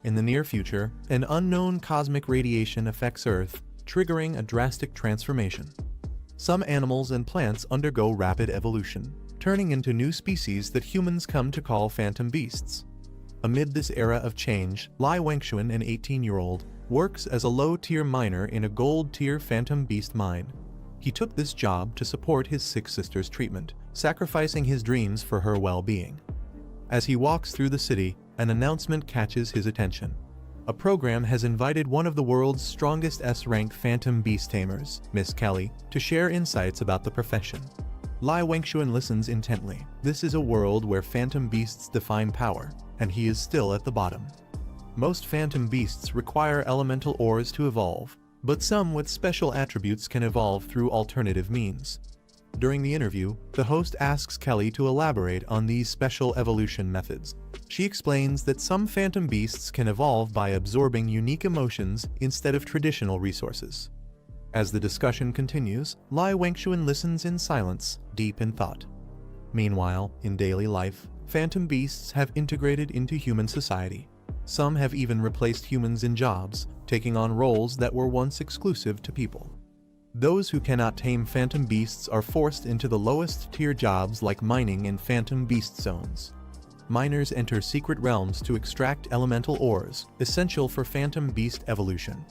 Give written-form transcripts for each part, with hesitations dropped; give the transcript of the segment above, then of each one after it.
In the near future, an unknown cosmic radiation affects Earth, triggering a drastic transformation. Some animals and plants undergo rapid evolution, turning into new species that humans come to call phantom beasts. Amid this era of change, Lai Wangxuan, an 18-year-old, works as a low-tier miner in a gold-tier phantom beast mine. He took this job to support his sick sister's treatment, sacrificing his dreams for her well-being. As he walks through the city, an announcement catches his attention. A program has invited one of the world's strongest S-rank phantom beast tamers, Miss Kelly, to share insights about the profession. Lai Wangxuan listens intently. This is a world where phantom beasts define power, and he is still at the bottom. Most phantom beasts require elemental ores to evolve, but some with special attributes can evolve through alternative means. During the interview, the host asks Kelly to elaborate on these special evolution methods. She explains that some phantom beasts can evolve by absorbing unique emotions instead of traditional resources. As the discussion continues, Lai Wangxuan listens in silence, deep in thought. Meanwhile, in daily life, phantom beasts have integrated into human society. Some have even replaced humans in jobs, taking on roles that were once exclusive to people. Those who cannot tame phantom beasts are forced into the lowest tier jobs like mining in phantom beast zones. Miners enter secret realms to extract elemental ores, essential for phantom beast evolution.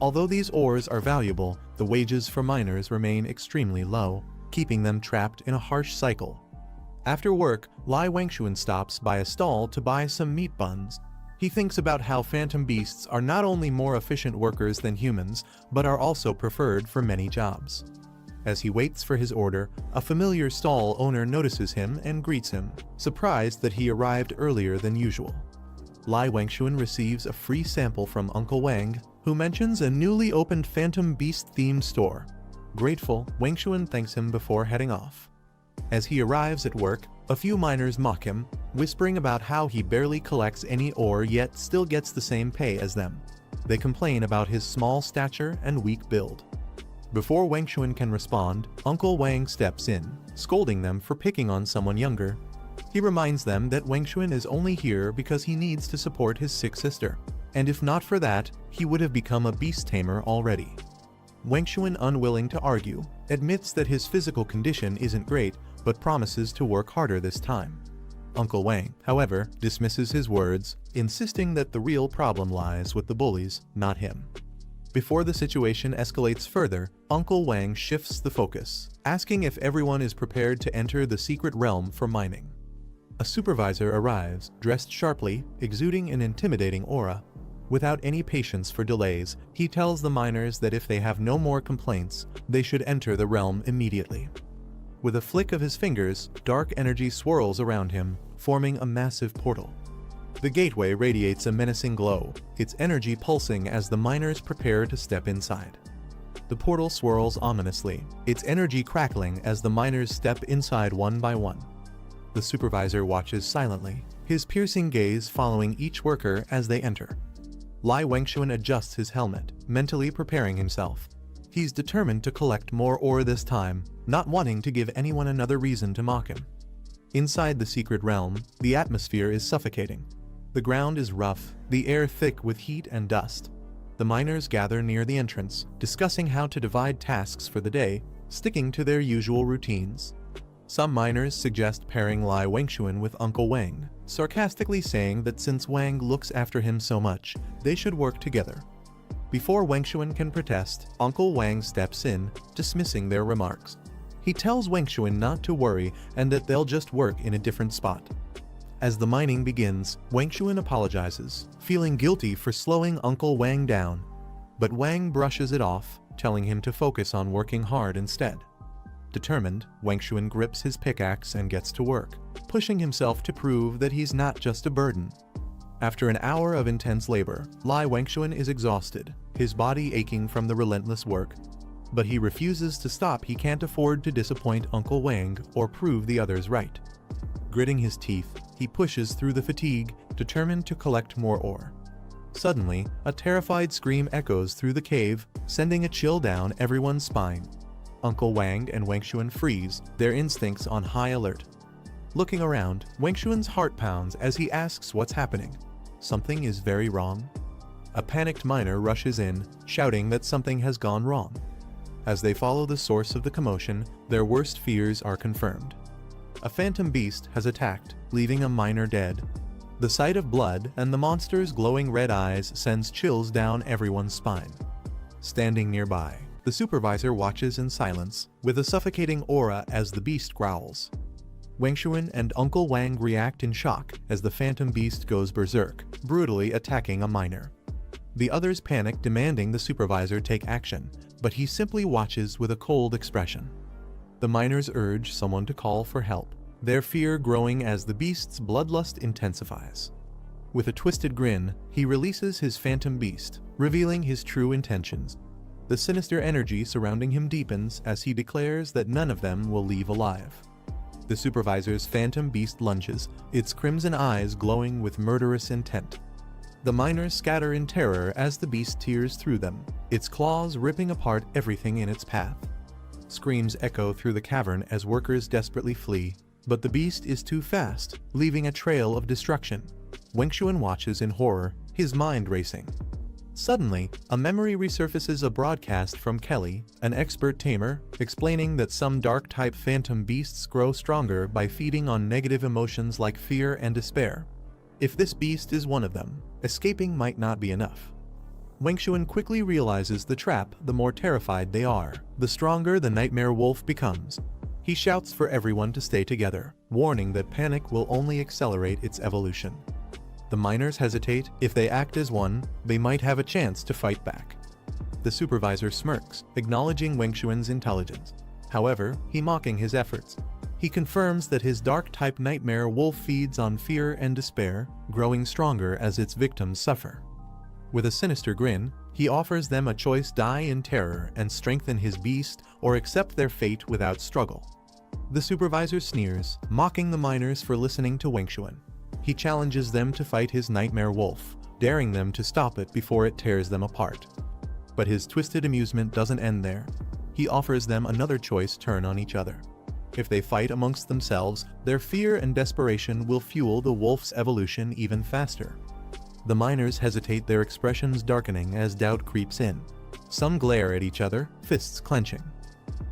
Although these ores are valuable, the wages for miners remain extremely low, keeping them trapped in a harsh cycle. After work, Lai Wangxuan stops by a stall to buy some meat buns. He thinks about how phantom beasts are not only more efficient workers than humans, but are also preferred for many jobs. As he waits for his order, a familiar stall owner notices him and greets him, surprised that he arrived earlier than usual. Lai Wangxuan receives a free sample from Uncle Wang, who mentions a newly opened phantom beast-themed store. Grateful, Wangxuan thanks him before heading off. As he arrives at work, a few miners mock him, whispering about how he barely collects any ore yet still gets the same pay as them. They complain about his small stature and weak build. Before Wangxuan can respond, Uncle Wang steps in, scolding them for picking on someone younger. He reminds them that Wangxuan is only here because he needs to support his sick sister, and if not for that, he would have become a beast tamer already. Wangxuan, unwilling to argue, admits that his physical condition isn't great, but promises to work harder this time. Uncle Wang, however, dismisses his words, insisting that the real problem lies with the bullies, not him. Before the situation escalates further, Uncle Wang shifts the focus, asking if everyone is prepared to enter the secret realm for mining. A supervisor arrives, dressed sharply, exuding an intimidating aura. Without any patience for delays, he tells the miners that if they have no more complaints, they should enter the realm immediately. With a flick of his fingers, dark energy swirls around him, forming a massive portal. The gateway radiates a menacing glow, its energy pulsing as the miners prepare to step inside. The portal swirls ominously, its energy crackling as the miners step inside one by one. The supervisor watches silently, his piercing gaze following each worker as they enter. Lai Wangxuan adjusts his helmet, mentally preparing himself. He's determined to collect more ore this time, not wanting to give anyone another reason to mock him. Inside the secret realm, the atmosphere is suffocating. The ground is rough, the air thick with heat and dust. The miners gather near the entrance, discussing how to divide tasks for the day, sticking to their usual routines. Some miners suggest pairing Lai Wangxuan with Uncle Wang, sarcastically saying that since Wang looks after him so much, they should work together. Before Wangxuan can protest, Uncle Wang steps in, dismissing their remarks. He tells Wangxuan not to worry and that they'll just work in a different spot. As the mining begins, Wangxuan apologizes, feeling guilty for slowing Uncle Wang down. But Wang brushes it off, telling him to focus on working hard instead. Determined, Wangxuan grips his pickaxe and gets to work, pushing himself to prove that he's not just a burden. After an hour of intense labor, Lai Wangxuan is exhausted, his body aching from the relentless work. But he refuses to stop. He can't afford to disappoint Uncle Wang or prove the others right. Gritting his teeth, he pushes through the fatigue, determined to collect more ore. Suddenly, a terrified scream echoes through the cave, sending a chill down everyone's spine. Uncle Wang and Wangxuan freeze, their instincts on high alert. Looking around, Wangxuan's heart pounds as he asks what's happening. something is very wrong. A panicked miner rushes in, shouting that something has gone wrong. As they follow the source of the commotion, their worst fears are confirmed. A phantom beast has attacked, leaving a miner dead. The sight of blood and the monster's glowing red eyes sends chills down everyone's spine. Standing nearby, the supervisor watches in silence, with a suffocating aura as the beast growls. Wengshuan and Uncle Wang react in shock as the phantom beast goes berserk, brutally attacking a miner. The others panic, demanding the supervisor take action, but he simply watches with a cold expression. The miners urge someone to call for help, their fear growing as the beast's bloodlust intensifies. With a twisted grin, he releases his phantom beast, revealing his true intentions. The sinister energy surrounding him deepens as he declares that none of them will leave alive. The supervisor's phantom beast lunges, its crimson eyes glowing with murderous intent. The miners scatter in terror as the beast tears through them, its claws ripping apart everything in its path. Screams echo through the cavern as workers desperately flee, but the beast is too fast, leaving a trail of destruction. Wengshuan watches in horror, his mind racing. Suddenly, a memory resurfaces, a broadcast from Kelly, an expert tamer, explaining that some dark-type phantom beasts grow stronger by feeding on negative emotions like fear and despair. If this beast is one of them, escaping might not be enough. Wengshuan quickly realizes the trap. The more terrified they are, the stronger the nightmare wolf becomes. He shouts for everyone to stay together, warning that panic will only accelerate its evolution. The miners hesitate. If they act as one, they might have a chance to fight back. The supervisor smirks, acknowledging Wengshuan's intelligence. However, he mocking his efforts. He confirms that his dark-type nightmare wolf feeds on fear and despair, growing stronger as its victims suffer. With a sinister grin, he offers them a choice: die in terror and strengthen his beast, or accept their fate without struggle. The supervisor sneers, mocking the miners for listening to Wengshuan. He challenges them to fight his nightmare wolf, daring them to stop it before it tears them apart. But his twisted amusement doesn't end there. He offers them another choice: turn on each other. If they fight amongst themselves, their fear and desperation will fuel the wolf's evolution even faster. The miners hesitate, their expressions darkening as doubt creeps in. Some glare at each other, fists clenching.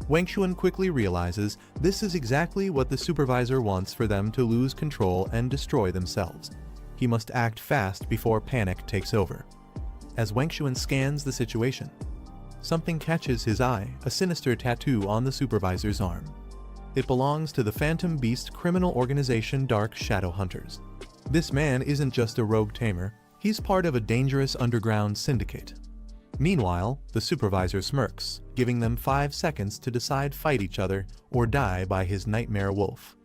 Wengshuan quickly realizes this is exactly what the supervisor wants, for them to lose control and destroy themselves. He must act fast before panic takes over. As Wengshuan scans the situation, something catches his eye: a sinister tattoo on the supervisor's arm. It belongs to the Phantom Beast criminal organization Dark Shadow Hunters. This man isn't just a rogue tamer, he's part of a dangerous underground syndicate. Meanwhile, the supervisor smirks, giving them 5 seconds to decide: fight each other or die by his nightmare wolf.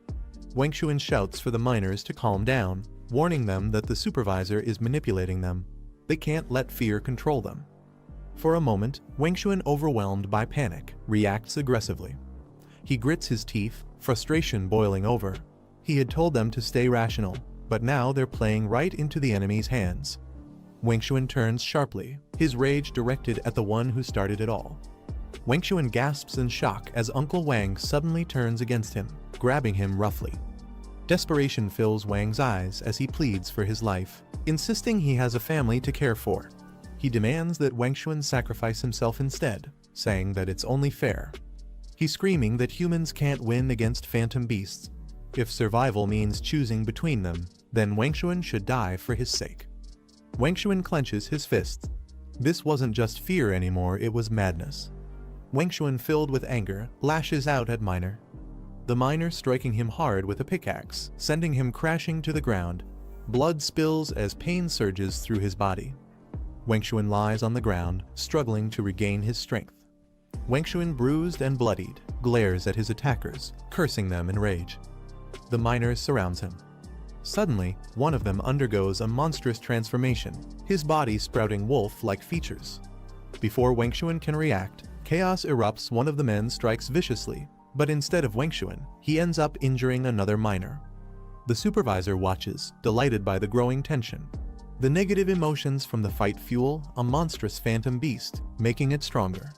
Wengshuan shouts for the miners to calm down, warning them that the supervisor is manipulating them. They can't let fear control them. For a moment, Wengshuan, overwhelmed by panic, reacts aggressively. He grits his teeth, frustration boiling over. He had told them to stay rational, but now they're playing right into the enemy's hands. Wengshuan turns sharply, his rage directed at the one who started it all. Wengshuan gasps in shock as Uncle Wang suddenly turns against him, grabbing him roughly. Desperation fills Wang's eyes as he pleads for his life, insisting he has a family to care for. He demands that Wengshuan sacrifice himself instead, saying that it's only fair. He's screaming that humans can't win against phantom beasts. If survival means choosing between them, then Wengshuan should die for his sake. Wengshuan clenches his fists. This wasn't just fear anymore, it was madness. Wengshuan, filled with anger, lashes out at Miner. The miner striking him hard with a pickaxe, sending him crashing to the ground. Blood spills as pain surges through his body. Wengshuan lies on the ground, struggling to regain his strength. Wengshuan, bruised and bloodied, glares at his attackers, cursing them in rage. The miner surrounds him. Suddenly, one of them undergoes a monstrous transformation, his body sprouting wolf-like features. Before Wengshuan can react, chaos erupts. One of the men strikes viciously, but instead of Wengshuan, he ends up injuring another miner. The supervisor watches, delighted by the growing tension. The negative emotions from the fight fuel a monstrous phantom beast, making it stronger.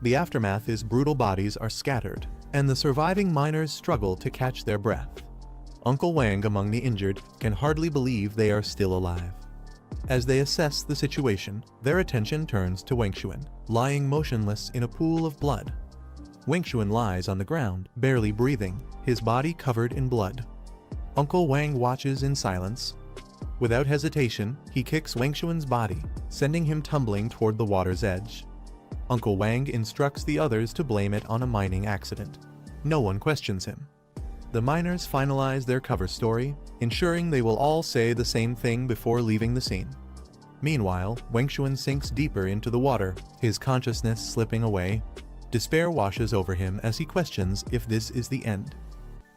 The aftermath is brutal: bodies are scattered, and the surviving miners struggle to catch their breath. Uncle Wang, among the injured, can hardly believe they are still alive. As they assess the situation, their attention turns to Wengshuan, lying motionless in a pool of blood. Wengshuan lies on the ground, barely breathing, his body covered in blood. Uncle Wang watches in silence. Without hesitation, he kicks Wengshuan's body, sending him tumbling toward the water's edge. Uncle Wang instructs the others to blame it on a mining accident. No one questions him. The miners finalize their cover story, ensuring they will all say the same thing before leaving the scene. Meanwhile, Wengshuan sinks deeper into the water, his consciousness slipping away. Despair washes over him as he questions if this is the end.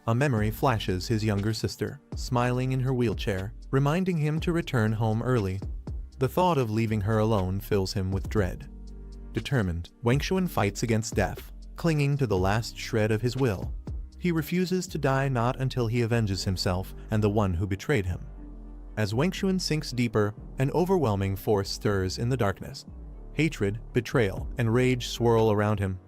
A memory flashes his younger sister, smiling in her wheelchair, reminding him to return home early. The thought of leaving her alone fills him with dread. Determined, Wengshuan fights against death, clinging to the last shred of his will. He refuses to die not until he avenges himself and the one who betrayed him. As Wengshuan sinks deeper, an overwhelming force stirs in the darkness. Hatred, betrayal, and rage swirl around him.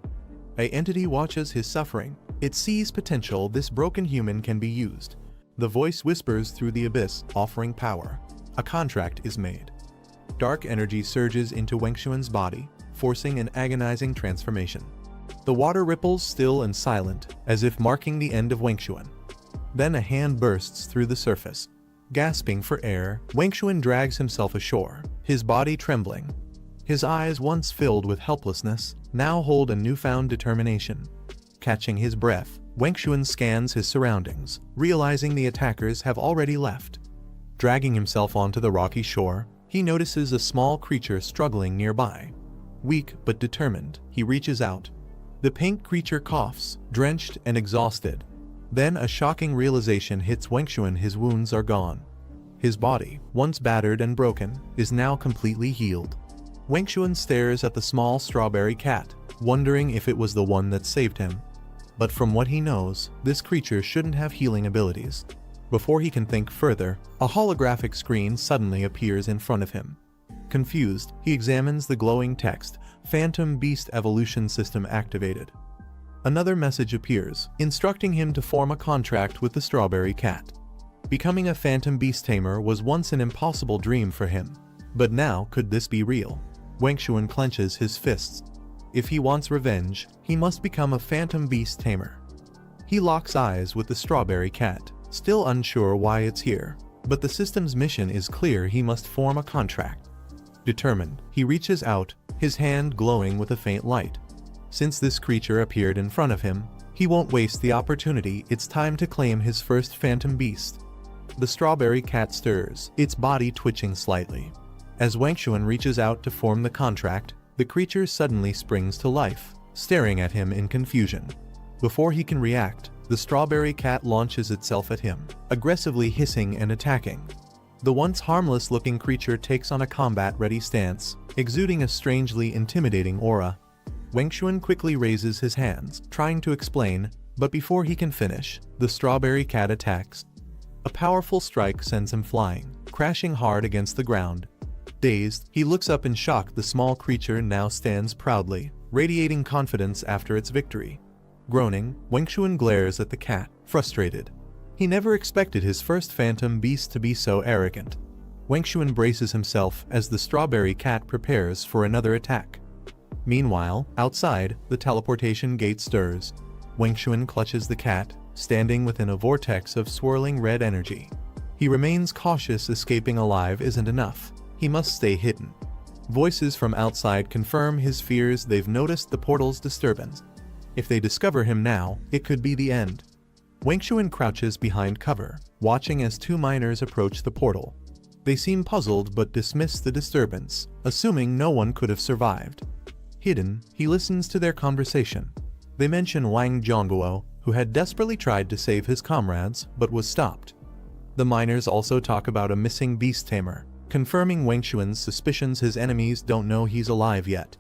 An entity watches his suffering. It sees potential this broken human can be used. The voice whispers through the abyss, offering power. A contract is made. Dark energy surges into Wengshuan's body, forcing an agonizing transformation. The water ripples still and silent, as if marking the end of Wengshuan. Then a hand bursts through the surface. Gasping for air, Wengshuan drags himself ashore, his body trembling. His eyes, once filled with helplessness, now hold a newfound determination. Catching his breath, Wengshuan scans his surroundings, realizing the attackers have already left. Dragging himself onto the rocky shore, he notices a small creature struggling nearby. Weak but determined, he reaches out. The pink creature coughs, drenched and exhausted. Then a shocking realization hits Wengshuan: his wounds are gone. His body, once battered and broken, is now completely healed. Wengshuan stares at the small strawberry cat, wondering if it was the one that saved him. But from what he knows, this creature shouldn't have healing abilities. Before he can think further, a holographic screen suddenly appears in front of him. Confused, he examines the glowing text, "Phantom Beast Evolution System activated." Another message appears, instructing him to form a contract with the strawberry cat. Becoming a phantom beast tamer was once an impossible dream for him. But now, could this be real? Wengshuan clenches his fists. If he wants revenge, he must become a phantom beast tamer. He locks eyes with the strawberry cat, still unsure why it's here. But the system's mission is clear: he must form a contract. Determined, he reaches out, his hand glowing with a faint light. Since this creature appeared in front of him, he won't waste the opportunity. It's time to claim his first phantom beast. The strawberry cat stirs, its body twitching slightly. As Wengshuan reaches out to form the contract, the creature suddenly springs to life, staring at him in confusion. Before he can react, the strawberry cat launches itself at him, aggressively hissing and attacking. The once harmless-looking creature takes on a combat-ready stance, exuding a strangely intimidating aura. Wengshuan quickly raises his hands, trying to explain, but before he can finish, the strawberry cat attacks. A powerful strike sends him flying, crashing hard against the ground. Dazed, he looks up in shock. The small creature now stands proudly, radiating confidence after its victory. Groaning, Wengshuan glares at the cat, frustrated. He never expected his first phantom beast to be so arrogant. Wengshuan braces himself as the strawberry cat prepares for another attack. Meanwhile, outside, the teleportation gate stirs. Wengshuan clutches the cat, standing within a vortex of swirling red energy. He remains cautious. Escaping alive isn't enough. He must stay hidden. Voices from outside confirm his fears. They've noticed the portal's disturbance. If they discover him now, it could be the end. Wengshuan crouches behind cover, watching as two miners approach the portal. They seem puzzled but dismiss the disturbance, assuming no one could have survived. Hidden, he listens to their conversation. They mention Wang Zhongguo, who had desperately tried to save his comrades but was stopped. The miners also talk about a missing beast tamer, confirming Wengshuan's suspicions. His enemies don't know he's alive yet.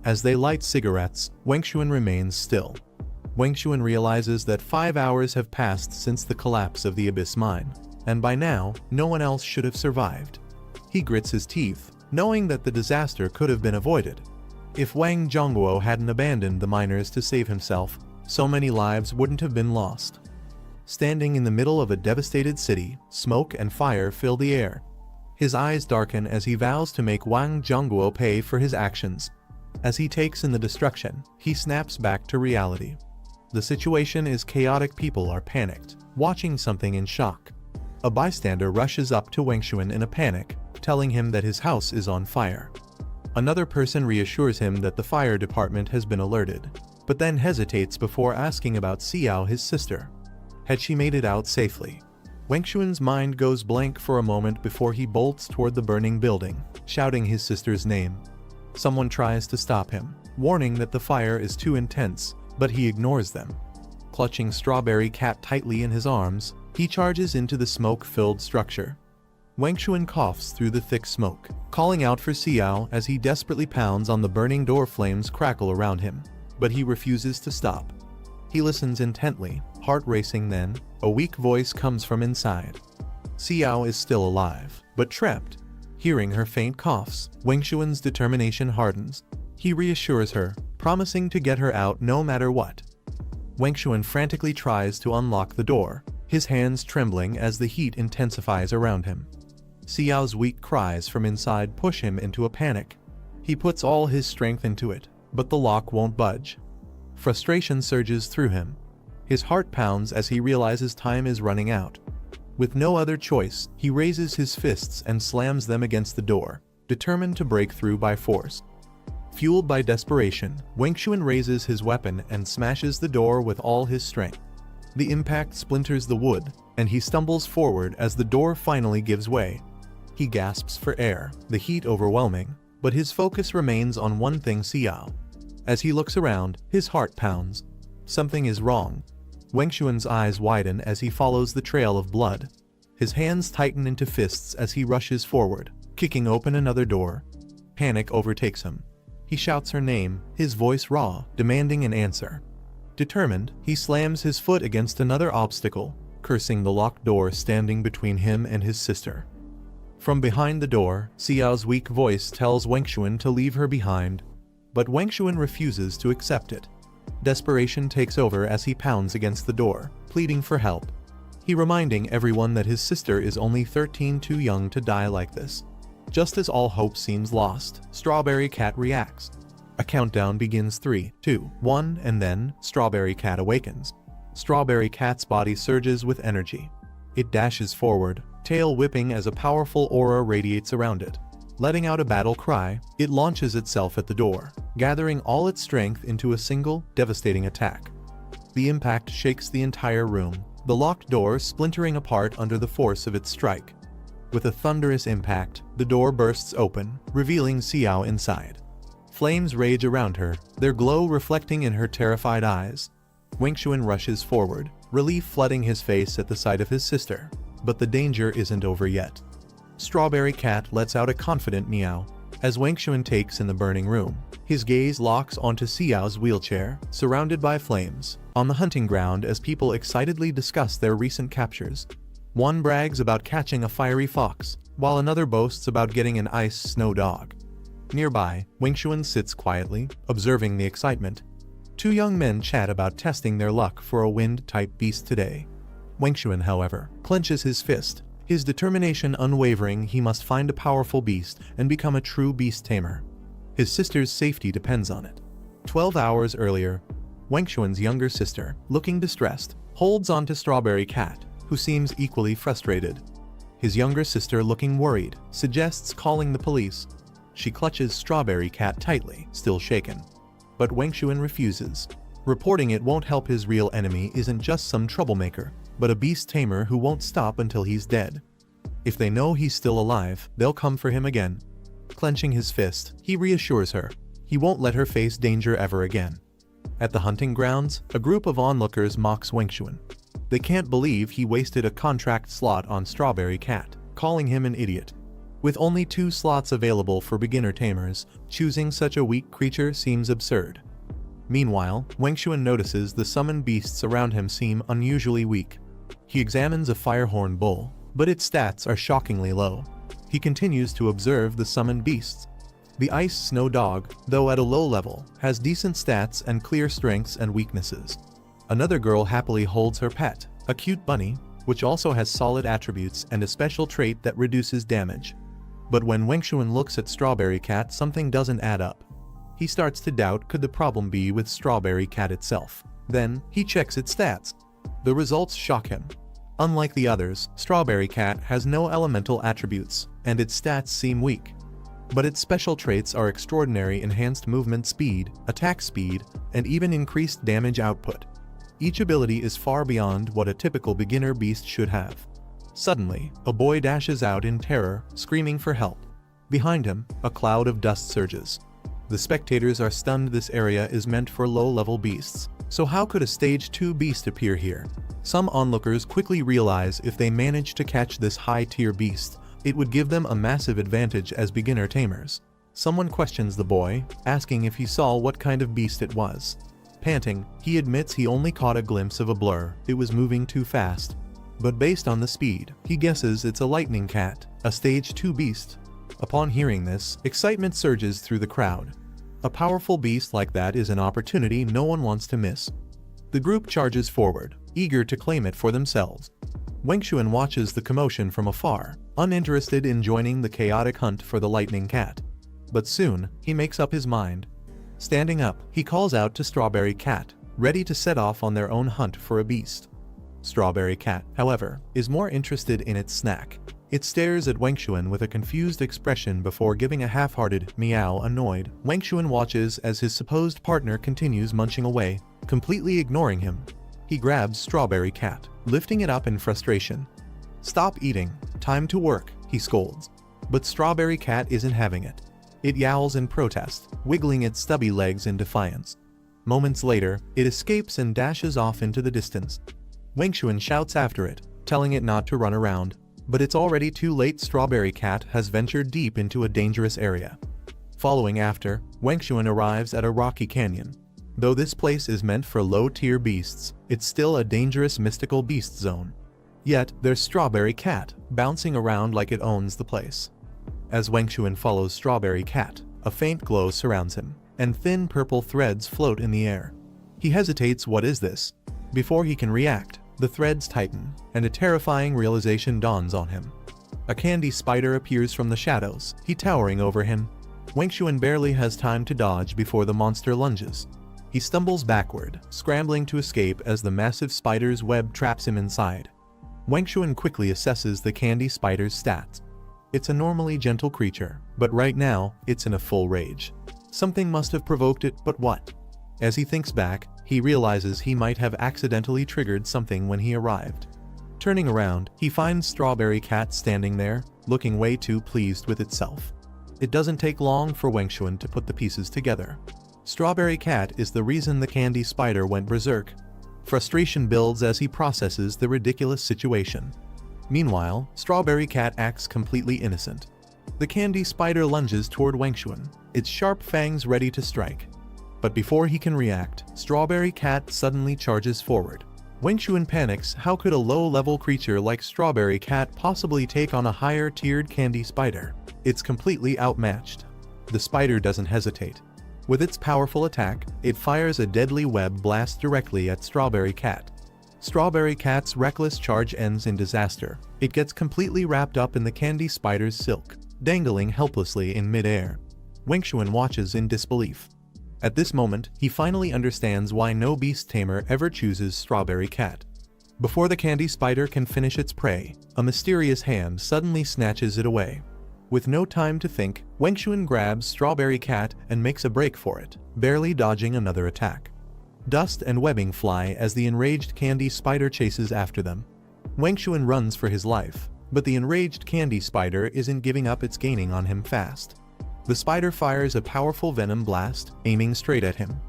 As they light cigarettes, Wengshuan remains still. Wengshuan realizes that 5 hours have passed since the collapse of the Abyss Mine, and by now, no one else should have survived. He grits his teeth, knowing that the disaster could have been avoided. If Wang Zhongguo hadn't abandoned the miners to save himself, so many lives wouldn't have been lost. Standing in the middle of a devastated city, smoke and fire fill the air. His eyes darken as he vows to make Wang Zhongguo pay for his actions. As he takes in the destruction, he snaps back to reality. The situation is chaotic. People are panicked, watching something in shock. A bystander rushes up to Wengshuan in a panic, telling him that his house is on fire. Another person reassures him that the fire department has been alerted, but then hesitates before asking about Xiao, his sister. Had she made it out safely? Wengshuan's mind goes blank for a moment before he bolts toward the burning building, shouting his sister's name. Someone tries to stop him, warning that the fire is too intense, but he ignores them. Clutching Strawberry Cat tightly in his arms, he charges into the smoke-filled structure. Wengshuan coughs through the thick smoke, calling out for Xiao as he desperately pounds on the burning door. Flames crackle around him, but he refuses to stop. He listens intently, heart racing. Then, a weak voice comes from inside. Xiao is still alive, but trapped. Hearing her faint coughs, Wengshuan's determination hardens. He reassures her, promising to get her out no matter what. Wengshuan frantically tries to unlock the door, his hands trembling as the heat intensifies around him. Xiao's weak cries from inside push him into a panic. He puts all his strength into it, but the lock won't budge. Frustration surges through him. His heart pounds as he realizes time is running out. With no other choice, he raises his fists and slams them against the door, determined to break through by force. Fueled by desperation, Wengshuan raises his weapon and smashes the door with all his strength. The impact splinters the wood, and he stumbles forward as the door finally gives way. He gasps for air, the heat overwhelming, but his focus remains on one thing: Xiao. As he looks around, his heart pounds. Something is wrong. Wengshuan's eyes widen as he follows the trail of blood. His hands tighten into fists as he rushes forward, kicking open another door. Panic overtakes him. He shouts her name, his voice raw, demanding an answer. Determined, he slams his foot against another obstacle, cursing the locked door standing between him and his sister. From behind the door, Xiao's weak voice tells Wengshuan to leave her behind, but Wengshuan refuses to accept it. Desperation takes over as he pounds against the door, pleading for help. He reminding everyone that his sister is only 13, too young to die like this. Just as all hope seems lost, Strawberry Cat reacts. A countdown begins: 3, 2, 1, and then, Strawberry Cat awakens. Strawberry Cat's body surges with energy. It dashes forward, tail whipping as a powerful aura radiates around it. Letting out a battle cry, it launches itself at the door, gathering all its strength into a single, devastating attack. The impact shakes the entire room, the locked door splintering apart under the force of its strike. With a thunderous impact, the door bursts open, revealing Xiao inside. Flames rage around her, their glow reflecting in her terrified eyes. Wengshuan rushes forward, relief flooding his face at the sight of his sister. But the danger isn't over yet. Strawberry Cat lets out a confident meow. As Wengshuan takes in the burning room, his gaze locks onto Xiao's wheelchair, surrounded by flames, on the hunting ground as people excitedly discuss their recent captures. One brags about catching a fiery fox, while another boasts about getting an ice snow dog. Nearby, Wengshuan sits quietly, observing the excitement. Two young men chat about testing their luck for a wind-type beast today. Wengshuan, however, clenches his fist, his determination unwavering. He must find a powerful beast and become a true beast tamer. His sister's safety depends on it. 12 hours earlier, Wengshuan's younger sister, looking distressed, holds on to Strawberry Cat, who seems equally frustrated. His younger sister, looking worried, suggests calling the police. She clutches Strawberry Cat tightly, still shaken. But Wengshuan refuses. Reporting it won't help. His real enemy isn't just some troublemaker, but a beast tamer who won't stop until he's dead. If they know he's still alive, they'll come for him again. Clenching his fist, he reassures her. He won't let her face danger ever again. At the hunting grounds, a group of onlookers mocks Wengshuan. They can't believe he wasted a contract slot on Strawberry Cat, calling him an idiot. With only 2 slots available for beginner tamers, choosing such a weak creature seems absurd. Meanwhile, Wengshuan notices the summoned beasts around him seem unusually weak. He examines a firehorn bull, but its stats are shockingly low. He continues to observe the summoned beasts. The ice snow dog, though at a low level, has decent stats and clear strengths and weaknesses. Another girl happily holds her pet, a cute bunny, which also has solid attributes and a special trait that reduces damage. But when Wengxuan looks at Strawberry Cat, something doesn't add up. He starts to doubt, could the problem be with Strawberry Cat itself? Then, he checks its stats. The results shock him. Unlike the others, Strawberry Cat has no elemental attributes, and its stats seem weak. But its special traits are extraordinary: enhanced movement speed, attack speed, and even increased damage output. Each ability is far beyond what a typical beginner beast should have. Suddenly, a boy dashes out in terror, screaming for help. Behind him, a cloud of dust surges. The spectators are stunned. This area is meant for low-level beasts, so how could a Stage 2 beast appear here? Some onlookers quickly realize if they manage to catch this high-tier beast, it would give them a massive advantage as beginner tamers. Someone questions the boy, asking if he saw what kind of beast it was. Panting, he admits he only caught a glimpse of a blur. It was moving too fast. But based on the speed, he guesses it's a lightning cat, a Stage 2 beast. Upon hearing this, excitement surges through the crowd. A powerful beast like that is an opportunity no one wants to miss. The group charges forward, eager to claim it for themselves. Wengxuan watches the commotion from afar, uninterested in joining the chaotic hunt for the lightning cat. But soon, he makes up his mind. Standing up, he calls out to Strawberry Cat, ready to set off on their own hunt for a beast. Strawberry Cat, however, is more interested in its snack. It stares at Wengxuan with a confused expression before giving a half-hearted meow. Annoyed, Wengxuan watches as his supposed partner continues munching away, completely ignoring him. He grabs Strawberry Cat, lifting it up in frustration. "Stop eating, time to work," he scolds. But Strawberry Cat isn't having it. It yowls in protest, wiggling its stubby legs in defiance. Moments later, it escapes and dashes off into the distance. Wengxuan shouts after it, telling it not to run around. But it's already too late. Strawberry Cat has ventured deep into a dangerous area. Following after, Wengxuan arrives at a rocky canyon. Though this place is meant for low-tier beasts, it's still a dangerous mystical beast zone. Yet, there's Strawberry Cat, bouncing around like it owns the place. As Wengxuan follows Strawberry Cat, a faint glow surrounds him, and thin purple threads float in the air. He hesitates. What is this? Before he can react, the threads tighten, and a terrifying realization dawns on him. A candy spider appears from the shadows, he towering over him. Wengxuan barely has time to dodge before the monster lunges. He stumbles backward, scrambling to escape as the massive spider's web traps him inside. Wengxuan quickly assesses the candy spider's stats. It's a normally gentle creature, but right now, it's in a full rage. Something must have provoked it, but what? As he thinks back, he realizes he might have accidentally triggered something when he arrived. Turning around, he finds Strawberry Cat standing there, looking way too pleased with itself. It doesn't take long for Wengxuan to put the pieces together. Strawberry Cat is the reason the candy spider went berserk. Frustration builds as he processes the ridiculous situation. Meanwhile, Strawberry Cat acts completely innocent. The candy spider lunges toward Wengxuan, its sharp fangs ready to strike. But before he can react, Strawberry Cat suddenly charges forward. Wengxuan panics. How could a low-level creature like Strawberry Cat possibly take on a higher-tiered candy spider? It's completely outmatched. The spider doesn't hesitate. With its powerful attack, it fires a deadly web blast directly at Strawberry Cat. Strawberry Cat's reckless charge ends in disaster. It gets completely wrapped up in the candy spider's silk, dangling helplessly in mid-air. Wengxuan watches in disbelief. At this moment, he finally understands why no beast tamer ever chooses Strawberry Cat. Before the candy spider can finish its prey, a mysterious hand suddenly snatches it away. With no time to think, Wengxuan grabs Strawberry Cat and makes a break for it, barely dodging another attack. Dust and webbing fly as the enraged candy spider chases after them. Wengxuan runs for his life, but the enraged candy spider isn't giving up. It's gaining on him fast. The spider fires a powerful venom blast, aiming straight at him.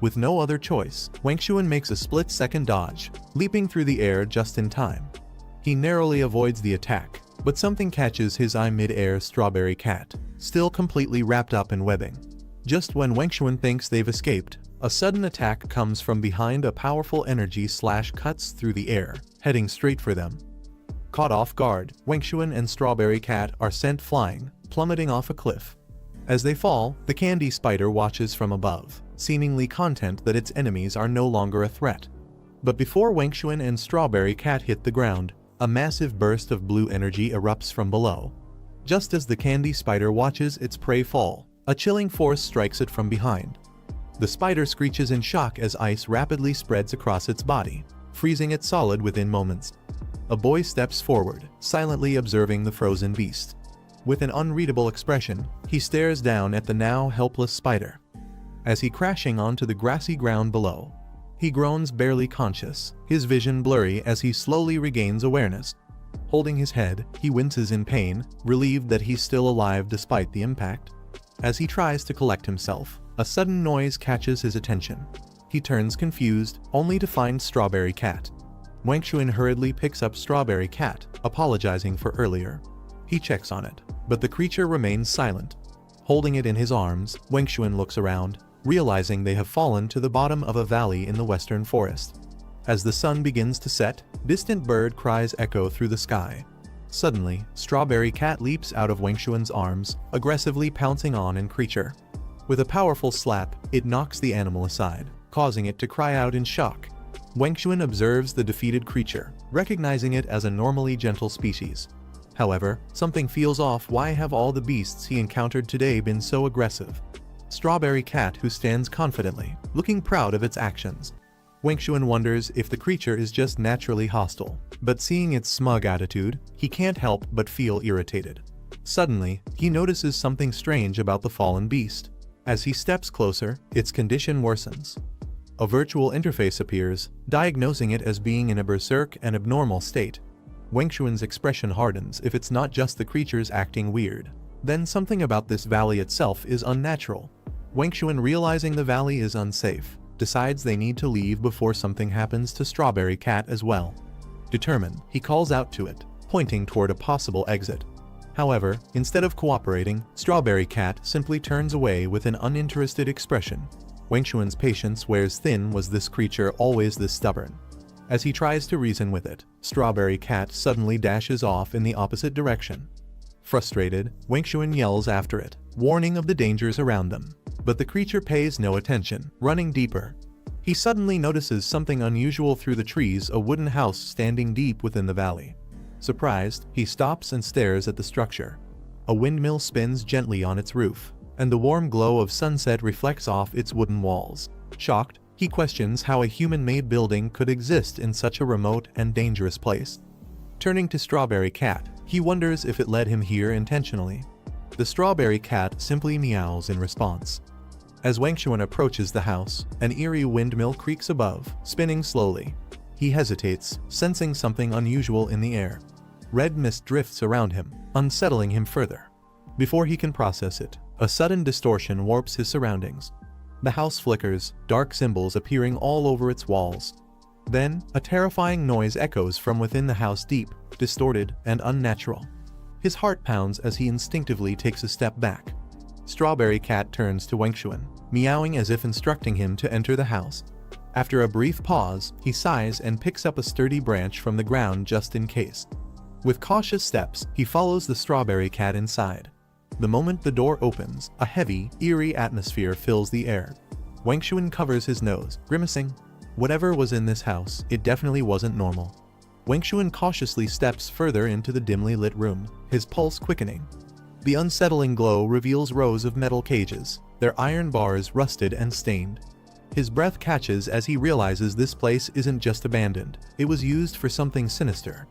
With no other choice, Wengxuan makes a split-second dodge, leaping through the air just in time. He narrowly avoids the attack, but something catches his eye mid-air. Strawberry Cat, still completely wrapped up in webbing. Just when Wengxuan thinks they've escaped, a sudden attack comes from behind. A powerful energy slash cuts through the air, heading straight for them. Caught off guard, Wengxuan and Strawberry Cat are sent flying, plummeting off a cliff. As they fall, the candy spider watches from above, seemingly content that its enemies are no longer a threat. But before Wengxuan and Strawberry Cat hit the ground, a massive burst of blue energy erupts from below. Just as the candy spider watches its prey fall, a chilling force strikes it from behind. The spider screeches in shock as ice rapidly spreads across its body, freezing it solid within moments. A boy steps forward, silently observing the frozen beast. With an unreadable expression, he stares down at the now helpless spider. As he crashing onto the grassy ground below, he groans, barely conscious, his vision blurry as he slowly regains awareness. Holding his head, he winces in pain, relieved that he's still alive despite the impact. As he tries to collect himself, a sudden noise catches his attention. He turns confused, only to find Strawberry Cat. Wangchuan hurriedly picks up Strawberry Cat, apologizing for earlier. He checks on it, but the creature remains silent. Holding it in his arms, Wangchuan looks around, realizing they have fallen to the bottom of a valley in the western forest. As the sun begins to set, distant bird cries echo through the sky. Suddenly, Strawberry Cat leaps out of Wangchuan's arms, aggressively pouncing on the creature. With a powerful slap, it knocks the animal aside, causing it to cry out in shock. Wangchuan observes the defeated creature, recognizing it as a normally gentle species. However, something feels off. Why have all the beasts he encountered today been so aggressive? Strawberry Cat, who stands confidently, looking proud of its actions. Wangchuan wonders if the creature is just naturally hostile, but seeing its smug attitude, he can't help but feel irritated. Suddenly, he notices something strange about the fallen beast. As he steps closer, its condition worsens. A virtual interface appears, diagnosing it as being in a berserk and abnormal state. Wangchuan's expression hardens. If it's not just the creatures acting weird, then something about this valley itself is unnatural. Wangchuan, realizing the valley is unsafe, decides they need to leave before something happens to Strawberry Cat as well. Determined, he calls out to it, pointing toward a possible exit. However, instead of cooperating, Strawberry Cat simply turns away with an uninterested expression. Wangchuan's patience wears thin. Was this creature always this stubborn? As he tries to reason with it, Strawberry Cat suddenly dashes off in the opposite direction. Frustrated, Wangchuan yells after it, warning of the dangers around them. But the creature pays no attention, running deeper. He suddenly notices something unusual through the trees, a wooden house standing deep within the valley. Surprised, he stops and stares at the structure. A windmill spins gently on its roof, and the warm glow of sunset reflects off its wooden walls. Shocked, he questions how a human-made building could exist in such a remote and dangerous place. Turning to Strawberry Cat, he wonders if it led him here intentionally. The Strawberry Cat simply meows in response. As Wangchuan approaches the house, an eerie windmill creaks above, spinning slowly. He hesitates, sensing something unusual in the air. Red mist drifts around him, unsettling him further. Before he can process it, a sudden distortion warps his surroundings. The house flickers, dark symbols appearing all over its walls. Then, a terrifying noise echoes from within the house, deep, distorted, and unnatural. His heart pounds as he instinctively takes a step back. Strawberry Cat turns to Wangchuan, meowing as if instructing him to enter the house. After a brief pause, he sighs and picks up a sturdy branch from the ground just in case. With cautious steps, he follows the Strawberry Cat inside. The moment the door opens, a heavy, eerie atmosphere fills the air. Wangchuan covers his nose, grimacing. Whatever was in this house, it definitely wasn't normal. Wangchuan cautiously steps further into the dimly lit room, his pulse quickening. The unsettling glow reveals rows of metal cages, their iron bars rusted and stained. His breath catches as he realizes this place isn't just abandoned, it was used for something sinister.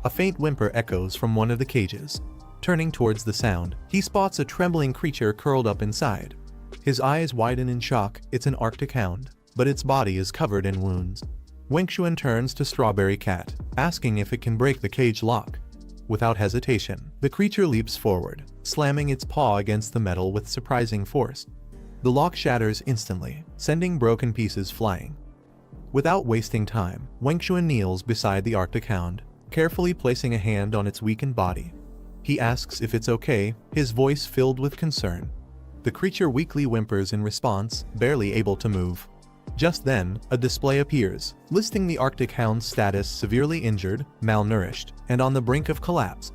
A faint whimper echoes from one of the cages. Turning towards the sound, he spots a trembling creature curled up inside. His eyes widen in shock. It's an Arctic hound, but its body is covered in wounds. Wangchuan turns to Strawberry Cat, asking if it can break the cage lock. Without hesitation, the creature leaps forward, slamming its paw against the metal with surprising force. The lock shatters instantly, sending broken pieces flying. Without wasting time, Wangchuan kneels beside the Arctic hound, carefully placing a hand on its weakened body. He asks if it's okay, his voice filled with concern. The creature weakly whimpers in response, barely able to move. Just then, a display appears, listing the Arctic hound's status: severely injured, malnourished, and on the brink of collapse.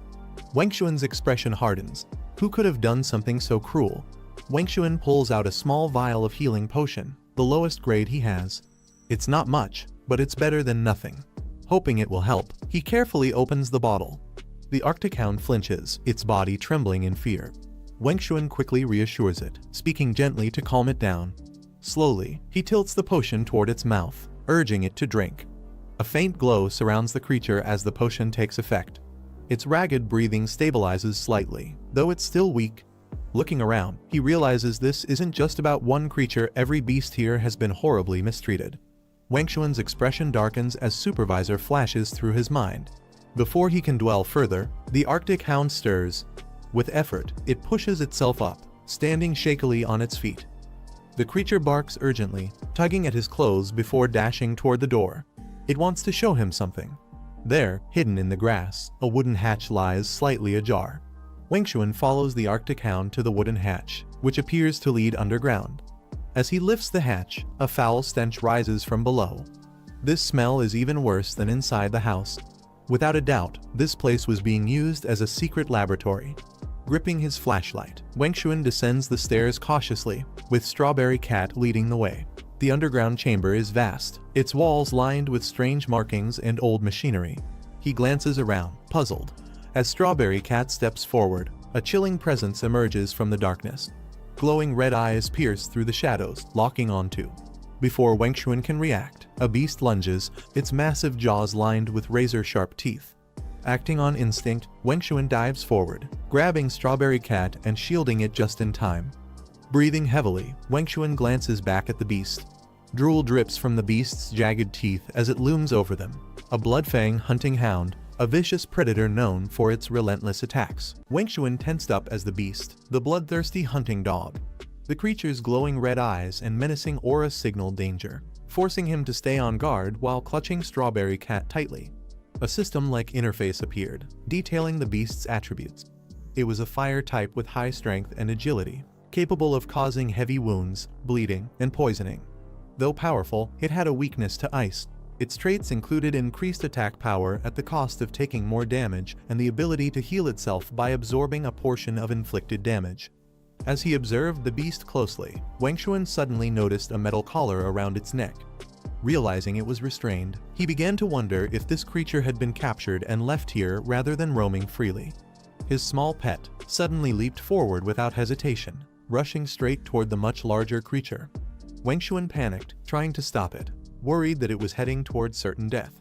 Wangchuan's expression hardens. Who could have done something so cruel? Wangchuan pulls out a small vial of healing potion, the lowest grade he has. It's not much, but it's better than nothing. Hoping it will help, he carefully opens the bottle. The Arctic hound flinches, its body trembling in fear. Wangchuan quickly reassures it, speaking gently to calm it down. Slowly, he tilts the potion toward its mouth, urging it to drink. A faint glow surrounds the creature as the potion takes effect. Its ragged breathing stabilizes slightly, though it's still weak. Looking around, he realizes this isn't just about one creature. Every beast here has been horribly mistreated. Wangchuan's expression darkens as supervisor flashes through his mind. Before he can dwell further, the Arctic hound stirs. With effort, it pushes itself up, standing shakily on its feet. The creature barks urgently, tugging at his clothes before dashing toward the door. It wants to show him something. There, hidden in the grass, a wooden hatch lies slightly ajar. Wangchuan follows the Arctic hound to the wooden hatch, which appears to lead underground. As he lifts the hatch, a foul stench rises from below. This smell is even worse than inside the house. Without a doubt, this place was being used as a secret laboratory. Gripping his flashlight, Wangchuan descends the stairs cautiously, with Strawberry Cat leading the way. The underground chamber is vast, its walls lined with strange markings and old machinery. He glances around, puzzled. As Strawberry Cat steps forward, a chilling presence emerges from the darkness. Glowing red eyes pierce through the shadows, locking onto. Before Wangchuan can react, a beast lunges, its massive jaws lined with razor-sharp teeth. Acting on instinct, Wangchuan dives forward, grabbing Strawberry Cat and shielding it just in time. Breathing heavily, Wangchuan glances back at the beast. Drool drips from the beast's jagged teeth as it looms over them. A blood-fang hunting hound, a vicious predator known for its relentless attacks. Wangchuan tensed up as the beast, the bloodthirsty hunting dog. The creature's glowing red eyes and menacing aura signal danger, forcing him to stay on guard while clutching Strawberry Cat tightly. A system-like interface appeared, detailing the beast's attributes. It was a fire type with high strength and agility, capable of causing heavy wounds, bleeding, and poisoning. Though powerful, it had a weakness to ice. Its traits included increased attack power at the cost of taking more damage and the ability to heal itself by absorbing a portion of inflicted damage. As he observed the beast closely, Wangchuan suddenly noticed a metal collar around its neck. Realizing it was restrained, he began to wonder if this creature had been captured and left here rather than roaming freely. His small pet suddenly leaped forward without hesitation, rushing straight toward the much larger creature. Wangchuan panicked, trying to stop it, worried that it was heading toward certain death.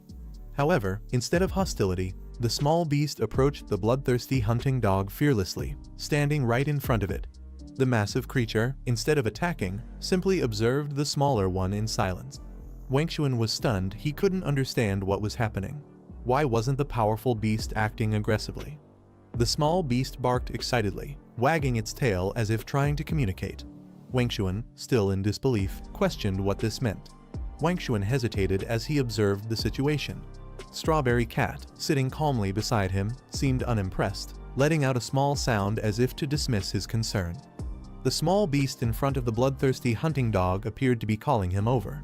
However, instead of hostility, the small beast approached the bloodthirsty hunting dog fearlessly, standing right in front of it. The massive creature, instead of attacking, simply observed the smaller one in silence. Wangchuan was stunned. He couldn't understand what was happening. Why wasn't the powerful beast acting aggressively? The small beast barked excitedly, wagging its tail as if trying to communicate. Wangchuan, still in disbelief, questioned what this meant. Wangchuan hesitated as he observed the situation. Strawberry Cat, sitting calmly beside him, seemed unimpressed, letting out a small sound as if to dismiss his concern. The small beast in front of the bloodthirsty hunting dog appeared to be calling him over.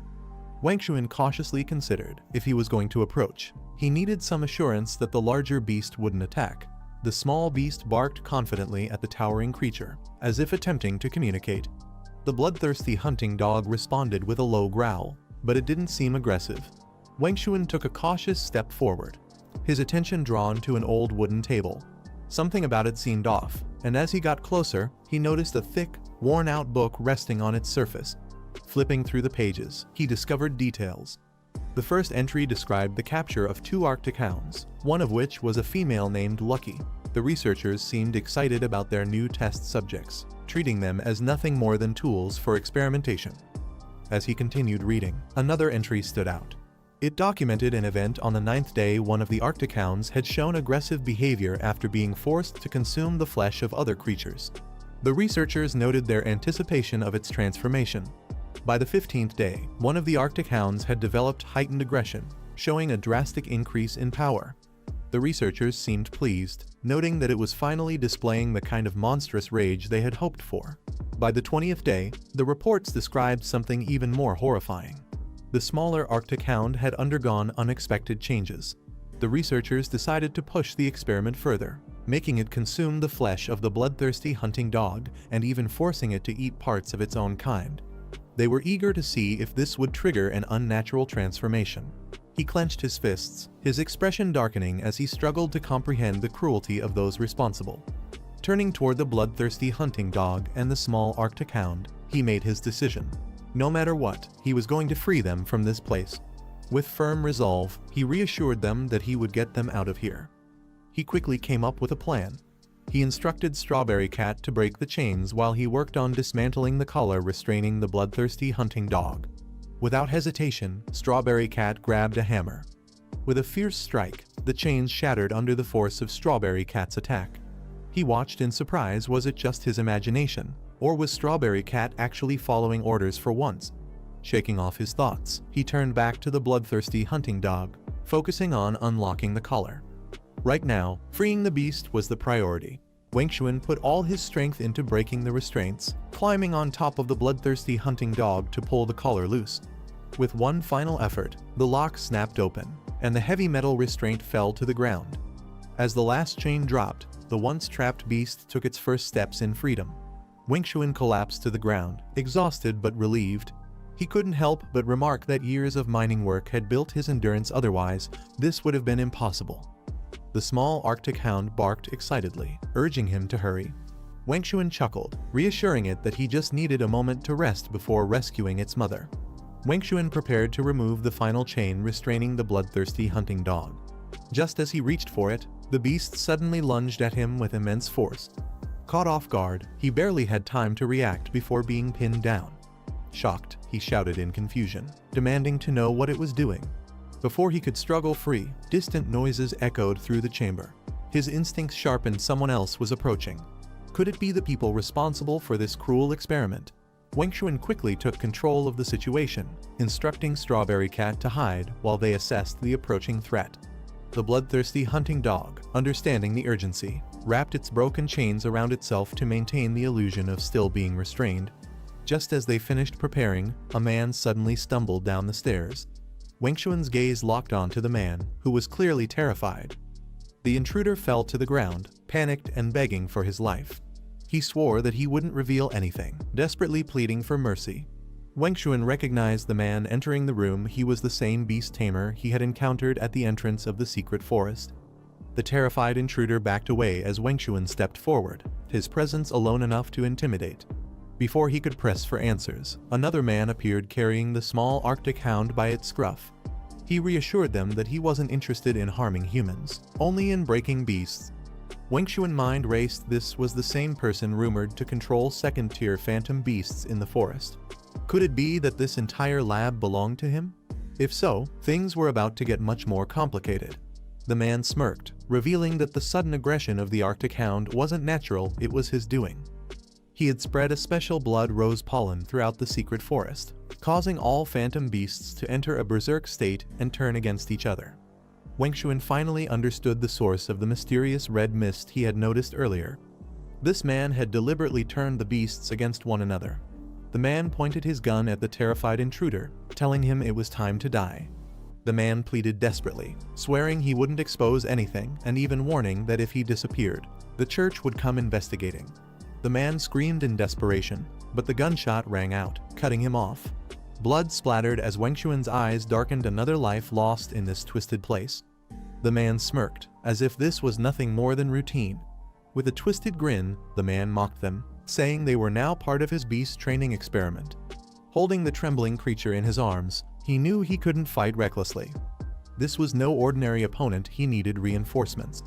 Wangchuan cautiously considered if he was going to approach. He needed some assurance that the larger beast wouldn't attack. The small beast barked confidently at the towering creature, as if attempting to communicate. The bloodthirsty hunting dog responded with a low growl, but it didn't seem aggressive. Wangchuan took a cautious step forward, his attention drawn to an old wooden table. Something about it seemed off, and as he got closer, he noticed a thick, worn-out book resting on its surface. Flipping through the pages, he discovered details. The first entry described the capture of 2 Arctic hounds, one of which was a female named Lucky. The researchers seemed excited about their new test subjects, treating them as nothing more than tools for experimentation. As he continued reading, another entry stood out. It documented an event on the 9th day. One of the Arctic hounds had shown aggressive behavior after being forced to consume the flesh of other creatures. The researchers noted their anticipation of its transformation. By the 15th day, one of the Arctic hounds had developed heightened aggression, showing a drastic increase in power. The researchers seemed pleased, noting that it was finally displaying the kind of monstrous rage they had hoped for. By the 20th day, the reports described something even more horrifying. The smaller Arctic hound had undergone unexpected changes. The researchers decided to push the experiment further, making it consume the flesh of the bloodthirsty hunting dog and even forcing it to eat parts of its own kind. They were eager to see if this would trigger an unnatural transformation. He clenched his fists, his expression darkening as he struggled to comprehend the cruelty of those responsible. Turning toward the bloodthirsty hunting dog and the small Arctic hound, he made his decision. No matter what, he was going to free them from this place. With firm resolve, he reassured them that he would get them out of here. He quickly came up with a plan. He instructed Strawberry Cat to break the chains while he worked on dismantling the collar restraining the bloodthirsty hunting dog. Without hesitation, Strawberry Cat grabbed a hammer. With a fierce strike, the chains shattered under the force of Strawberry Cat's attack. He watched in surprise. Was it just his imagination, or was Strawberry Cat actually following orders for once? Shaking off his thoughts, he turned back to the bloodthirsty hunting dog, focusing on unlocking the collar. Right now, freeing the beast was the priority. Wangchuan put all his strength into breaking the restraints, climbing on top of the bloodthirsty hunting dog to pull the collar loose. With one final effort, the lock snapped open, and the heavy metal restraint fell to the ground. As the last chain dropped, the once trapped beast took its first steps in freedom. Wangchuan collapsed to the ground, exhausted but relieved. He couldn't help but remark that years of mining work had built his endurance, otherwise, this would have been impossible. The small Arctic hound barked excitedly, urging him to hurry. Wangchuan chuckled, reassuring it that he just needed a moment to rest before rescuing its mother. Wangchuan prepared to remove the final chain restraining the bloodthirsty hunting dog. Just as he reached for it, the beast suddenly lunged at him with immense force. Caught off guard, he barely had time to react before being pinned down. Shocked, he shouted in confusion, demanding to know what it was doing. Before he could struggle free, distant noises echoed through the chamber. His instincts sharpened. Someone else was approaching. Could it be the people responsible for this cruel experiment? Wangchuan quickly took control of the situation, instructing Strawberry Cat to hide while they assessed the approaching threat. The bloodthirsty hunting dog, understanding the urgency, wrapped its broken chains around itself to maintain the illusion of still being restrained. Just as they finished preparing, a man suddenly stumbled down the stairs. Wangchuan's gaze locked onto the man, who was clearly terrified. The intruder fell to the ground, panicked and begging for his life. He swore that he wouldn't reveal anything, desperately pleading for mercy. Wangchuan recognized the man entering the room. He was the same beast tamer he had encountered at the entrance of the secret forest. The terrified intruder backed away as Wangchuan stepped forward, his presence alone enough to intimidate. Before he could press for answers, another man appeared carrying the small Arctic hound by its scruff. He reassured them that he wasn't interested in harming humans, only in breaking beasts. Wangchuan mind raced. This was the same person rumored to control second-tier phantom beasts in the forest. Could it be that this entire lab belonged to him? If so, things were about to get much more complicated. The man smirked, revealing that the sudden aggression of the Arctic hound wasn't natural, it was his doing. He had spread a special blood rose pollen throughout the secret forest, causing all phantom beasts to enter a berserk state and turn against each other. Wangchuan finally understood the source of the mysterious red mist he had noticed earlier. This man had deliberately turned the beasts against one another. The man pointed his gun at the terrified intruder, telling him it was time to die. The man pleaded desperately, swearing he wouldn't expose anything and even warning that if he disappeared, the church would come investigating. The man screamed in desperation, but the gunshot rang out, cutting him off. Blood splattered as Wangchuan's eyes darkened. Another life lost in this twisted place. The man smirked, as if this was nothing more than routine. With a twisted grin, the man mocked them, saying they were now part of his beast training experiment. Holding the trembling creature in his arms, he knew he couldn't fight recklessly. This was no ordinary opponent. He needed reinforcements.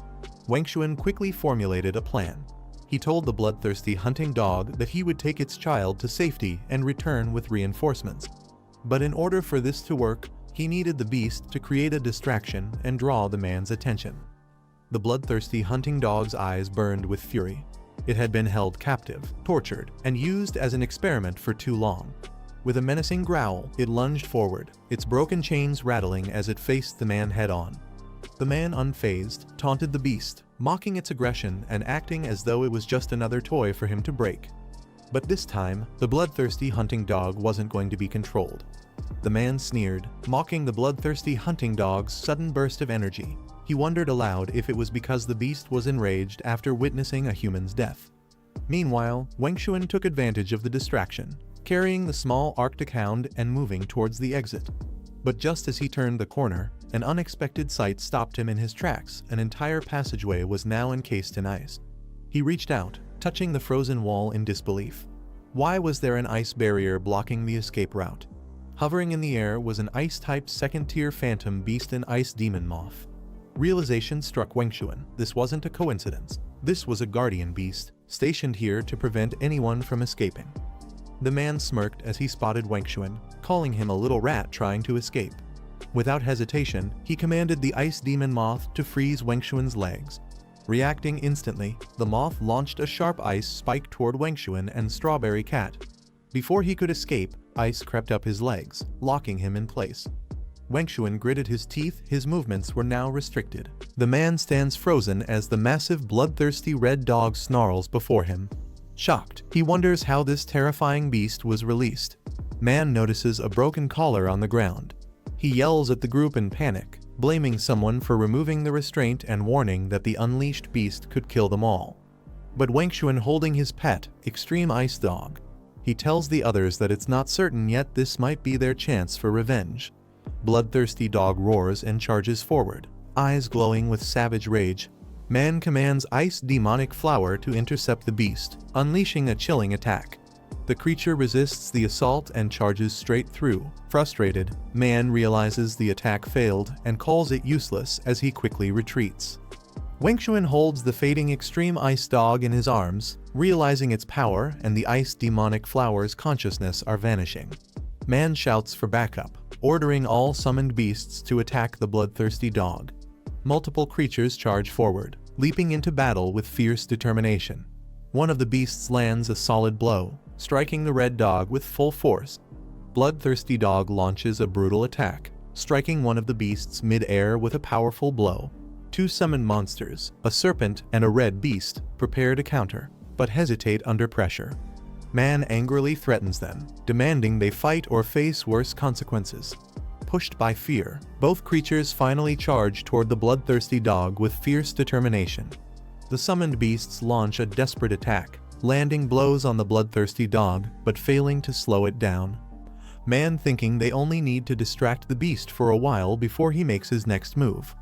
Wangchuan quickly formulated a plan. He told the bloodthirsty hunting dog that he would take its child to safety and return with reinforcements. But in order for this to work, he needed the beast to create a distraction and draw the man's attention. The bloodthirsty hunting dog's eyes burned with fury. It had been held captive, tortured, and used as an experiment for too long. With a menacing growl, it lunged forward, its broken chains rattling as it faced the man head-on. The man, unfazed, taunted the beast, mocking its aggression and acting as though it was just another toy for him to break. But this time, the bloodthirsty hunting dog wasn't going to be controlled. The man sneered, mocking the bloodthirsty hunting dog's sudden burst of energy. He wondered aloud if it was because the beast was enraged after witnessing a human's death. Meanwhile, Wangchuan took advantage of the distraction. carrying the small Arctic hound and moving towards the exit. But just as he turned the corner, an unexpected sight stopped him in his tracks. An entire passageway was now encased in ice. He reached out, touching the frozen wall in disbelief. Why was there an ice barrier blocking the escape route? Hovering in the air was an ice-type second-tier phantom beast, an ice demon moth. Realization struck Wengxuan. This wasn't a coincidence. This was a guardian beast, stationed here to prevent anyone from escaping. The man smirked as he spotted Wengxuan, calling him a little rat trying to escape. Without hesitation, he commanded the ice demon moth to freeze Wengxuan's legs. Reacting instantly, the moth launched a sharp ice spike toward Wengxuan and Strawberry Cat. Before he could escape, ice crept up his legs, locking him in place. Wengxuan gritted his teeth. His movements were now restricted. The man stands frozen as the massive bloodthirsty red dog snarls before him. Shocked, he wonders how this terrifying beast was released. Man notices a broken collar on the ground. He yells at the group in panic, blaming someone for removing the restraint and warning that the unleashed beast could kill them all. But Wengxuan holding his pet, Extreme Ice Dog. He tells the others that it's not certain yet this might be their chance for revenge. Bloodthirsty dog roars and charges forward, eyes glowing with savage rage. Man commands Ice Demonic Flower to intercept the beast, unleashing a chilling attack. The creature resists the assault and charges straight through. Frustrated, Man realizes the attack failed and calls it useless as he quickly retreats. Wengxuan holds the fading Extreme Ice Dog in his arms, realizing its power and the Ice Demonic Flower's consciousness are vanishing. Man shouts for backup, ordering all summoned beasts to attack the bloodthirsty dog. Multiple creatures charge forward, leaping into battle with fierce determination. One of the beasts lands a solid blow, striking the red dog with full force. Bloodthirsty dog launches a brutal attack, striking one of the beasts mid-air with a powerful blow. Two summoned monsters, a serpent and a red beast, prepare to counter, but hesitate under pressure. Man angrily threatens them, demanding they fight or face worse consequences. Pushed by fear, both creatures finally charge toward the bloodthirsty dog with fierce determination. The summoned beasts launch a desperate attack, landing blows on the bloodthirsty dog, but failing to slow it down. Man thinking they only need to distract the beast for a while before he makes his next move.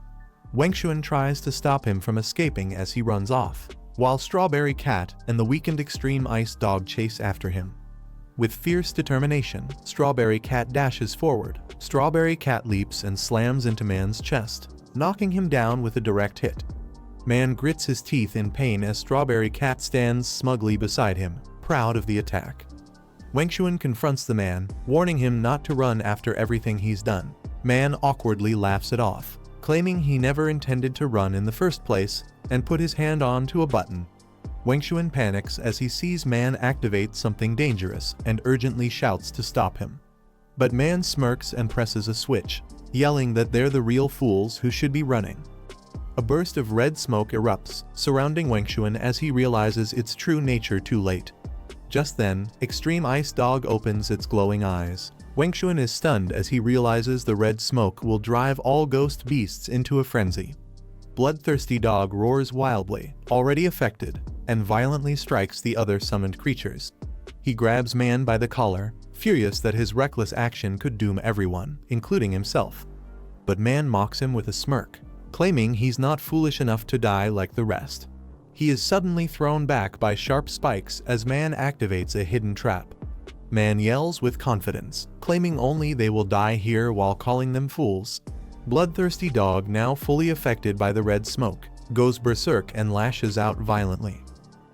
Wengxuan tries to stop him from escaping as he runs off, while Strawberry Cat and the weakened Extreme Ice Dog chase after him. With fierce determination, Strawberry Cat dashes forward. Strawberry Cat leaps and slams into Man's chest, knocking him down with a direct hit. Man grits his teeth in pain as Strawberry Cat stands smugly beside him, proud of the attack. Wengxuan confronts the man, warning him not to run after everything he's done. Man awkwardly laughs it off, claiming he never intended to run in the first place, and put his hand on to a button. Wengxuan panics as he sees Man activate something dangerous and urgently shouts to stop him. But Man smirks and presses a switch, yelling that they're the real fools who should be running. A burst of red smoke erupts, surrounding Wengxuan as he realizes its true nature too late. Just then, Extreme Ice Dog opens its glowing eyes. Wengxuan is stunned as he realizes the red smoke will drive all ghost beasts into a frenzy. Bloodthirsty Dog roars wildly, already affected, and violently strikes the other summoned creatures. He grabs Man by the collar, furious that his reckless action could doom everyone, including himself. But Man mocks him with a smirk, claiming he's not foolish enough to die like the rest. He is suddenly thrown back by sharp spikes as Man activates a hidden trap. Man yells with confidence, claiming only they will die here while calling them fools. Bloodthirsty Dog, now fully affected by the red smoke, goes berserk and lashes out violently.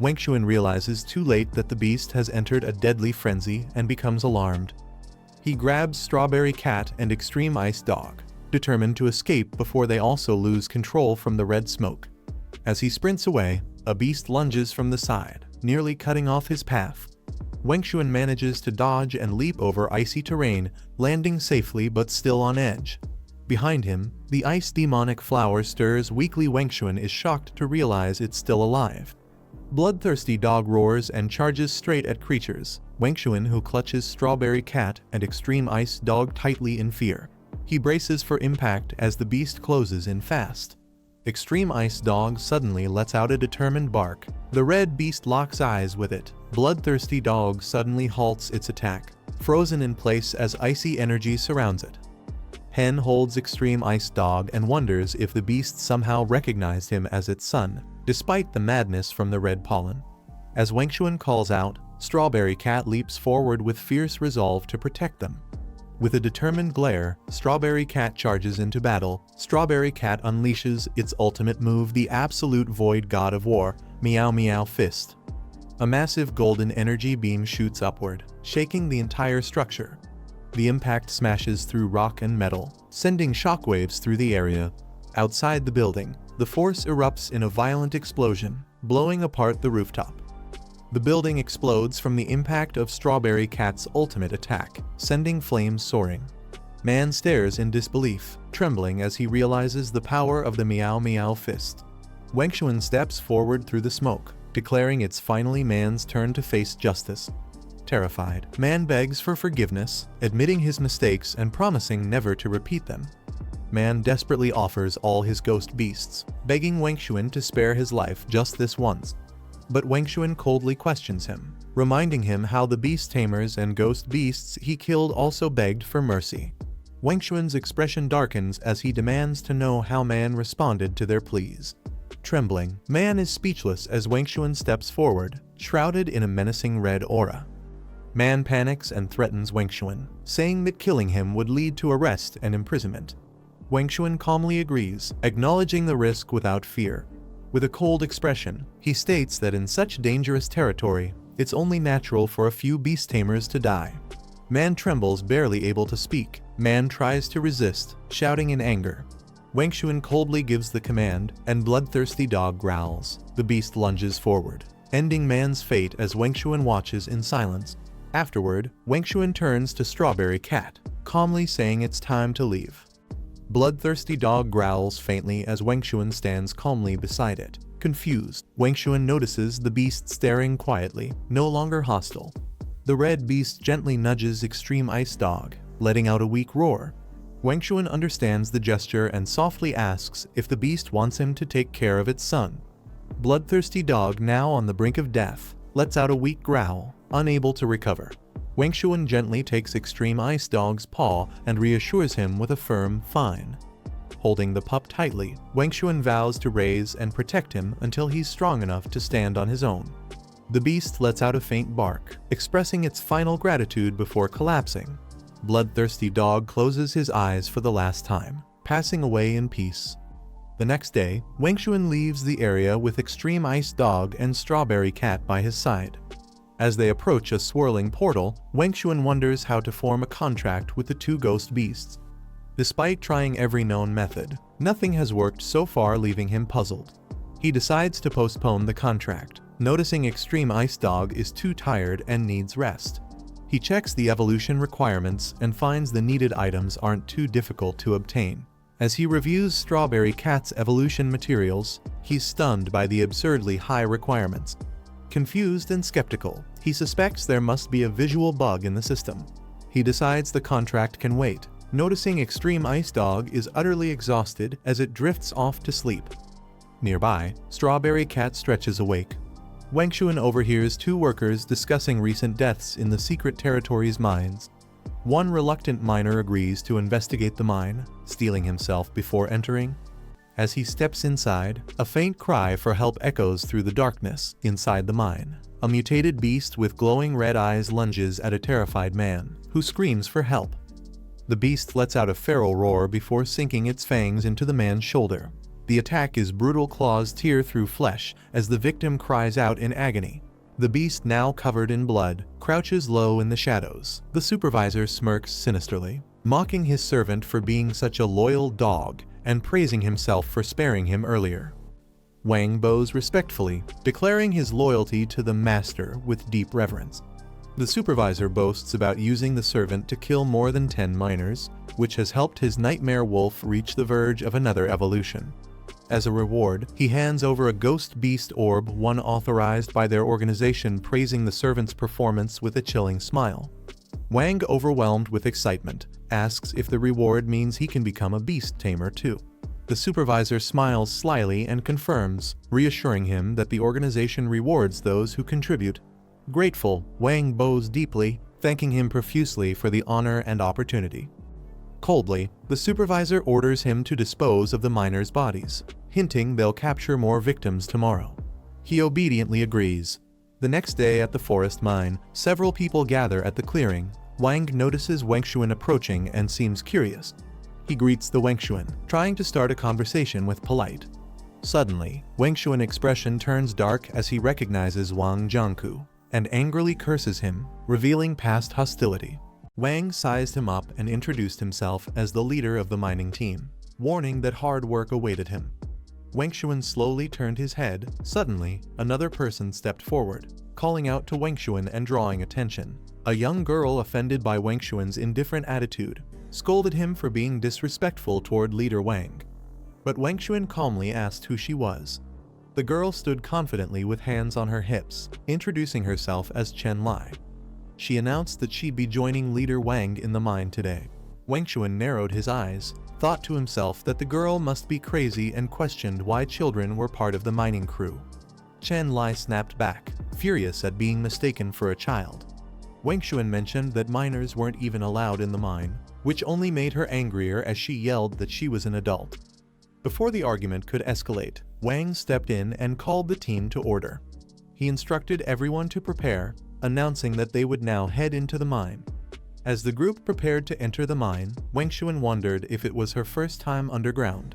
Wengxuan realizes too late that the beast has entered a deadly frenzy and becomes alarmed. He grabs Strawberry Cat and Extreme Ice Dog, determined to escape before they also lose control from the red smoke. As he sprints away, a beast lunges from the side, nearly cutting off his path. Wengxuan manages to dodge and leap over icy terrain, landing safely but still on edge. Behind him, the Ice Demonic Flower stirs weakly. Wengxuan is shocked to realize it's still alive. Bloodthirsty Dog roars and charges straight at creatures. Wengxuan, who clutches Strawberry Cat and Extreme Ice Dog tightly in fear. He braces for impact as the beast closes in fast. Extreme Ice Dog suddenly lets out a determined bark. The red beast locks eyes with it, bloodthirsty dog suddenly halts its attack, frozen in place as icy energy surrounds it. Hen holds extreme ice dog and wonders if the beast somehow recognized him as its son, despite the madness from the red pollen. As Wangchuan calls out, Strawberry Cat leaps forward with fierce resolve to protect them. With a determined glare, Strawberry Cat charges into battle. Strawberry Cat unleashes its ultimate move, the absolute void god of war, Meow Meow Fist. A massive golden energy beam shoots upward, shaking the entire structure. The impact smashes through rock and metal, sending shockwaves through the area. Outside the building, the force erupts in a violent explosion, blowing apart the rooftop. The building explodes from the impact of Strawberry Cat's ultimate attack, sending flames soaring. Man stares in disbelief, trembling as he realizes the power of the Meow Meow Fist. Wangchuan steps forward through the smoke, declaring it's finally Man's turn to face justice. Terrified, Man begs for forgiveness, admitting his mistakes and promising never to repeat them. Man desperately offers all his ghost beasts, begging Wangchuan to spare his life just this once. But Wangchuan coldly questions him, reminding him how the beast tamers and ghost beasts he killed also begged for mercy. Wangchuan's expression darkens as he demands to know how Man responded to their pleas. Trembling, Man is speechless as Wangchuan steps forward, shrouded in a menacing red aura. Man panics and threatens Wangchuan, saying that killing him would lead to arrest and imprisonment. Wangchuan calmly agrees, acknowledging the risk without fear. With a cold expression, he states that in such dangerous territory, it's only natural for a few beast tamers to die. Man trembles, barely able to speak. Man tries to resist, shouting in anger. Wangchuan coldly gives the command, and bloodthirsty dog growls. The beast lunges forward, ending Man's fate as Wangchuan watches in silence. Afterward, Wangchuan turns to Strawberry Cat, calmly saying it's time to leave. Bloodthirsty dog growls faintly as Wangchuan stands calmly beside it. Confused, Wangchuan notices the beast staring quietly, no longer hostile. The red beast gently nudges Extreme Ice Dog, letting out a weak roar. Wangchuan understands the gesture and softly asks if the beast wants him to take care of its son. Bloodthirsty dog, now on the brink of death, lets out a weak growl, unable to recover. Wangchuan gently takes Extreme Ice Dog's paw and reassures him with a firm "fine." Holding the pup tightly, Wangchuan vows to raise and protect him until he's strong enough to stand on his own. The beast lets out a faint bark, expressing its final gratitude before collapsing. Bloodthirsty dog closes his eyes for the last time, passing away in peace. The next day, Wangchuan leaves the area with Extreme Ice Dog and Strawberry Cat by his side. As they approach a swirling portal, Wangchuan wonders how to form a contract with the two ghost beasts. Despite trying every known method, nothing has worked so far, leaving him puzzled. He decides to postpone the contract, noticing Extreme Ice Dog is too tired and needs rest. He checks the evolution requirements and finds the needed items aren't too difficult to obtain. As he reviews Strawberry Cat's evolution materials, he's stunned by the absurdly high requirements. Confused and skeptical, he suspects there must be a visual bug in the system. He decides the contract can wait, noticing Extreme Ice Dog is utterly exhausted as it drifts off to sleep. Nearby, Strawberry Cat stretches awake. Wangchuan overhears two workers discussing recent deaths in the secret territory's mines. One reluctant miner agrees to investigate the mine, steeling himself before entering. As he steps inside, a faint cry for help echoes through the darkness inside the mine. A mutated beast with glowing red eyes lunges at a terrified man, who screams for help. The beast lets out a feral roar before sinking its fangs into the man's shoulder. The attack is brutal, claws tear through flesh as the victim cries out in agony. The beast, now covered in blood, crouches low in the shadows. The supervisor smirks sinisterly, mocking his servant for being such a loyal dog and praising himself for sparing him earlier. Wang bows respectfully, declaring his loyalty to the master with deep reverence. The supervisor boasts about using the servant to kill more than 10 miners, which has helped his nightmare wolf reach the verge of another evolution. As a reward, he hands over a ghost beast orb, one authorized by their organization, praising the servant's performance with a chilling smile. Wang, overwhelmed with excitement, asks if the reward means he can become a beast tamer too. The supervisor smiles slyly and confirms, reassuring him that the organization rewards those who contribute. Grateful, Wang bows deeply, thanking him profusely for the honor and opportunity. Coldly, the supervisor orders him to dispose of the miners' bodies, hinting they'll capture more victims tomorrow. He obediently agrees. The next day at the forest mine, several people gather at the clearing. Wang notices Wengshuan approaching and seems curious. He greets the Wengshuan, trying to start a conversation with polite. Suddenly, Wengshuan's expression turns dark as he recognizes Wang Jiangku and angrily curses him, revealing past hostility. Wang sized him up and introduced himself as the leader of the mining team, warning that hard work awaited him. Wengshuan slowly turned his head. Suddenly, another person stepped forward, calling out to Wengshuan and drawing attention. A young girl, offended by Wengshuan's indifferent attitude, scolded him for being disrespectful toward leader Wang. But Wengshuan calmly asked who she was. The girl stood confidently with hands on her hips, introducing herself as Chen Lai. She announced that she'd be joining leader Wang in the mine today. Wengshuan narrowed his eyes, thought to himself that the girl must be crazy, and questioned why children were part of the mining crew. Chen Lai snapped back, furious at being mistaken for a child. Wengshuan mentioned that minors weren't even allowed in the mine, which only made her angrier as she yelled that she was an adult. Before the argument could escalate, Wang stepped in and called the team to order. He instructed everyone to prepare, announcing that they would now head into the mine. As the group prepared to enter the mine, Wengshuan wondered if it was her first time underground.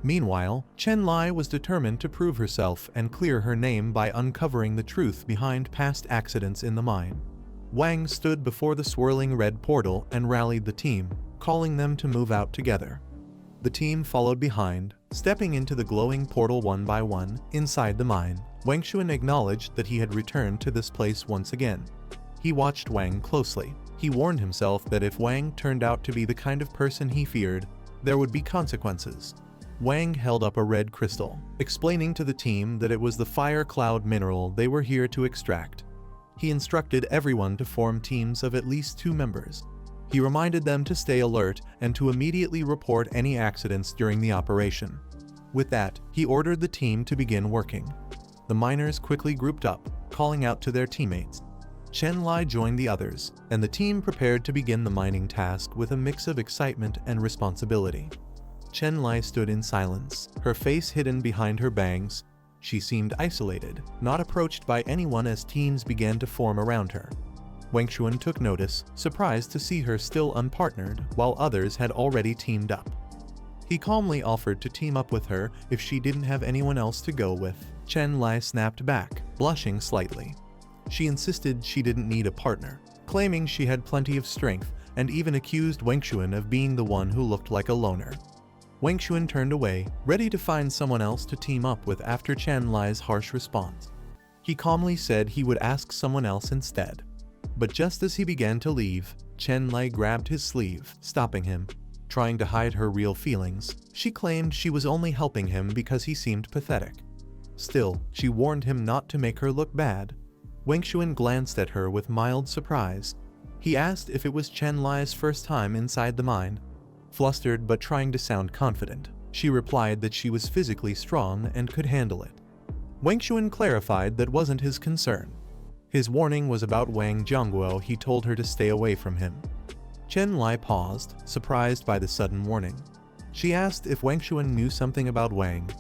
Meanwhile, Chen Lai was determined to prove herself and clear her name by uncovering the truth behind past accidents in the mine. Wang stood before the swirling red portal and rallied the team, calling them to move out together. The team followed behind, stepping into the glowing portal one by one. Inside the mine, Wengshuan acknowledged that he had returned to this place once again. He watched Wang closely. He warned himself that if Wang turned out to be the kind of person he feared, there would be consequences. Wang held up a red crystal, explaining to the team that it was the fire cloud mineral they were here to extract. He instructed everyone to form teams of at least 2 members. He reminded them to stay alert and to immediately report any accidents during the operation. With that, he ordered the team to begin working. The miners quickly grouped up, calling out to their teammates. Chen Lai joined the others, and the team prepared to begin the mining task with a mix of excitement and responsibility. Chen Lai stood in silence, her face hidden behind her bangs. She seemed isolated, not approached by anyone as teams began to form around her. Wengshuan took notice, surprised to see her still unpartnered while others had already teamed up. He calmly offered to team up with her if she didn't have anyone else to go with. Chen Lai snapped back, blushing slightly. She insisted she didn't need a partner, claiming she had plenty of strength, and even accused Wengshuan of being the one who looked like a loner. Wengshuan turned away, ready to find someone else to team up with after Chen Lai's harsh response. He calmly said he would ask someone else instead. But just as he began to leave, Chen Lai grabbed his sleeve, stopping him. Trying to hide her real feelings, she claimed she was only helping him because he seemed pathetic. Still, she warned him not to make her look bad. Wengshuan glanced at her with mild surprise. He asked if it was Chen Lai's first time inside the mine. Flustered but trying to sound confident, she replied that she was physically strong and could handle it. Wengshuan clarified that wasn't his concern. His warning was about Wang Jiangguo. He told her to stay away from him. Chen Lai paused, surprised by the sudden warning. She asked if Wengshuan knew something about Wang.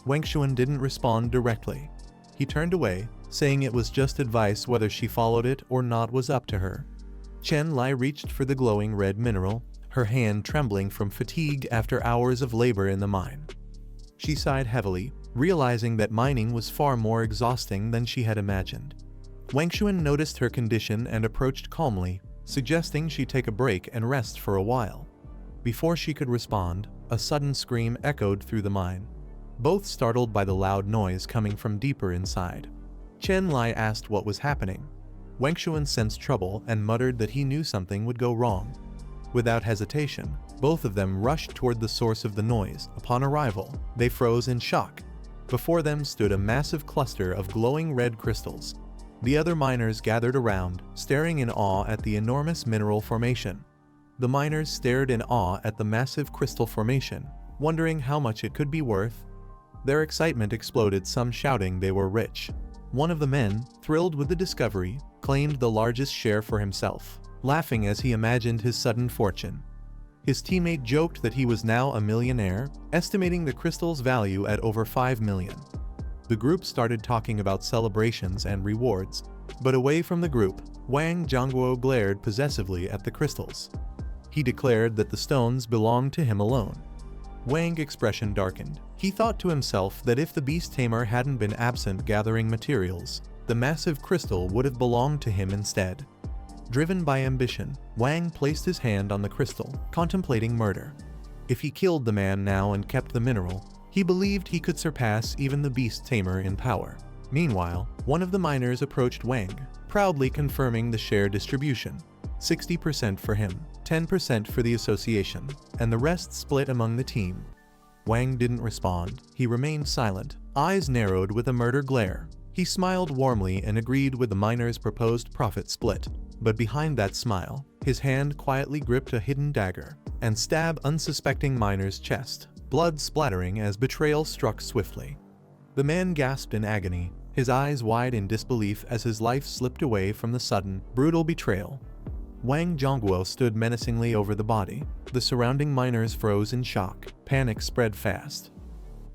Wengshuan didn't respond directly. He turned away, saying it was just advice. Whether she followed it or not was up to her. Chen Lai reached for the glowing red mineral, her hand trembling from fatigue after hours of labor in the mine. She sighed heavily, realizing that mining was far more exhausting than she had imagined. Wengshuan noticed her condition and approached calmly, suggesting she take a break and rest for a while. Before she could respond, a sudden scream echoed through the mine, both startled by the loud noise coming from deeper inside. Chen Lai asked what was happening. Wengshuan sensed trouble and muttered that he knew something would go wrong. Without hesitation, both of them rushed toward the source of the noise. Upon arrival, they froze in shock. Before them stood a massive cluster of glowing red crystals. The other miners gathered around, staring in awe at the enormous mineral formation. The miners stared in awe at the massive crystal formation, wondering how much it could be worth. Their excitement exploded, some shouting they were rich. One of the men, thrilled with the discovery, claimed the largest share for himself, laughing as he imagined his sudden fortune. His teammate joked that he was now a millionaire, estimating the crystal's value at over 5 million. The group started talking about celebrations and rewards, but away from the group, Wang Zhongguo glared possessively at the crystals. He declared that the stones belonged to him alone. Wang's expression darkened. He thought to himself that if the beast tamer hadn't been absent gathering materials, the massive crystal would have belonged to him instead. Driven by ambition, Wang placed his hand on the crystal, contemplating murder. If he killed the man now and kept the mineral, he believed he could surpass even the beast tamer in power. Meanwhile, one of the miners approached Wang, proudly confirming the share distribution. 60% for him, 10% for the association, and the rest split among the team. Wang didn't respond. He remained silent, eyes narrowed with a murder glare. He smiled warmly and agreed with the miner's proposed profit split. But behind that smile, his hand quietly gripped a hidden dagger and stabbed unsuspecting miner's chest, blood splattering as betrayal struck swiftly. The man gasped in agony, his eyes wide in disbelief as his life slipped away from the sudden, brutal betrayal. Wang Zhongguo stood menacingly over the body. The surrounding miners froze in shock. Panic spread fast.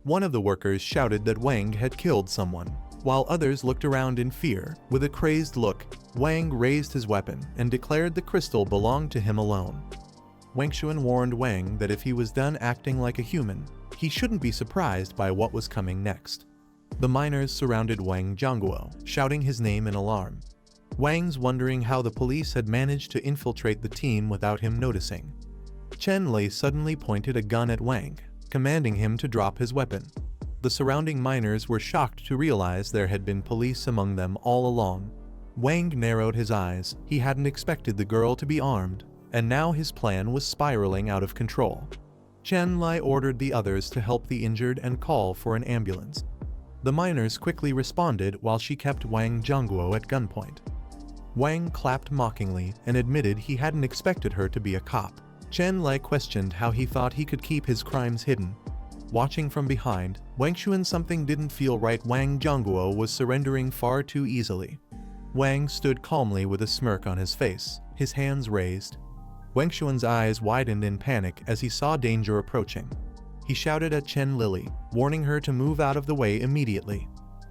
One of the workers shouted that Wang had killed someone, while others looked around in fear. With a crazed look, Wang raised his weapon and declared the crystal belonged to him alone. Wangxuan warned Wang that if he was done acting like a human, he shouldn't be surprised by what was coming next. The miners surrounded Wang Zhongguo, shouting his name in alarm. Wang's wondering how the police had managed to infiltrate the team without him noticing. Chen Lei suddenly pointed a gun at Wang, commanding him to drop his weapon. The surrounding miners were shocked to realize there had been police among them all along. Wang narrowed his eyes. He hadn't expected the girl to be armed, and now his plan was spiraling out of control. Chen Lei ordered the others to help the injured and call for an ambulance. The miners quickly responded while she kept Wang Zhongguo at gunpoint. Wang clapped mockingly and admitted he hadn't expected her to be a cop. Chen Lei questioned how he thought he could keep his crimes hidden. Watching from behind, Wangxuan something didn't feel right. Wang Zhongguo was surrendering far too easily. Wang stood calmly with a smirk on his face, his hands raised. Wangxuan's eyes widened in panic as he saw danger approaching. He shouted at Chen Lili, warning her to move out of the way immediately.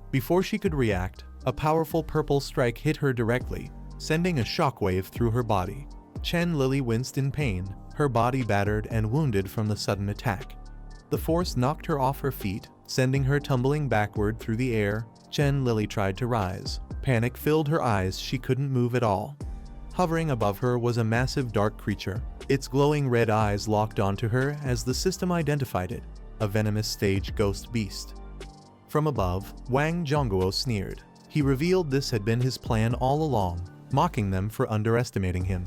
Before she could react, a powerful purple strike hit her directly, sending a shockwave through her body. Chen Lili winced in pain, her body battered and wounded from the sudden attack. The force knocked her off her feet, sending her tumbling backward through the air. Chen Lili tried to rise. Panic filled her eyes. She couldn't move at all. Hovering above her was a massive dark creature. Its glowing red eyes locked onto her as the system identified it, a venomous stage ghost beast. From above, Wang Zhongguo sneered. He revealed this had been his plan all along, mocking them for underestimating him.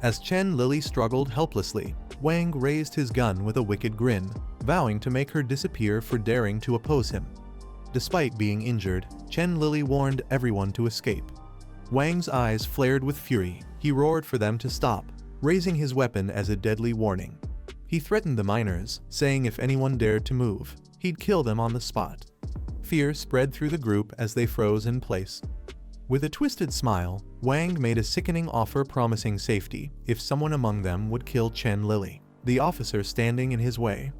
As Chen Lili struggled helplessly, Wang raised his gun with a wicked grin, vowing to make her disappear for daring to oppose him. Despite being injured, Chen Lili warned everyone to escape. Wang's eyes flared with fury. He roared for them to stop, raising his weapon as a deadly warning. He threatened the miners, saying if anyone dared to move, he'd kill them on the spot. Fear spread through the group as they froze in place. With a twisted smile, Wang made a sickening offer promising safety if someone among them would kill Chen Lili, the officer standing in his way.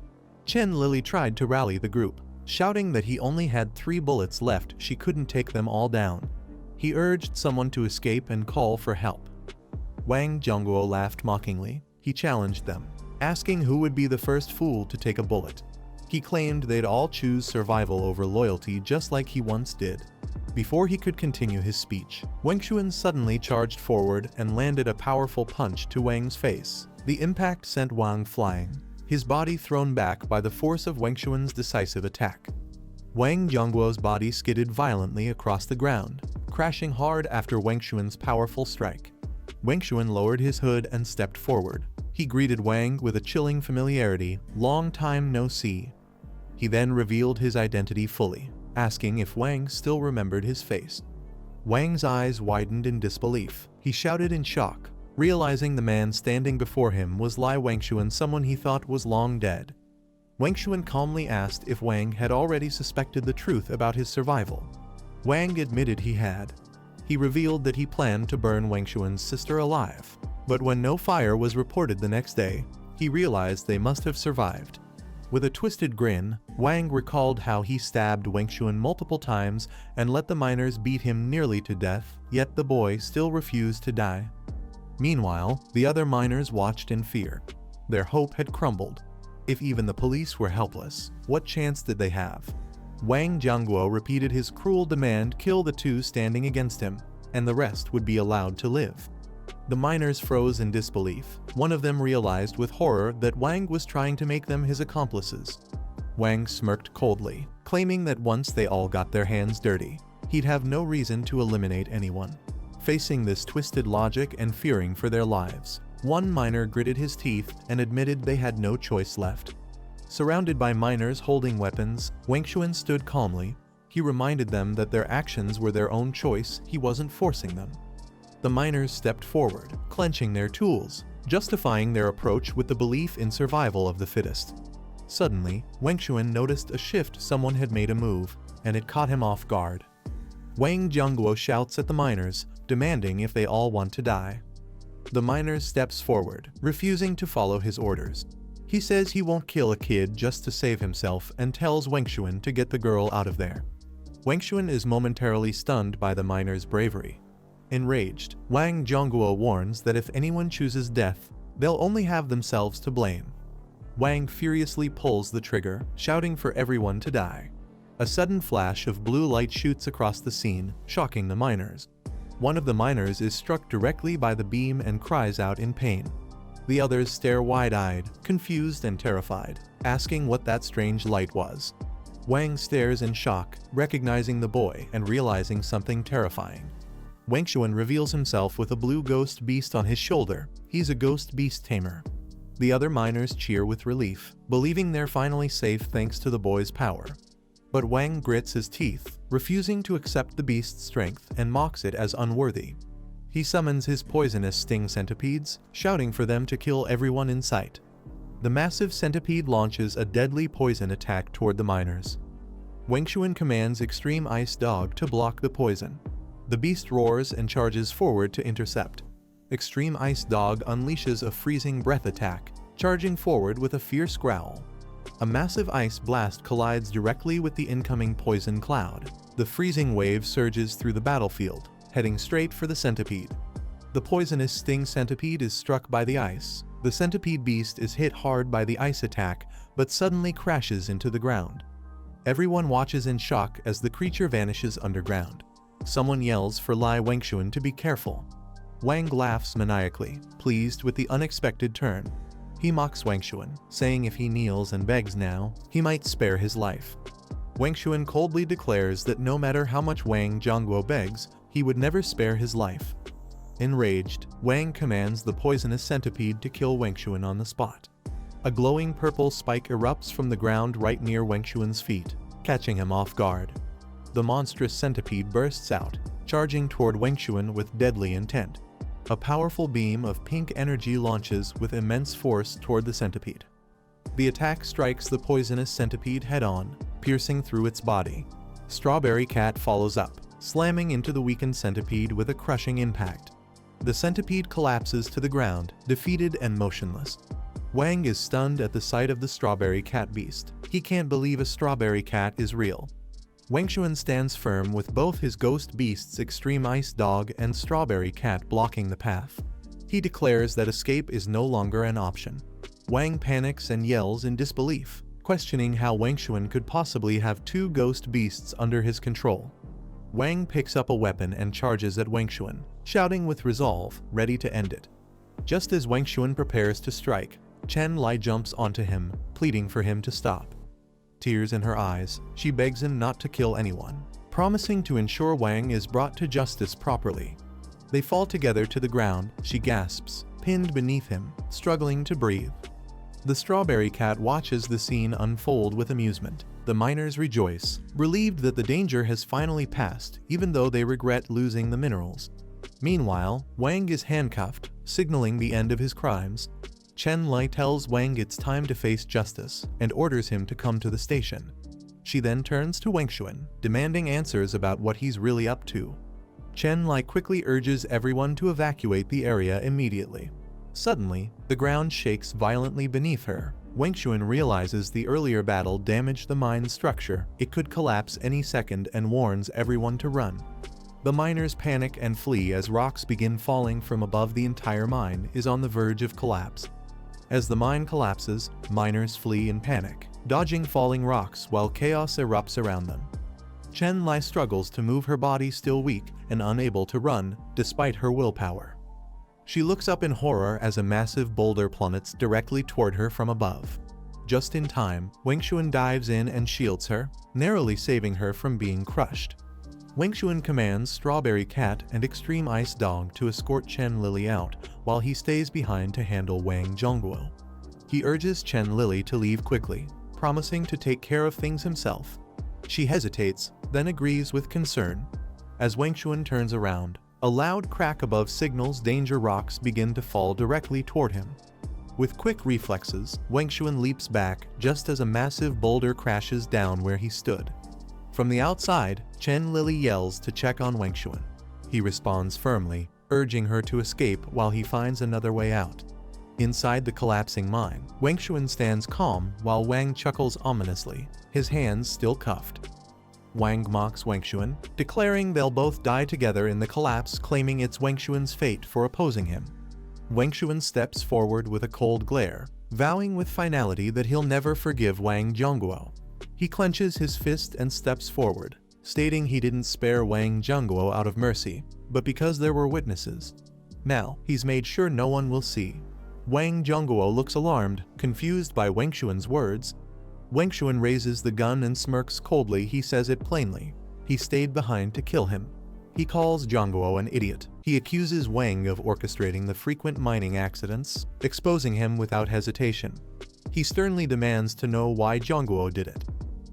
Chen Lili tried to rally the group, shouting that he only had 3 bullets left. She couldn't take them all down. He urged someone to escape and call for help. Wang Zhongguo laughed mockingly. He challenged them, asking who would be the first fool to take a bullet. He claimed they'd all choose survival over loyalty just like he once did. Before he could continue his speech, Wangxuan suddenly charged forward and landed a powerful punch to Wang's face. The impact sent Wang flying, his body thrown back by the force of Wangxuan's decisive attack. Wang Zhongguo's body skidded violently across the ground, crashing hard after Wangxuan's powerful strike. Wangxuan lowered his hood and stepped forward. He greeted Wang with a chilling familiarity. "Long time no see." He then revealed his identity fully, asking if Wang still remembered his face. Wang's eyes widened in disbelief. He shouted in shock, realizing the man standing before him was Lai Wangxuan, someone he thought was long dead. Wangxuan calmly asked if Wang had already suspected the truth about his survival. Wang admitted he had. He revealed that he planned to burn Wengshuan's sister alive. But when no fire was reported the next day, he realized they must have survived. With a twisted grin, Wang recalled how he stabbed Wengshuan multiple times and let the miners beat him nearly to death, yet the boy still refused to die. Meanwhile, the other miners watched in fear. Their hope had crumbled. If even the police were helpless, what chance did they have? Wang Jiangguo repeated his cruel demand: kill the two standing against him, and the rest would be allowed to live. The miners froze in disbelief. One of them realized with horror that Wang was trying to make them his accomplices. Wang smirked coldly, claiming that once they all got their hands dirty, he'd have no reason to eliminate anyone. Facing this twisted logic and fearing for their lives, one miner gritted his teeth and admitted they had no choice left. Surrounded by miners holding weapons, Wengshuan stood calmly. He reminded them that their actions were their own choice, he wasn't forcing them. The miners stepped forward, clenching their tools, justifying their approach with the belief in survival of the fittest. Suddenly, Wengshuan noticed a shift. Someone had made a move, and it caught him off guard. Wang Jiangguo shouts at the miners, demanding if they all want to die. The miners steps forward, refusing to follow his orders. He says he won't kill a kid just to save himself and tells Wengshuan to get the girl out of there. Wengshuan is momentarily stunned by the miners' bravery. Enraged, Wang Jiangguo warns that if anyone chooses death, they'll only have themselves to blame. Wang furiously pulls the trigger, shouting for everyone to die. A sudden flash of blue light shoots across the scene, shocking the miners. One of the miners is struck directly by the beam and cries out in pain. The others stare wide-eyed, confused and terrified, asking what that strange light was. Wang stares in shock, recognizing the boy and realizing something terrifying. Wengshuan reveals himself with a blue ghost beast on his shoulder. He's a ghost beast tamer. The other miners cheer with relief, believing they're finally safe thanks to the boy's power. But Wang grits his teeth, refusing to accept the beast's strength and mocks it as unworthy. He summons his poisonous sting centipedes, shouting for them to kill everyone in sight. The massive centipede launches a deadly poison attack toward the miners. Wengshuan commands Extreme Ice Dog to block the poison. The beast roars and charges forward to intercept. Extreme Ice Dog unleashes a freezing breath attack, charging forward with a fierce growl. A massive ice blast collides directly with the incoming poison cloud. The freezing wave surges through the battlefield, heading straight for the centipede. The poisonous sting centipede is struck by the ice. The centipede beast is hit hard by the ice attack, but suddenly crashes into the ground. Everyone watches in shock as the creature vanishes underground. Someone yells for Lai Wengshuan to be careful. Wang laughs maniacally, pleased with the unexpected turn. He mocks Wengshuan, saying if he kneels and begs now, he might spare his life. Wengshuan coldly declares that no matter how much Wang Jiangguo begs, he would never spare his life. Enraged, Wang commands the poisonous centipede to kill Wengshuan on the spot. A glowing purple spike erupts from the ground right near Wengshuan's feet, catching him off guard. The monstrous centipede bursts out, charging toward Wengshuan with deadly intent. A powerful beam of pink energy launches with immense force toward the centipede. The attack strikes the poisonous centipede head-on, piercing through its body. Strawberry Cat follows up, slamming into the weakened centipede with a crushing impact. The centipede collapses to the ground, defeated and motionless. Wang is stunned at the sight of the Strawberry Cat beast. He can't believe a Strawberry Cat is real. Wengshuan stands firm with both his ghost beasts Extreme Ice Dog and Strawberry Cat blocking the path. He declares that escape is no longer an option. Wang panics and yells in disbelief, questioning how Wengshuan could possibly have two ghost beasts under his control. Wang picks up a weapon and charges at Wengshuan, shouting with resolve, ready to end it. Just as Wengshuan prepares to strike, Chen Lai jumps onto him, pleading for him to stop. Tears in her eyes, she begs him not to kill anyone, promising to ensure Wang is brought to justice properly. They fall together to the ground. She gasps, pinned beneath him, struggling to breathe. The Strawberry Cat watches the scene unfold with amusement. The miners rejoice, relieved that the danger has finally passed, even though they regret losing the minerals. Meanwhile, Wang is handcuffed, signaling the end of his crimes. Chen Lai tells Wang it's time to face justice and orders him to come to the station. She then turns to Wengshuan, demanding answers about what he's really up to. Chen Li quickly urges everyone to evacuate the area immediately. Suddenly, the ground shakes violently beneath her. Wengshuan realizes the earlier battle damaged the mine's structure. It could collapse any second and warns everyone to run. The miners panic and flee as rocks begin falling from above. The entire mine is on the verge of collapse. As the mine collapses, miners flee in panic, dodging falling rocks while chaos erupts around them. Chen Li struggles to move, her body still weak and unable to run, despite her willpower. She looks up in horror as a massive boulder plummets directly toward her from above. Just in time, Wengshuan dives in and shields her, narrowly saving her from being crushed. Wengshuan commands Strawberry Cat and Extreme Ice Dog to escort Chen Lili out, while he stays behind to handle Wang Zhongguo. He urges Chen Lili to leave quickly, promising to take care of things himself. She hesitates, then agrees with concern. As Wengshuan turns around, a loud crack above signals danger. Rocks begin to fall directly toward him. With quick reflexes, Wengshuan leaps back just as a massive boulder crashes down where he stood. From the outside, Chen Lili yells to check on Wengshuan. He responds firmly, urging her to escape while he finds another way out. Inside the collapsing mine, Wengshuan stands calm while Wang chuckles ominously, his hands still cuffed. Wang mocks Wengshuan, declaring they'll both die together in the collapse, claiming it's Wengshuan's fate for opposing him. Wengshuan steps forward with a cold glare, vowing with finality that he'll never forgive Wang Zhongguo. He clenches his fist and steps forward, stating he didn't spare Wang Zhongguo out of mercy, but because there were witnesses. Now, he's made sure no one will see. Wang Zhongguo looks alarmed, confused by Wengshuan's words. Wengshuan raises the gun and smirks coldly. He says it plainly. He stayed behind to kill him. He calls Zhongguo an idiot. He accuses Wang of orchestrating the frequent mining accidents, exposing him without hesitation. He sternly demands to know why Zhongguo did it.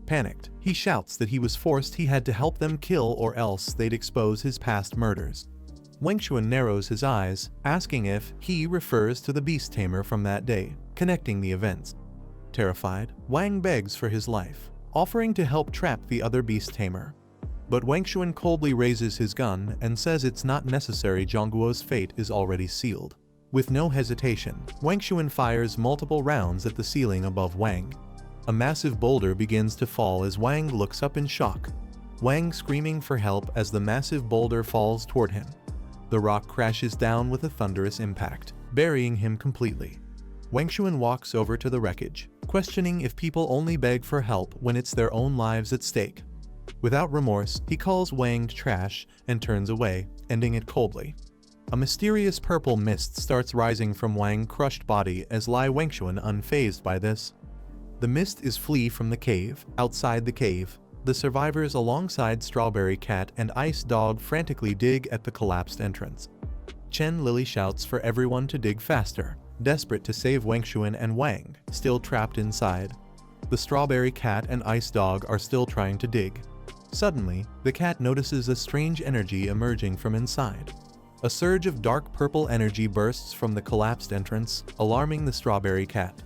Panicked, he shouts that he was forced. He had to help them kill or else they'd expose his past murders. Wengshuan narrows his eyes, asking if he refers to the beast tamer from that day, connecting the events. Terrified, Wang begs for his life, offering to help trap the other beast tamer. But Wengshuan coldly raises his gun and says it's not necessary. Zhongguo's fate is already sealed. With no hesitation, Wengshuan fires multiple rounds at the ceiling above Wang. A massive boulder begins to fall as Wang looks up in shock. Wang screaming for help as the massive boulder falls toward him. The rock crashes down with a thunderous impact, burying him completely. Wengshuan walks over to the wreckage, questioning if people only beg for help when it's their own lives at stake. Without remorse, he calls Wang trash and turns away, ending it coldly. A mysterious purple mist starts rising from Wang's crushed body as Lai Wengshuan unfazed by this. The mist is flee from the cave. Outside the cave, the survivors alongside Strawberry Cat and Ice Dog frantically dig at the collapsed entrance. Chen Lili shouts for everyone to dig faster, desperate to save Wengshuan and Wang, still trapped inside. The Strawberry Cat and Ice Dog are still trying to dig. Suddenly, the cat notices a strange energy emerging from inside. A surge of dark purple energy bursts from the collapsed entrance, alarming the Strawberry Cat.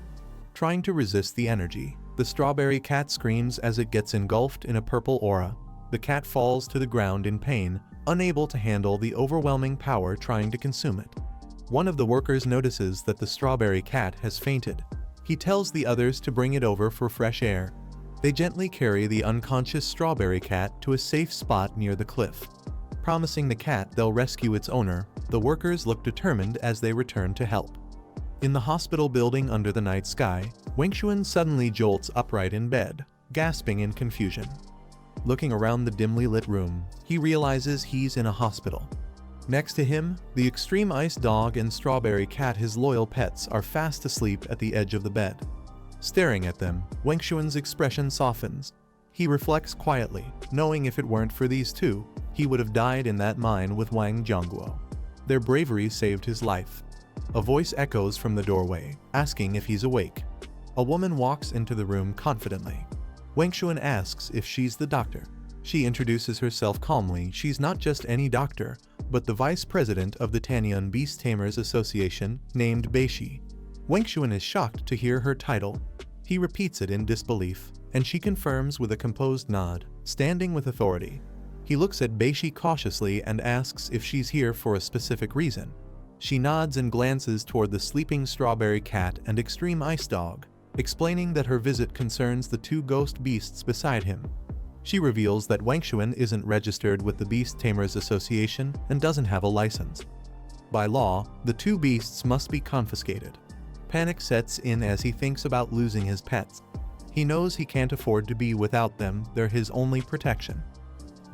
Trying to resist the energy, the Strawberry Cat screams as it gets engulfed in a purple aura. The cat falls to the ground in pain, unable to handle the overwhelming power trying to consume it. One of the workers notices that the Strawberry Cat has fainted. He tells the others to bring it over for fresh air. They gently carry the unconscious Strawberry Cat to a safe spot near the cliff. Promising the cat they'll rescue its owner, the workers look determined as they return to help. In the hospital building under the night sky, Wengshuan suddenly jolts upright in bed, gasping in confusion. Looking around the dimly lit room, he realizes he's in a hospital. Next to him, the Extreme Ice Dog and Strawberry Cat, his loyal pets, are fast asleep at the edge of the bed. Staring at them, Wengshuan's expression softens. He reflects quietly, knowing if it weren't for these two, he would have died in that mine with Wang Zhongguo. Their bravery saved his life. A voice echoes from the doorway, asking if he's awake. A woman walks into the room confidently. Wengshuan asks if she's the doctor. She introduces herself calmly. She's not just any doctor, but the vice president of the Tanyun Beast Tamers Association, named Beishi. Wengshuan is shocked to hear her title. He repeats it in disbelief, and she confirms with a composed nod, standing with authority. He looks at Beishi cautiously and asks if she's here for a specific reason. She nods and glances toward the sleeping strawberry cat and extreme ice dog, explaining that her visit concerns the two ghost beasts beside him. She reveals that Wangxuan isn't registered with the Beast Tamers Association and doesn't have a license. By law, the two beasts must be confiscated. Panic sets in as he thinks about losing his pets. He knows he can't afford to be without them, they're his only protection.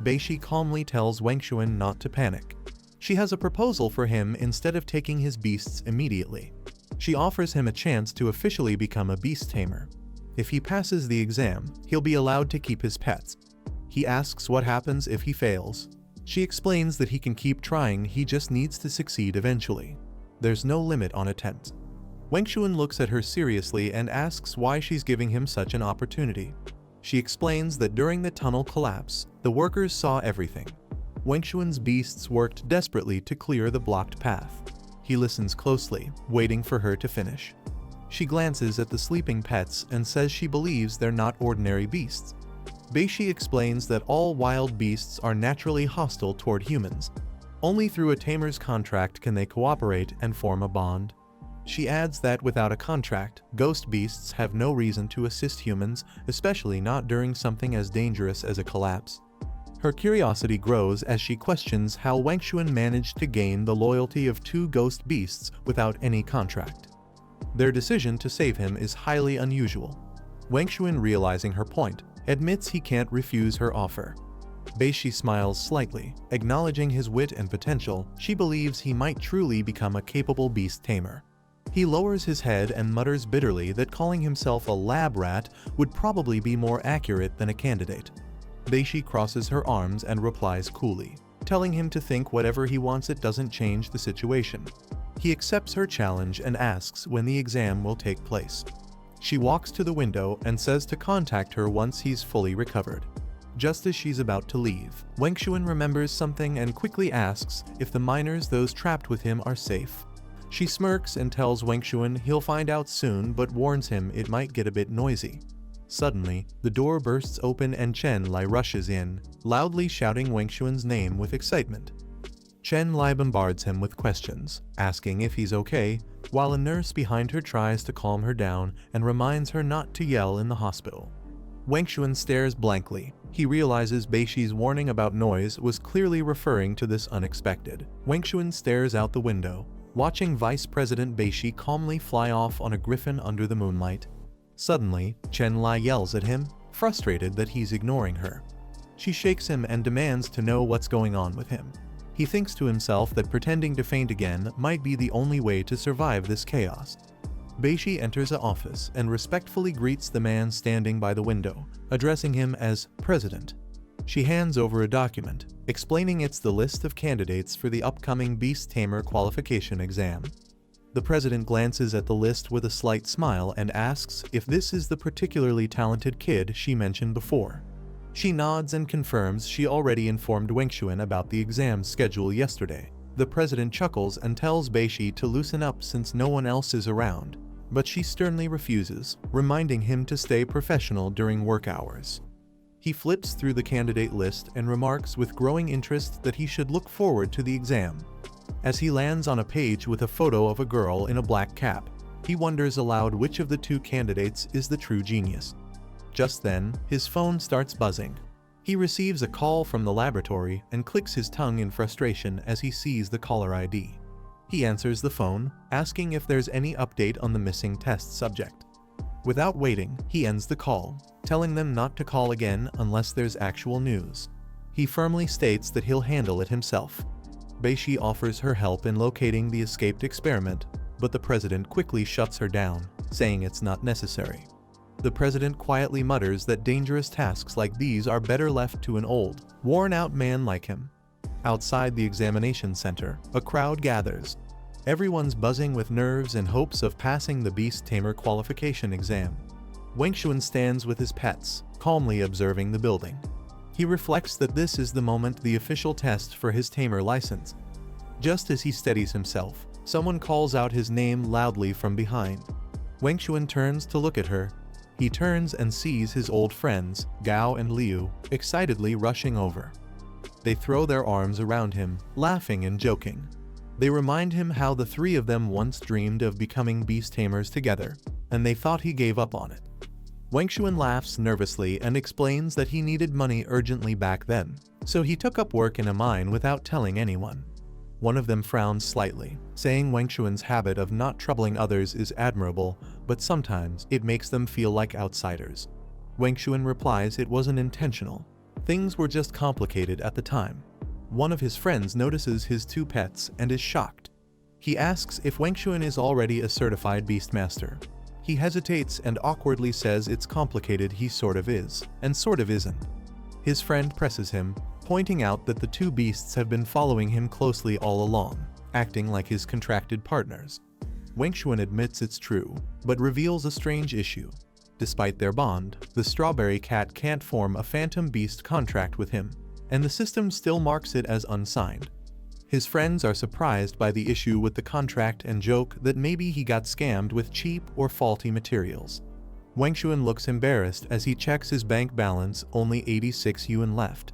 Beishi calmly tells Wangxuan not to panic. She has a proposal for him instead of taking his beasts immediately. She offers him a chance to officially become a beast tamer. If he passes the exam, he'll be allowed to keep his pets. He asks what happens if he fails. She explains that he can keep trying, he just needs to succeed eventually. There's no limit on attempts. Wangxuan looks at her seriously and asks why she's giving him such an opportunity. She explains that during the tunnel collapse, the workers saw everything. Wangxuan's beasts worked desperately to clear the blocked path. He listens closely, waiting for her to finish. She glances at the sleeping pets and says she believes they're not ordinary beasts. Beishi explains that all wild beasts are naturally hostile toward humans. Only through a tamer's contract can they cooperate and form a bond. She adds that without a contract, ghost beasts have no reason to assist humans, especially not during something as dangerous as a collapse. Her curiosity grows as she questions how Wangxuan managed to gain the loyalty of two ghost beasts without any contract. Their decision to save him is highly unusual. Wangxuan, realizing her point, admits he can't refuse her offer. Beishi smiles slightly, acknowledging his wit and potential. She believes he might truly become a capable beast tamer. He lowers his head and mutters bitterly that calling himself a lab rat would probably be more accurate than a candidate. Beishi crosses her arms and replies coolly, telling him to think whatever he wants, it doesn't change the situation. He accepts her challenge and asks when the exam will take place. She walks to the window and says to contact her once he's fully recovered. Just as she's about to leave, Wangxuan remembers something and quickly asks if the miners, those trapped with him, are safe. She smirks and tells Wangxuan he'll find out soon, but warns him it might get a bit noisy. Suddenly, the door bursts open and Chen Lai rushes in, loudly shouting Wangxuan's name with excitement. Chen Lai bombards him with questions, asking if he's okay, while a nurse behind her tries to calm her down and reminds her not to yell in the hospital. Wangxuan stares blankly. He realizes Beishi's warning about noise was clearly referring to this unexpected. Wangxuan stares out the window, watching Vice President Beishi calmly fly off on a griffin under the moonlight. Suddenly, Chen Lai yells at him, frustrated that he's ignoring her. She shakes him and demands to know what's going on with him. He thinks to himself that pretending to faint again might be the only way to survive this chaos. Beishi enters the office and respectfully greets the man standing by the window, addressing him as President. She hands over a document, explaining it's the list of candidates for the upcoming Beast Tamer qualification exam. The president glances at the list with a slight smile and asks if this is the particularly talented kid she mentioned before. She nods and confirms she already informed Wangxuan about the exam schedule yesterday. The president chuckles and tells Beishi to loosen up since no one else is around, but she sternly refuses, reminding him to stay professional during work hours. He flips through the candidate list and remarks with growing interest that he should look forward to the exam. As he lands on a page with a photo of a girl in a black cap, he wonders aloud which of the two candidates is the true genius. Just then, his phone starts buzzing. He receives a call from the laboratory and clicks his tongue in frustration as he sees the caller ID. He answers the phone, asking if there's any update on the missing test subject. Without waiting, he ends the call, telling them not to call again unless there's actual news. He firmly states that he'll handle it himself. Beishi offers her help in locating the escaped experiment, but the president quickly shuts her down, saying it's not necessary. The president quietly mutters that dangerous tasks like these are better left to an old, worn-out man like him. Outside the examination center, a crowd gathers. Everyone's buzzing with nerves and hopes of passing the Beast Tamer qualification exam. Wangxuan stands with his pets, calmly observing the building. He reflects that this is the moment the official test for his tamer license. Just as he steadies himself, someone calls out his name loudly from behind. Wangxuan turns to look at her. He turns and sees his old friends, Gao and Liu, excitedly rushing over. They throw their arms around him, laughing and joking. They remind him how the three of them once dreamed of becoming beast tamers together, and they thought he gave up on it. Wengshuan laughs nervously and explains that he needed money urgently back then, so he took up work in a mine without telling anyone. One of them frowns slightly, saying Wengshuan's habit of not troubling others is admirable, but sometimes it makes them feel like outsiders. Wengshuan replies it wasn't intentional. Things were just complicated at the time. One of his friends notices his two pets and is shocked. He asks if Wengshuan is already a certified beastmaster. He hesitates and awkwardly says it's complicated. He sort of is, and sort of isn't. His friend presses him, pointing out that the two beasts have been following him closely all along, acting like his contracted partners. Wengshuan admits it's true, but reveals a strange issue. Despite their bond, the strawberry cat can't form a phantom beast contract with him, and the system still marks it as unsigned. His friends are surprised by the issue with the contract and joke that maybe he got scammed with cheap or faulty materials. Wengshuan looks embarrassed as he checks his bank balance, only 86 yuan left.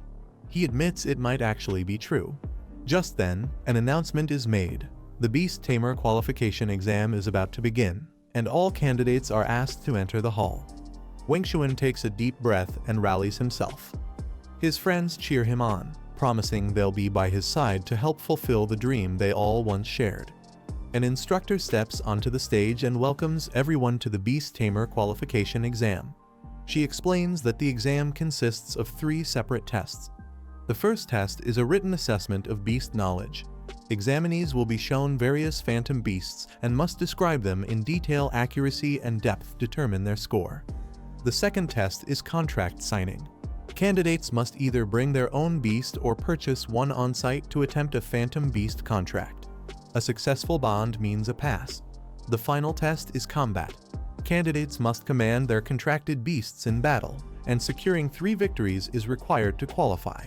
He admits it might actually be true. Just then, an announcement is made. The Beast Tamer qualification exam is about to begin, and all candidates are asked to enter the hall. Wengshuan takes a deep breath and rallies himself. His friends cheer him on, promising they'll be by his side to help fulfill the dream they all once shared. An instructor steps onto the stage and welcomes everyone to the Beast Tamer qualification exam. She explains that the exam consists of 3 separate tests. The first test is a written assessment of beast knowledge. Examinees will be shown various phantom beasts and must describe them in detail. Accuracy and depth determine their score. The second test is contract signing. Candidates must either bring their own beast or purchase one on-site to attempt a phantom beast contract. A successful bond means a pass. The final test is combat. Candidates must command their contracted beasts in battle, and securing 3 victories is required to qualify.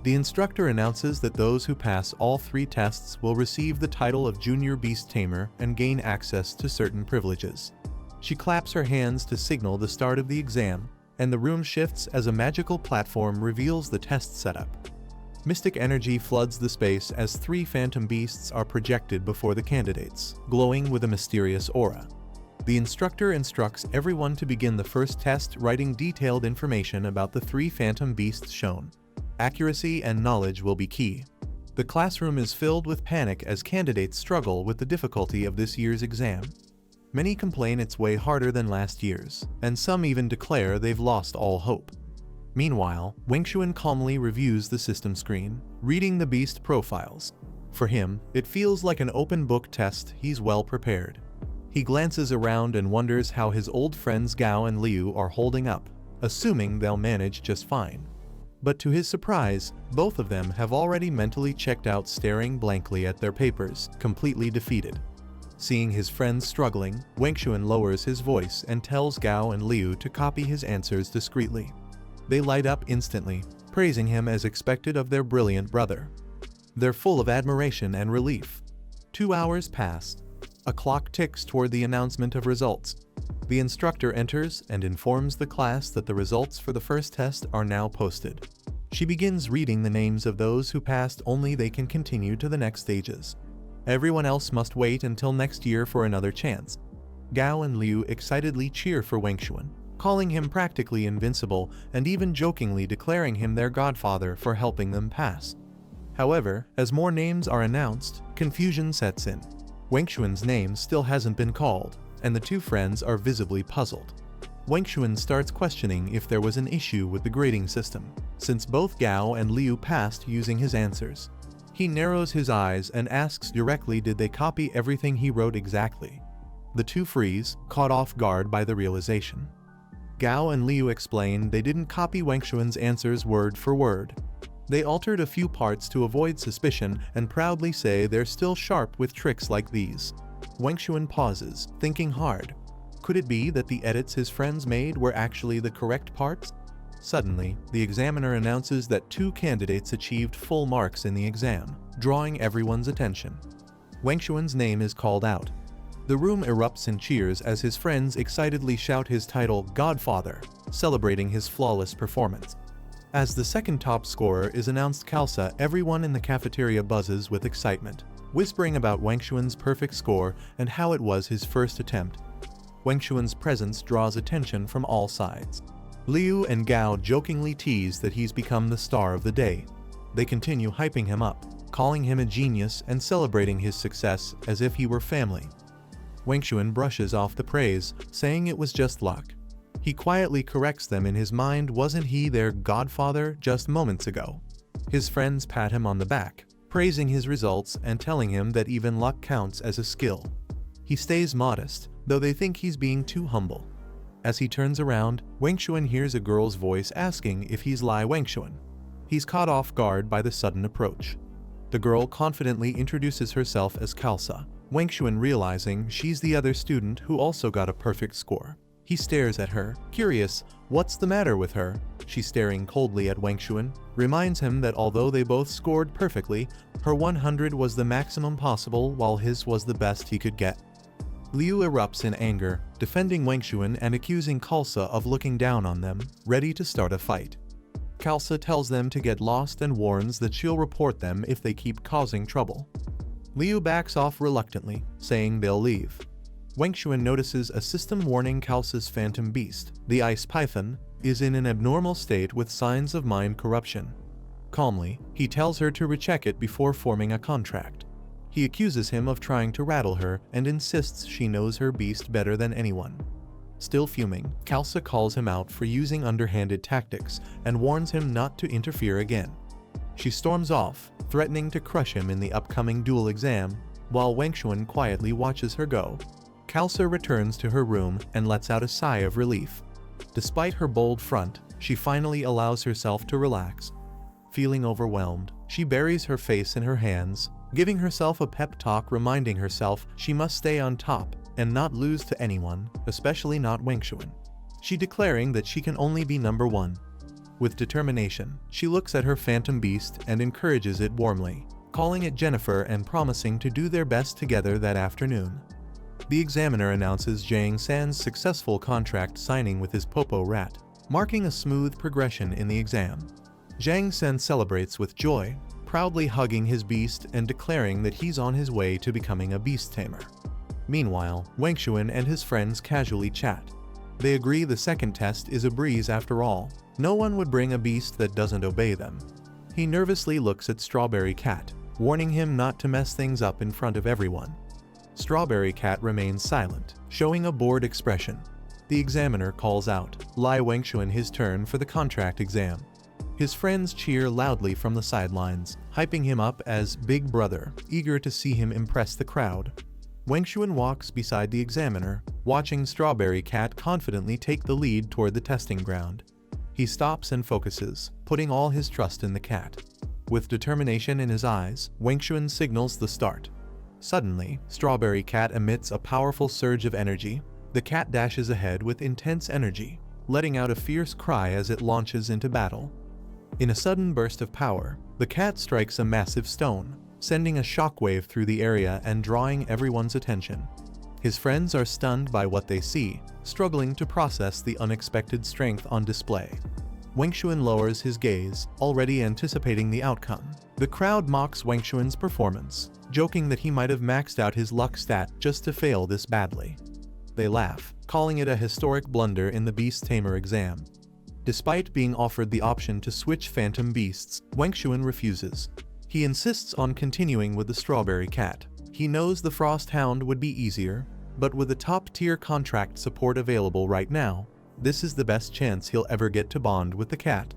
The instructor announces that those who pass all 3 tests will receive the title of Junior Beast Tamer and gain access to certain privileges. She claps her hands to signal the start of the exam, and the room shifts as a magical platform reveals the test setup. Mystic energy floods the space as 3 phantom beasts are projected before the candidates, glowing with a mysterious aura. The instructor instructs everyone to begin the first test, writing detailed information about the 3 phantom beasts shown. Accuracy and knowledge will be key. The classroom is filled with panic as candidates struggle with the difficulty of this year's exam. Many complain it's way harder than last year's, and some even declare they've lost all hope. Meanwhile, Wengshuan calmly reviews the system screen, reading the beast profiles. For him, it feels like an open book test. He's well prepared. He glances around and wonders how his old friends Gao and Liu are holding up, assuming they'll manage just fine. But to his surprise, both of them have already mentally checked out, staring blankly at their papers, completely defeated. Seeing his friends struggling, Wengshuan lowers his voice and tells Gao and Liu to copy his answers discreetly. They light up instantly, praising him as expected of their brilliant brother. They're full of admiration and relief. 2 hours pass. A clock ticks toward the announcement of results. The instructor enters and informs the class that the results for the first test are now posted. She begins reading the names of those who passed. Only they can continue to the next stages. Everyone else must wait until next year for another chance. Gao and Liu excitedly cheer for Wengshuan, calling him practically invincible and even jokingly declaring him their godfather for helping them pass. However, as more names are announced, confusion sets in. Wengshuan's name still hasn't been called, and the 2 friends are visibly puzzled. Wengshuan starts questioning if there was an issue with the grading system, since both Gao and Liu passed using his answers. He narrows his eyes and asks directly, did they copy everything he wrote exactly? The 2 freeze, caught off guard by the realization. Gao and Liu explain they didn't copy Wengshuan's answers word for word. They altered a few parts to avoid suspicion and proudly say they're still sharp with tricks like these. Wengshuan pauses, thinking hard. Could it be that the edits his friends made were actually the correct parts? Suddenly, the examiner announces that 2 candidates achieved full marks in the exam, drawing everyone's attention. Wengshuan's name is called out. The room erupts in cheers as his friends excitedly shout his title Godfather, celebrating his flawless performance. As the second top scorer is announced Khalsa, everyone in the cafeteria buzzes with excitement, whispering about Wangshuan's perfect score and how it was his first attempt. Wangshuan's presence draws attention from all sides. Liu and Gao jokingly tease that he's become the star of the day. They continue hyping him up, calling him a genius and celebrating his success as if he were family. Wangshuan brushes off the praise, saying it was just luck. He quietly corrects them in his mind, wasn't he their godfather just moments ago? His friends pat him on the back, praising his results and telling him that even luck counts as a skill. He stays modest, though they think he's being too humble. As he turns around, Wangshuan hears a girl's voice asking if he's Lai Wangshuan. He's caught off guard by the sudden approach. The girl confidently introduces herself as Khalsa, Wangshuan realizing she's the other student who also got a perfect score. He stares at her, curious, what's the matter with her? She's staring coldly at Wangshuan, reminds him that although they both scored perfectly, her 100 was the maximum possible while his was the best he could get. Liu erupts in anger, defending Wangshuan and accusing Khalsa of looking down on them, ready to start a fight. Khalsa tells them to get lost and warns that she'll report them if they keep causing trouble. Liu backs off reluctantly, saying they'll leave. Wangshuan notices a system warning Khalsa's phantom beast, the ice python, is in an abnormal state with signs of mind corruption. Calmly, he tells her to recheck it before forming a contract. He accuses him of trying to rattle her and insists she knows her beast better than anyone. Still fuming, Khalsa calls him out for using underhanded tactics and warns him not to interfere again. She storms off, threatening to crush him in the upcoming dual exam, while Wangshuan quietly watches her go. Khalsa returns to her room and lets out a sigh of relief. Despite her bold front, she finally allows herself to relax. Feeling overwhelmed, she buries her face in her hands, giving herself a pep talk, reminding herself she must stay on top and not lose to anyone, especially not Wangshuan. She declaring that she can only be number one. With determination, she looks at her phantom beast and encourages it warmly, calling it Jennifer and promising to do their best together that afternoon. The examiner announces Zhang San's successful contract signing with his Popo rat, marking a smooth progression in the exam. Zhang San celebrates with joy, proudly hugging his beast and declaring that he's on his way to becoming a beast tamer. Meanwhile, Wangshuan and his friends casually chat. They agree the second test is a breeze after all. No one would bring a beast that doesn't obey them. He nervously looks at Strawberry Cat, warning him not to mess things up in front of everyone. Strawberry Cat remains silent, showing a bored expression. The examiner calls out Lai Wangshuan his turn for the contract exam. His friends cheer loudly from the sidelines, hyping him up as Big Brother, eager to see him impress the crowd. Wangshuan walks beside the examiner, watching Strawberry Cat confidently take the lead toward the testing ground. He stops and focuses, putting all his trust in the cat. With determination in his eyes, Wangshuan signals the start. Suddenly, Strawberry Cat emits a powerful surge of energy. The cat dashes ahead with intense energy, letting out a fierce cry as it launches into battle. In a sudden burst of power, the cat strikes a massive stone, sending a shockwave through the area and drawing everyone's attention. His friends are stunned by what they see, struggling to process the unexpected strength on display. Wangshuan lowers his gaze, already anticipating the outcome. The crowd mocks Wangshuan's performance, joking that he might have maxed out his luck stat just to fail this badly. They laugh, calling it a historic blunder in the Beast Tamer exam. Despite being offered the option to switch phantom beasts, Wangshuan refuses. He insists on continuing with the Strawberry Cat. He knows the Frost Hound would be easier, but with the top-tier contract support available right now, this is the best chance he'll ever get to bond with the cat.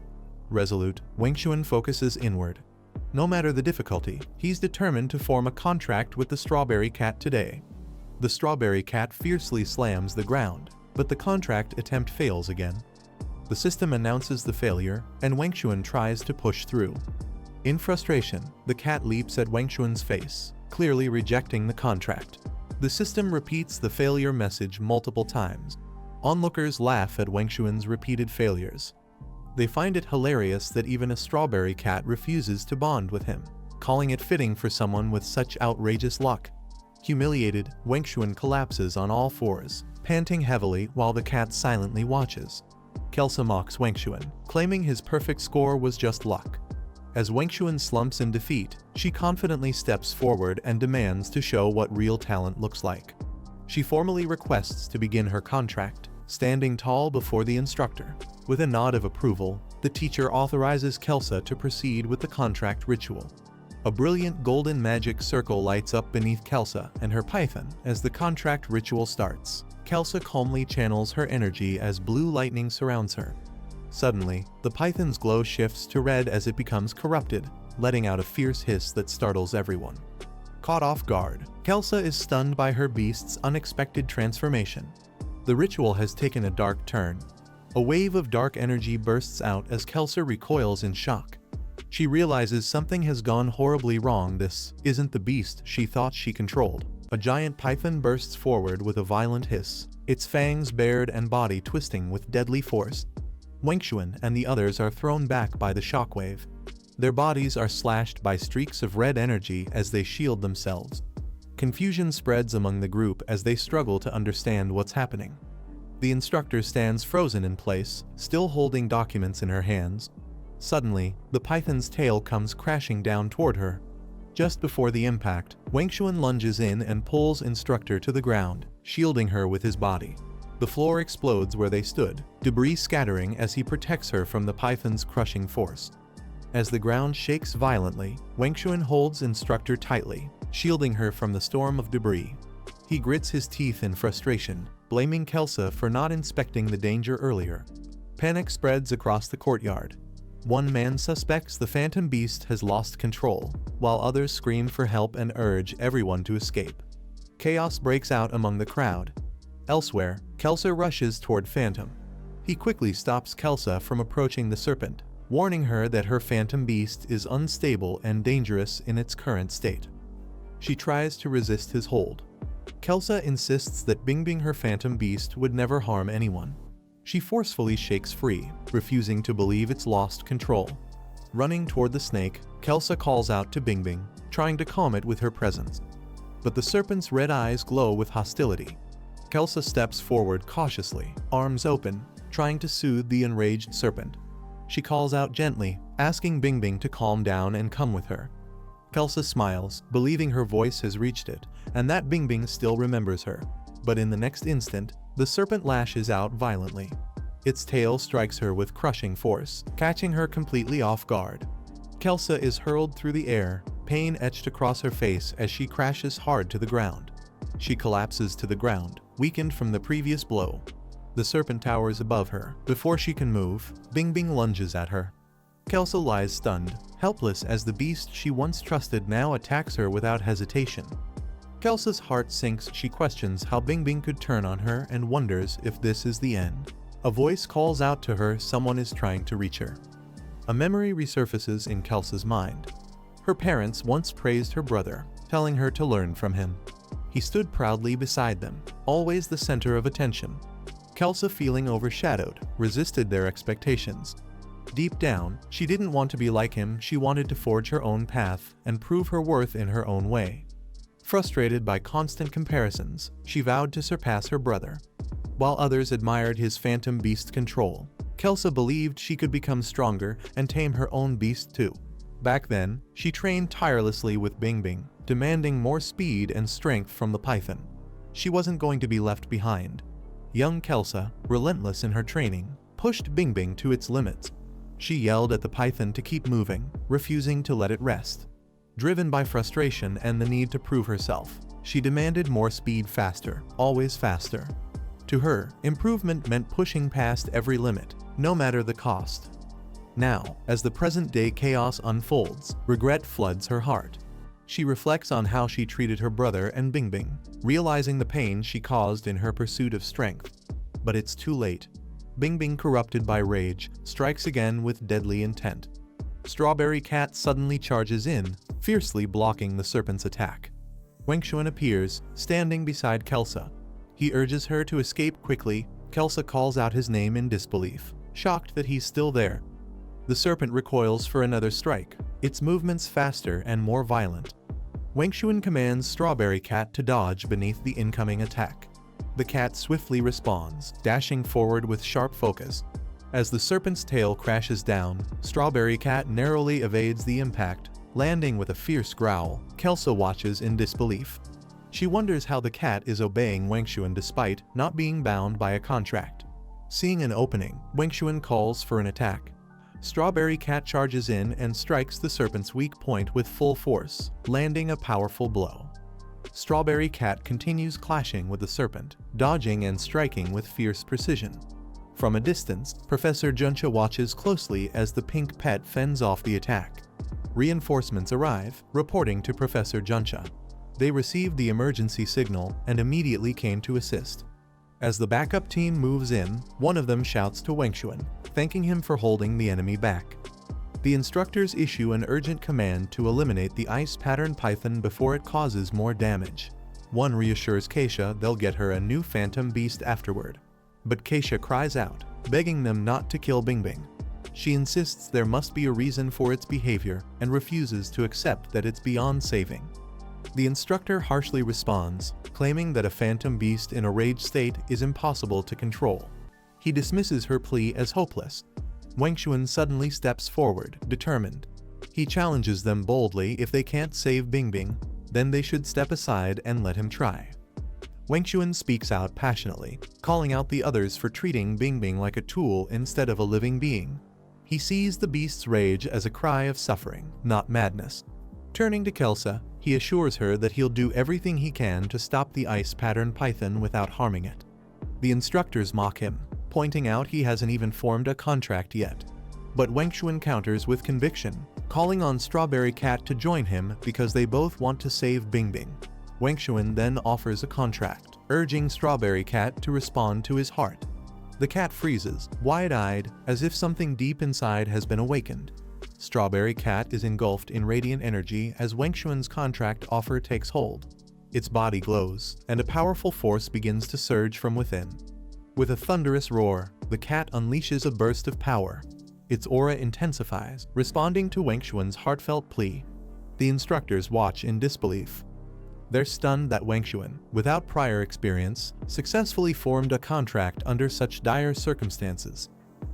Resolute, Wangshuan focuses inward. No matter the difficulty, he's determined to form a contract with the Strawberry Cat today. The Strawberry Cat fiercely slams the ground, but the contract attempt fails again. The system announces the failure, and Wangshuan tries to push through. In frustration, the cat leaps at Wangshuan's face, clearly rejecting the contract. The system repeats the failure message multiple times. Onlookers laugh at Wangshuan's repeated failures. They find it hilarious that even a Strawberry Cat refuses to bond with him, calling it fitting for someone with such outrageous luck. Humiliated, Wenxuan collapses on all fours, panting heavily while the cat silently watches. Kelsa mocks Wenxuan, claiming his perfect score was just luck. As Wenxuan slumps in defeat, she confidently steps forward and demands to show what real talent looks like. She formally requests to begin her contract, standing tall before the instructor. With a nod of approval, the teacher authorizes Kelsa to proceed with the contract ritual. A brilliant golden magic circle lights up beneath Kelsa and her python as the contract ritual starts. Kelsa calmly channels her energy as blue lightning surrounds her. Suddenly, the python's glow shifts to red as it becomes corrupted, letting out a fierce hiss that startles everyone. Caught off guard, Kelsa is stunned by her beast's unexpected transformation. The ritual has taken a dark turn. A wave of dark energy bursts out as Kelsa recoils in shock. She realizes something has gone horribly wrong. This isn't the beast she thought she controlled. A giant python bursts forward with a violent hiss, its fangs bared and body twisting with deadly force. Wenxuan and the others are thrown back by the shockwave. Their bodies are slashed by streaks of red energy as they shield themselves. Confusion spreads among the group as they struggle to understand what's happening. The instructor stands frozen in place, still holding documents in her hands. Suddenly, the python's tail comes crashing down toward her. Just before the impact, Wenxuan lunges in and pulls instructor to the ground, shielding her with his body. The floor explodes where they stood, debris scattering as he protects her from the python's crushing force. As the ground shakes violently, Wenxuan holds instructor tightly, shielding her from the storm of debris. He grits his teeth in frustration, blaming Kelsa for not inspecting the danger earlier. Panic spreads across the courtyard. One man suspects the phantom beast has lost control, while others scream for help and urge everyone to escape. Chaos breaks out among the crowd. Elsewhere, Kelsa rushes toward Phantom. He quickly stops Kelsa from approaching the serpent, warning her that her phantom beast is unstable and dangerous in its current state. She tries to resist his hold. Kelsa insists that Bingbing, her phantom beast, would never harm anyone. She forcefully shakes free, refusing to believe it's lost control. Running toward the snake, Kelsa calls out to Bingbing, trying to calm it with her presence. But the serpent's red eyes glow with hostility. Kelsa steps forward cautiously, arms open, trying to soothe the enraged serpent. She calls out gently, asking Bingbing to calm down and come with her. Kelsa smiles, believing her voice has reached it, and that Bingbing still remembers her. But in the next instant, the serpent lashes out violently. Its tail strikes her with crushing force, catching her completely off guard. Kelsa is hurled through the air, pain etched across her face as she crashes hard to the ground. She collapses to the ground, weakened from the previous blow. The serpent towers above her. Before she can move, Bingbing lunges at her. Kelsa lies stunned, helpless as the beast she once trusted now attacks her without hesitation. Kelsa's heart sinks. She questions how Bingbing could turn on her and wonders if this is the end. A voice calls out to her someone is trying to reach her. A memory resurfaces in Kelsa's mind. Her parents once praised her brother, telling her to learn from him. He stood proudly beside them, always the center of attention. Kelsa, feeling overshadowed, resisted their expectations. Deep down, she didn't want to be like him. She wanted to forge her own path and prove her worth in her own way. Frustrated by constant comparisons, she vowed to surpass her brother. While others admired his phantom beast control, Kelsa believed she could become stronger and tame her own beast too. Back then, she trained tirelessly with Bingbing, demanding more speed and strength from the python. She wasn't going to be left behind. Young Kelsa, relentless in her training, pushed Bingbing to its limits. She yelled at the python to keep moving, refusing to let it rest. Driven by frustration and the need to prove herself, she demanded more speed, faster, always faster. To her, improvement meant pushing past every limit, no matter the cost. Now, as the present-day chaos unfolds, regret floods her heart. She reflects on how she treated her brother and Bingbing, realizing the pain she caused in her pursuit of strength. But it's too late. Bingbing, corrupted by rage, strikes again with deadly intent. Strawberry Cat suddenly charges in, fiercely blocking the serpent's attack. Wenxuan appears, standing beside Kelsa. He urges her to escape quickly. Kelsa calls out his name in disbelief, shocked that he's still there. The serpent recoils for another strike, its movements faster and more violent. Wangxuan commands Strawberry Cat to dodge beneath the incoming attack. The cat swiftly responds, dashing forward with sharp focus. As the serpent's tail crashes down, Strawberry Cat narrowly evades the impact, landing with a fierce growl. Kelsa watches in disbelief. She wonders how the cat is obeying Wangxuan despite not being bound by a contract. Seeing an opening, Wangxuan calls for an attack. Strawberry Cat charges in and strikes the serpent's weak point with full force, landing a powerful blow. Strawberry Cat continues clashing with the serpent, dodging and striking with fierce precision. From a distance, Professor Juncha watches closely as the pink pet fends off the attack. Reinforcements arrive, reporting to Professor Juncha. They received the emergency signal and immediately came to assist. As the backup team moves in, one of them shouts to Wangxuan, thanking him for holding the enemy back. The instructors issue an urgent command to eliminate the ice pattern python before it causes more damage. One reassures Keisha they'll get her a new phantom beast afterward. But Keisha cries out, begging them not to kill Bingbing. She insists there must be a reason for its behavior and refuses to accept that it's beyond saving. The instructor harshly responds, claiming that a phantom beast in a rage state is impossible to control. He dismisses her plea as hopeless. Wangxuan suddenly steps forward, determined. He challenges them boldly if they can't save Bingbing, then they should step aside and let him try. Wangxuan speaks out passionately, calling out the others for treating Bingbing like a tool instead of a living being. He sees the beast's rage as a cry of suffering, not madness. Turning to Kelsa, he assures her that he'll do everything he can to stop the ice pattern python without harming it. The instructors mock him, pointing out he hasn't even formed a contract yet. But Wangxuan counters with conviction, calling on Strawberry Cat to join him because they both want to save Bingbing. Wangxuan then offers a contract, urging Strawberry Cat to respond to his heart. The cat freezes, wide-eyed, as if something deep inside has been awakened. Strawberry Cat is engulfed in radiant energy as Wangxuan's contract offer takes hold. Its body glows, and a powerful force begins to surge from within. With a thunderous roar, the cat unleashes a burst of power. Its aura intensifies, responding to Wangxuan's heartfelt plea. The instructors watch in disbelief. They're stunned that Wangxuan, without prior experience, successfully formed a contract under such dire circumstances.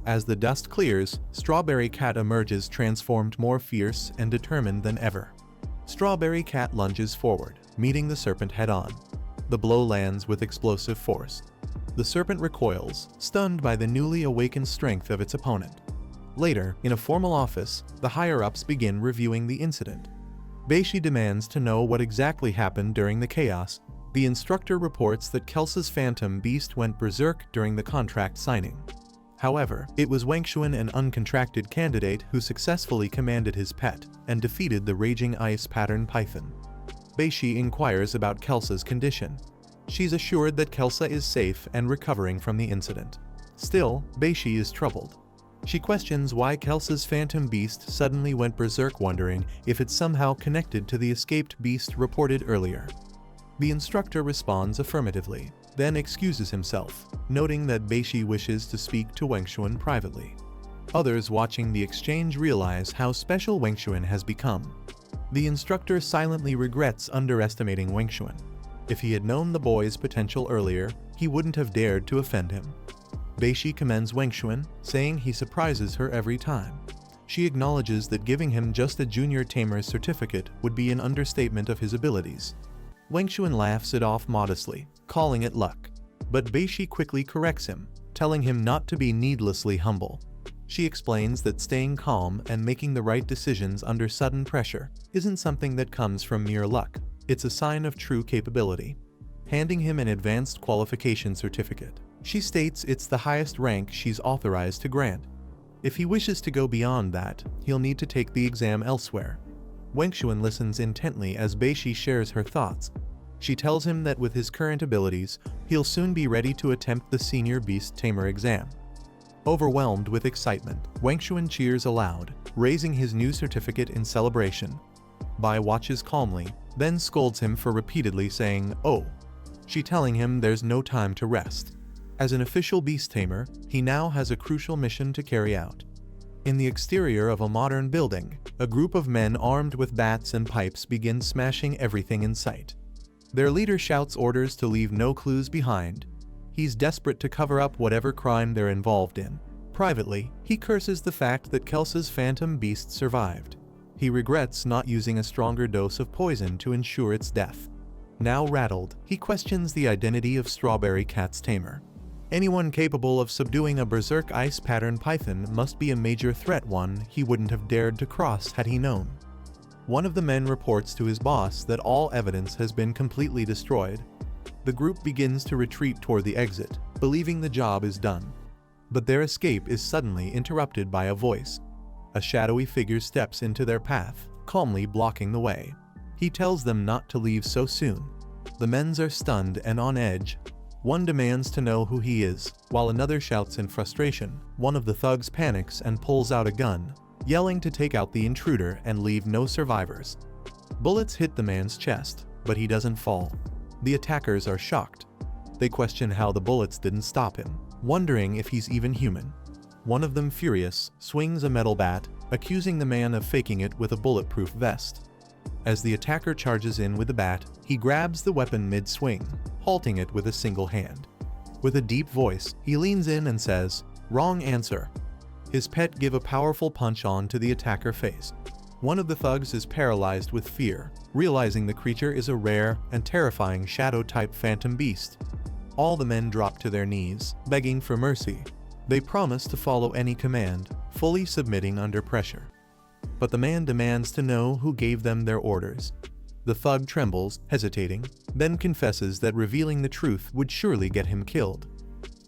As the dust clears, Strawberry Cat emerges transformed more fierce and determined than ever. Strawberry Cat lunges forward, meeting the serpent head-on. The blow lands with explosive force. The serpent recoils, stunned by the newly awakened strength of its opponent. Later, in a formal office, the higher-ups begin reviewing the incident. Beishi demands to know what exactly happened during the chaos. The instructor reports that Kelsa's phantom beast went berserk during the contract signing. However, it was Wangxuan, an uncontracted candidate, who successfully commanded his pet and defeated the raging ice pattern python. Beishi inquires about Kelsa's condition. She's assured that Kelsa is safe and recovering from the incident. Still, Beishi is troubled. She questions why Kelsa's phantom beast suddenly went berserk, wondering if it's somehow connected to the escaped beast reported earlier. The instructor responds affirmatively, then excuses himself, noting that Beishi wishes to speak to Wangxuan privately. Others watching the exchange realize how special Wangxuan has become. The instructor silently regrets underestimating Wangxuan. If he had known the boy's potential earlier, he wouldn't have dared to offend him. Beishi commends Wangxuan, saying he surprises her every time. She acknowledges that giving him just a junior tamer's certificate would be an understatement of his abilities. Wangxuan laughs it off modestly, calling it luck. But Beishi quickly corrects him, telling him not to be needlessly humble. She explains that staying calm and making the right decisions under sudden pressure isn't something that comes from mere luck. It's a sign of true capability. Handing him an advanced qualification certificate, she states it's the highest rank she's authorized to grant. If he wishes to go beyond that, he'll need to take the exam elsewhere. Wangxuan listens intently as Beishi shares her thoughts. She tells him that with his current abilities, he'll soon be ready to attempt the Senior Beast Tamer exam. Overwhelmed with excitement, Wangxuan cheers aloud, raising his new certificate in celebration. Bai watches calmly, then scolds him for repeatedly saying, "Oh," she telling him there's no time to rest. As an official beast tamer, he now has a crucial mission to carry out. In the exterior of a modern building, a group of men armed with bats and pipes begin smashing everything in sight. Their leader shouts orders to leave no clues behind. He's desperate to cover up whatever crime they're involved in. Privately, he curses the fact that Kelsa's phantom beast survived. He regrets not using a stronger dose of poison to ensure its death. Now rattled, he questions the identity of Strawberry Cat's tamer. Anyone capable of subduing a berserk ice pattern python must be a major threat, one he wouldn't have dared to cross had he known. One of the men reports to his boss that all evidence has been completely destroyed. The group begins to retreat toward the exit, believing the job is done. But their escape is suddenly interrupted by a voice. A shadowy figure steps into their path, calmly blocking the way. He tells them not to leave so soon. The men are stunned and on edge. One demands to know who he is, while another shouts in frustration. One of the thugs panics and pulls out a gun, yelling to take out the intruder and leave no survivors. Bullets hit the man's chest, but he doesn't fall. The attackers are shocked. They question how the bullets didn't stop him, wondering if he's even human. One of them, furious, swings a metal bat, accusing the man of faking it with a bulletproof vest. As the attacker charges in with the bat, he grabs the weapon mid-swing, halting it with a single hand. With a deep voice, he leans in and says, "Wrong answer." His pet give a powerful punch on to the attacker face. One of the thugs is paralyzed with fear, realizing the creature is a rare and terrifying shadow-type phantom beast. All the men drop to their knees, begging for mercy. They promise to follow any command, fully submitting under pressure. But the man demands to know who gave them their orders. The thug trembles, hesitating, then confesses that revealing the truth would surely get him killed.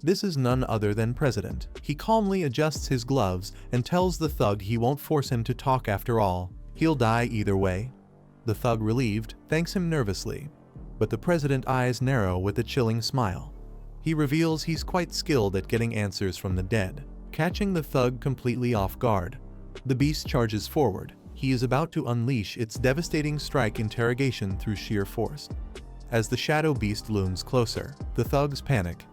This is none other than President. He calmly adjusts his gloves and tells the thug he won't force him to talk after all. He'll die either way. The thug, relieved, thanks him nervously. But the President's eyes narrow with a chilling smile. He reveals he's quite skilled at getting answers from the dead, catching the thug completely off guard. The beast charges forward. He is about to unleash its devastating strike, interrogation through sheer force. As the shadow beast looms closer, the thugs panic.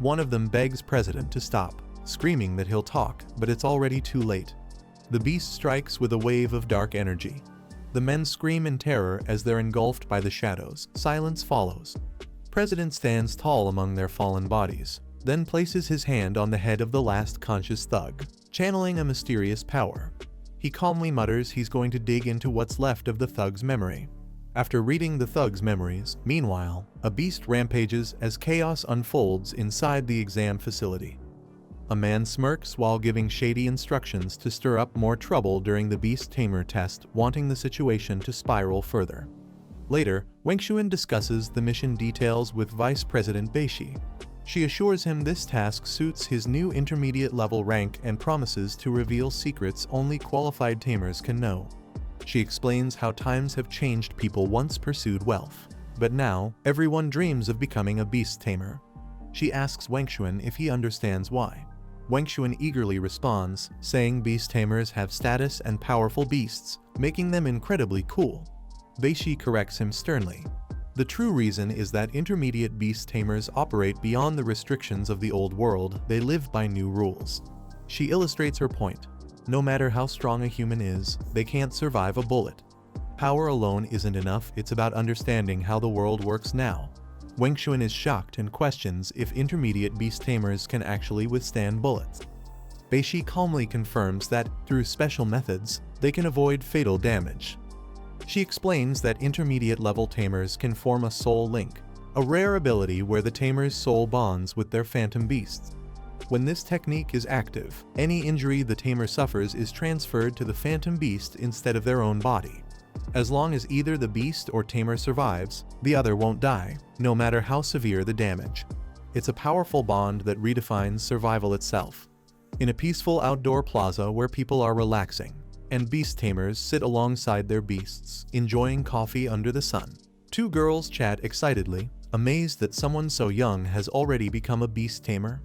One of them begs President to stop, screaming that he'll talk, but it's already too late. The beast strikes with a wave of dark energy. The men scream in terror as they're engulfed by the shadows. Silence follows. President stands tall among their fallen bodies, then places his hand on the head of the last conscious thug, channeling a mysterious power. He calmly mutters he's going to dig into what's left of the thug's memory. After reading the thug's memories, meanwhile, a beast rampages as chaos unfolds inside the exam facility. A man smirks while giving shady instructions to stir up more trouble during the beast tamer test, wanting the situation to spiral further. Later, Wangxuan discusses the mission details with Vice President Beishi. She assures him this task suits his new intermediate-level rank and promises to reveal secrets only qualified tamers can know. She explains how times have changed. People once pursued wealth, but now everyone dreams of becoming a beast tamer. She asks Wangxuan if he understands why. Wangxuan eagerly responds, saying beast tamers have status and powerful beasts, making them incredibly cool. Beishi corrects him sternly. The true reason is that intermediate beast tamers operate beyond the restrictions of the old world. They live by new rules. She illustrates her point. No matter how strong a human is, they can't survive a bullet. Power alone isn't enough, it's about understanding how the world works now. Wangxuan is shocked and questions if intermediate beast tamers can actually withstand bullets. Beishi calmly confirms that, through special methods, they can avoid fatal damage. She explains that intermediate-level tamers can form a soul link, a rare ability where the tamer's soul bonds with their phantom beasts. When this technique is active, any injury the tamer suffers is transferred to the phantom beast instead of their own body. As long as either the beast or tamer survives, the other won't die, no matter how severe the damage. It's a powerful bond that redefines survival itself. In a peaceful outdoor plaza where people are relaxing, and beast tamers sit alongside their beasts, enjoying coffee under the sun. Two girls chat excitedly, amazed that someone so young has already become a beast tamer.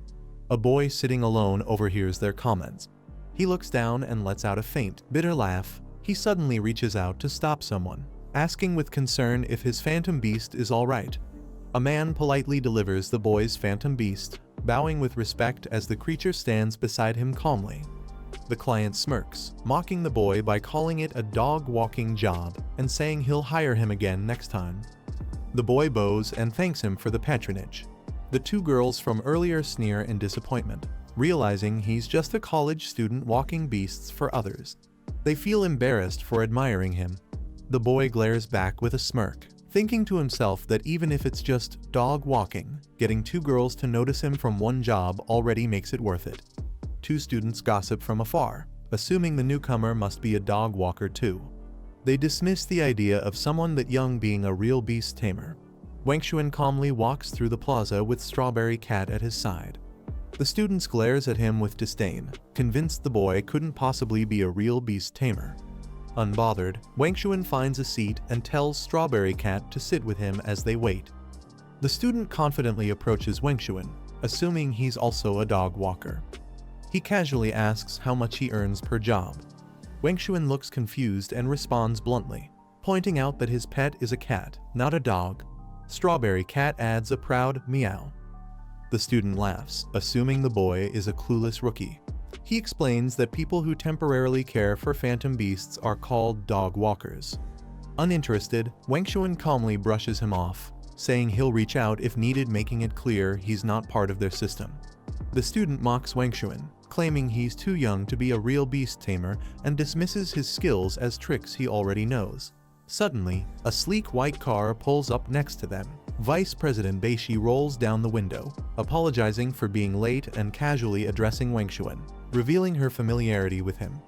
A boy sitting alone overhears their comments. He looks down and lets out a faint, bitter laugh. He suddenly reaches out to stop someone, asking with concern if his phantom beast is all right. A man politely delivers the boy's phantom beast, bowing with respect as the creature stands beside him calmly. The client smirks, mocking the boy by calling it a dog-walking job and saying he'll hire him again next time. The boy bows and thanks him for the patronage. The two girls from earlier sneer in disappointment, realizing he's just a college student walking beasts for others. They feel embarrassed for admiring him. The boy glares back with a smirk, thinking to himself that even if it's just dog walking, getting two girls to notice him from one job already makes it worth it. Two students gossip from afar, assuming the newcomer must be a dog walker too. They dismiss the idea of someone that young being a real beast tamer. Wangshuan calmly walks through the plaza with Strawberry Cat at his side. The students glares at him with disdain, convinced the boy couldn't possibly be a real beast tamer. Unbothered, Wangshuan finds a seat and tells Strawberry Cat to sit with him as they wait. The student confidently approaches Wangshuan, assuming he's also a dog walker. He casually asks how much he earns per job. Wangshuan looks confused and responds bluntly, pointing out that his pet is a cat, not a dog. Strawberry Cat adds a proud meow. The student laughs, assuming the boy is a clueless rookie. He explains that people who temporarily care for phantom beasts are called dog walkers. Uninterested, Wangshuan calmly brushes him off, saying he'll reach out if needed, making it clear he's not part of their system. The student mocks Wangshuan, claiming he's too young to be a real beast tamer and dismisses his skills as tricks he already knows. Suddenly, a sleek white car pulls up next to them. Vice President Beishi rolls down the window, apologizing for being late and casually addressing Wangshuan, revealing her familiarity with him.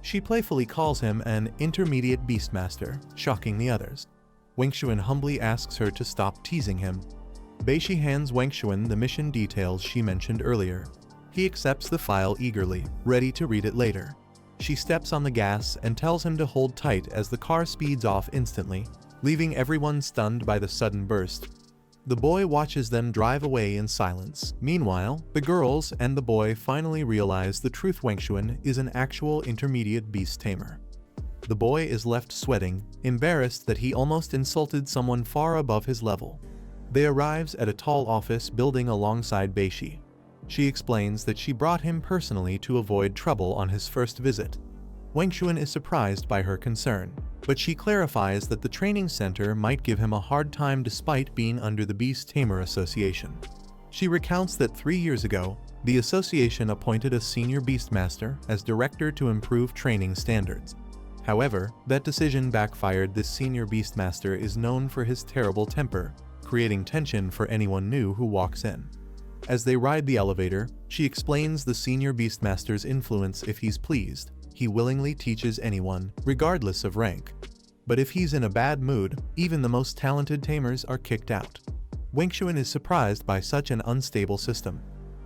She playfully calls him an intermediate beastmaster, shocking the others. Wangshuan humbly asks her to stop teasing him. Beishi hands Wangshuan the mission details she mentioned earlier. He accepts the file eagerly, ready to read it later. She steps on the gas and tells him to hold tight as the car speeds off instantly, leaving everyone stunned by the sudden burst. The boy watches them drive away in silence. Meanwhile, the girls and the boy finally realize the truth: Wangshuan is an actual intermediate beast tamer. The boy is left sweating, embarrassed that he almost insulted someone far above his level. They arrives at a tall office building alongside Beishi. She explains that she brought him personally to avoid trouble on his first visit. Wangshuan is surprised by her concern, but she clarifies that the training center might give him a hard time despite being under the Beast Tamer Association. She recounts that 3 years ago, the association appointed a senior beastmaster as director to improve training standards. However, that decision backfired. This senior beastmaster is known for his terrible temper, creating tension for anyone new who walks in. As they ride the elevator, she explains the senior beastmaster's influence. If he's pleased, he willingly teaches anyone, regardless of rank. But if he's in a bad mood, even the most talented tamers are kicked out. Wangshuan is surprised by such an unstable system.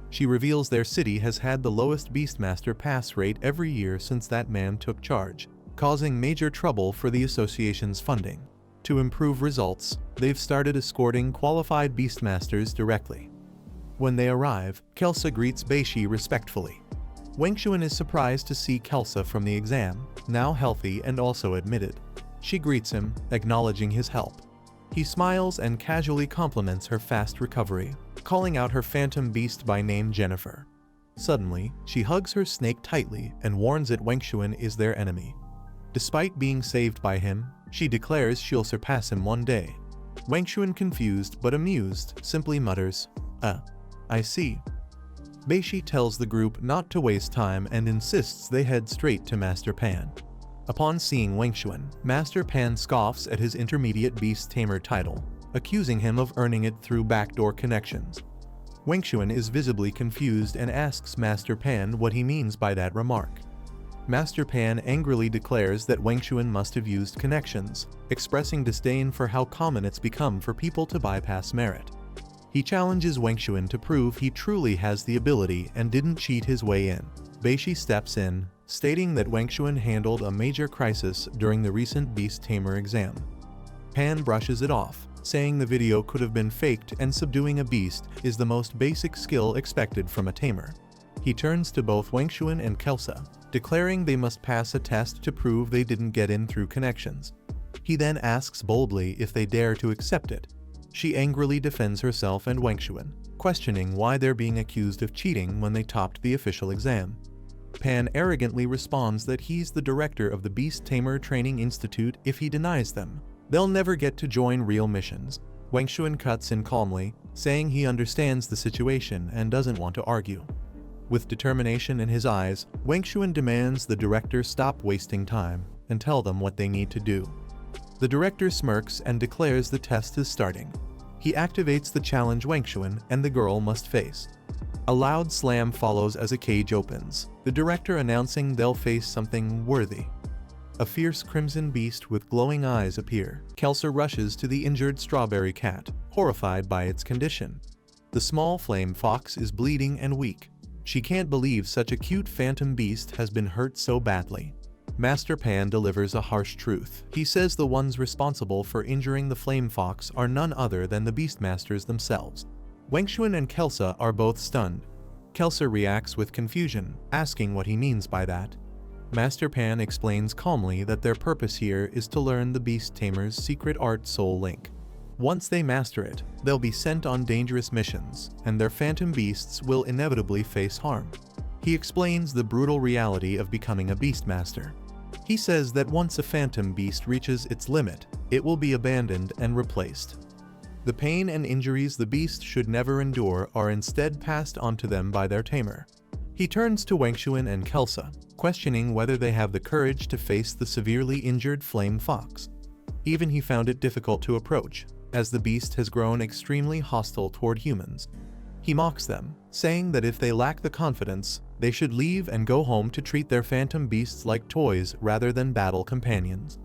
She reveals their city has had the lowest beastmaster pass rate every year since that man took charge, causing major trouble for the association's funding. To improve results, they've started escorting qualified beastmasters directly. When they arrive, Kelsa greets Beishi respectfully. Wangshuan is surprised to see Kelsa from the exam, now healthy and also admitted. She greets him, acknowledging his help. He smiles and casually compliments her fast recovery, calling out her phantom beast by name Jennifer. Suddenly, she hugs her snake tightly and warns that Wangshuan is their enemy. Despite being saved by him, she declares she'll surpass him one day. Wangshuan, confused but amused, simply mutters, I see." Beishi tells the group not to waste time and insists they head straight to Master Pan. Upon seeing Wangshuan, Master Pan scoffs at his intermediate beast tamer title, accusing him of earning it through backdoor connections. Wangshuan is visibly confused and asks Master Pan what he means by that remark. Master Pan angrily declares that Wangshuan must have used connections, expressing disdain for how common it's become for people to bypass merit. He challenges Wangshuan to prove he truly has the ability and didn't cheat his way in. Beishi steps in, stating that Wangshuan handled a major crisis during the recent Beast Tamer exam. Pan brushes it off, saying the video could have been faked and subduing a beast is the most basic skill expected from a tamer. He turns to both Wangshuan and Kelsa, declaring they must pass a test to prove they didn't get in through connections. He then asks boldly if they dare to accept it. She angrily defends herself and Wangshuan, questioning why they're being accused of cheating when they topped the official exam. Pan arrogantly responds that he's the director of the Beast Tamer Training Institute. If he denies them, they'll never get to join real missions. Wangchuan cuts in calmly, saying he understands the situation and doesn't want to argue. With determination in his eyes, Wangchuan demands the director stop wasting time and tell them what they need to do. The director smirks and declares the test is starting. He activates the challenge Wangchuan and the girl must face. A loud slam follows as a cage opens, the director announcing they'll face something worthy. A fierce crimson beast with glowing eyes appear. Kelsa rushes to the injured strawberry cat, horrified by its condition. The small flame fox is bleeding and weak. She can't believe such a cute phantom beast has been hurt so badly. Master Pan delivers a harsh truth. He says the ones responsible for injuring the flame fox are none other than the Beastmasters themselves. Wangchuan and Kelsa are both stunned. Kelsa reacts with confusion, asking what he means by that. Master Pan explains calmly that their purpose here is to learn the Beast Tamer's secret art Soul Link. Once they master it, they'll be sent on dangerous missions, and their phantom beasts will inevitably face harm. He explains the brutal reality of becoming a Beastmaster. He says that once a phantom beast reaches its limit, it will be abandoned and replaced. The pain and injuries the beast should never endure are instead passed on to them by their tamer. He turns to Wangchuan and Kelsa, questioning whether they have the courage to face the severely injured flame fox. Even he found it difficult to approach, as the beast has grown extremely hostile toward humans. He mocks them, saying that if they lack the confidence, they should leave and go home to treat their phantom beasts like toys rather than battle companions.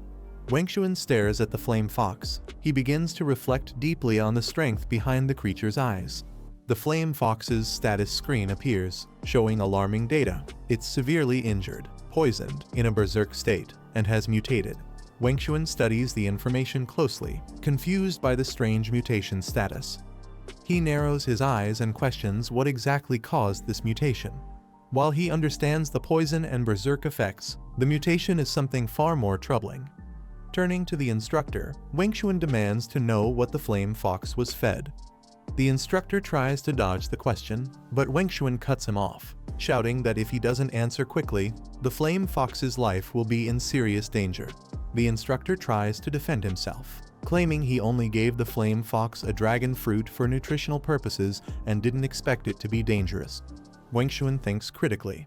Wangchuan stares at the flame fox. He begins to reflect deeply on the strength behind the creature's eyes. The flame fox's status screen appears, showing alarming data. It's severely injured, poisoned, in a berserk state, and has mutated. Wangchuan studies the information closely, confused by the strange mutation status. He narrows his eyes and questions what exactly caused this mutation. While he understands the poison and berserk effects, the mutation is something far more troubling. Turning to the instructor, Wangchuan demands to know what the flame fox was fed. The instructor tries to dodge the question, but Wangchuan cuts him off, shouting that if he doesn't answer quickly, the flame fox's life will be in serious danger. The instructor tries to defend himself, claiming he only gave the flame fox a dragon fruit for nutritional purposes and didn't expect it to be dangerous. Wangchuan thinks critically.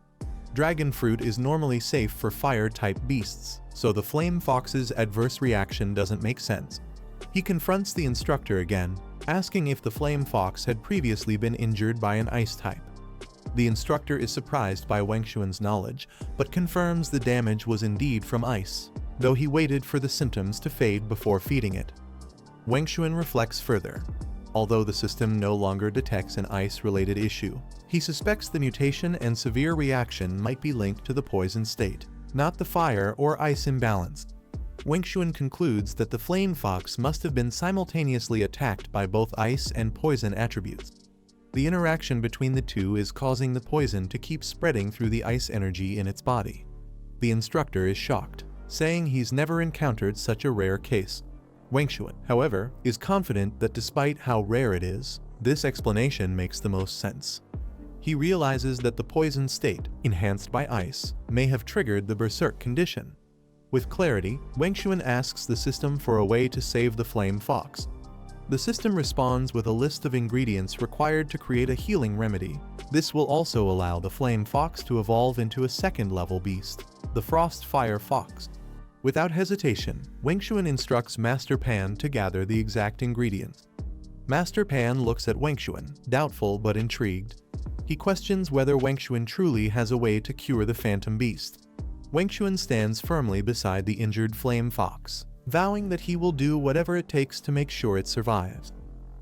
Dragon fruit is normally safe for fire-type beasts, so the flame fox's adverse reaction doesn't make sense. He confronts the instructor again, asking if the flame fox had previously been injured by an ice type. The instructor is surprised by Wangchuan's knowledge, but confirms the damage was indeed from ice, though he waited for the symptoms to fade before feeding it. Wangchuan reflects further. Although the system no longer detects an ice-related issue, he suspects the mutation and severe reaction might be linked to the poison state, not the fire or ice imbalance. Wangchuan concludes that the flame fox must have been simultaneously attacked by both ice and poison attributes. The interaction between the two is causing the poison to keep spreading through the ice energy in its body. The instructor is shocked, saying he's never encountered such a rare case. Wangchuan, however, is confident that despite how rare it is, this explanation makes the most sense. He realizes that the poison state, enhanced by ice, may have triggered the berserk condition. With clarity, Wangchuan asks the system for a way to save the flame fox. The system responds with a list of ingredients required to create a healing remedy. This will also allow the flame fox to evolve into a second-level beast, the frost fire fox. Without hesitation, Wangchuan instructs Master Pan to gather the exact ingredients. Master Pan looks at Wangchuan, doubtful but intrigued. He questions whether Wangchuan truly has a way to cure the phantom beast. Wangchuan stands firmly beside the injured flame fox, vowing that he will do whatever it takes to make sure it survives.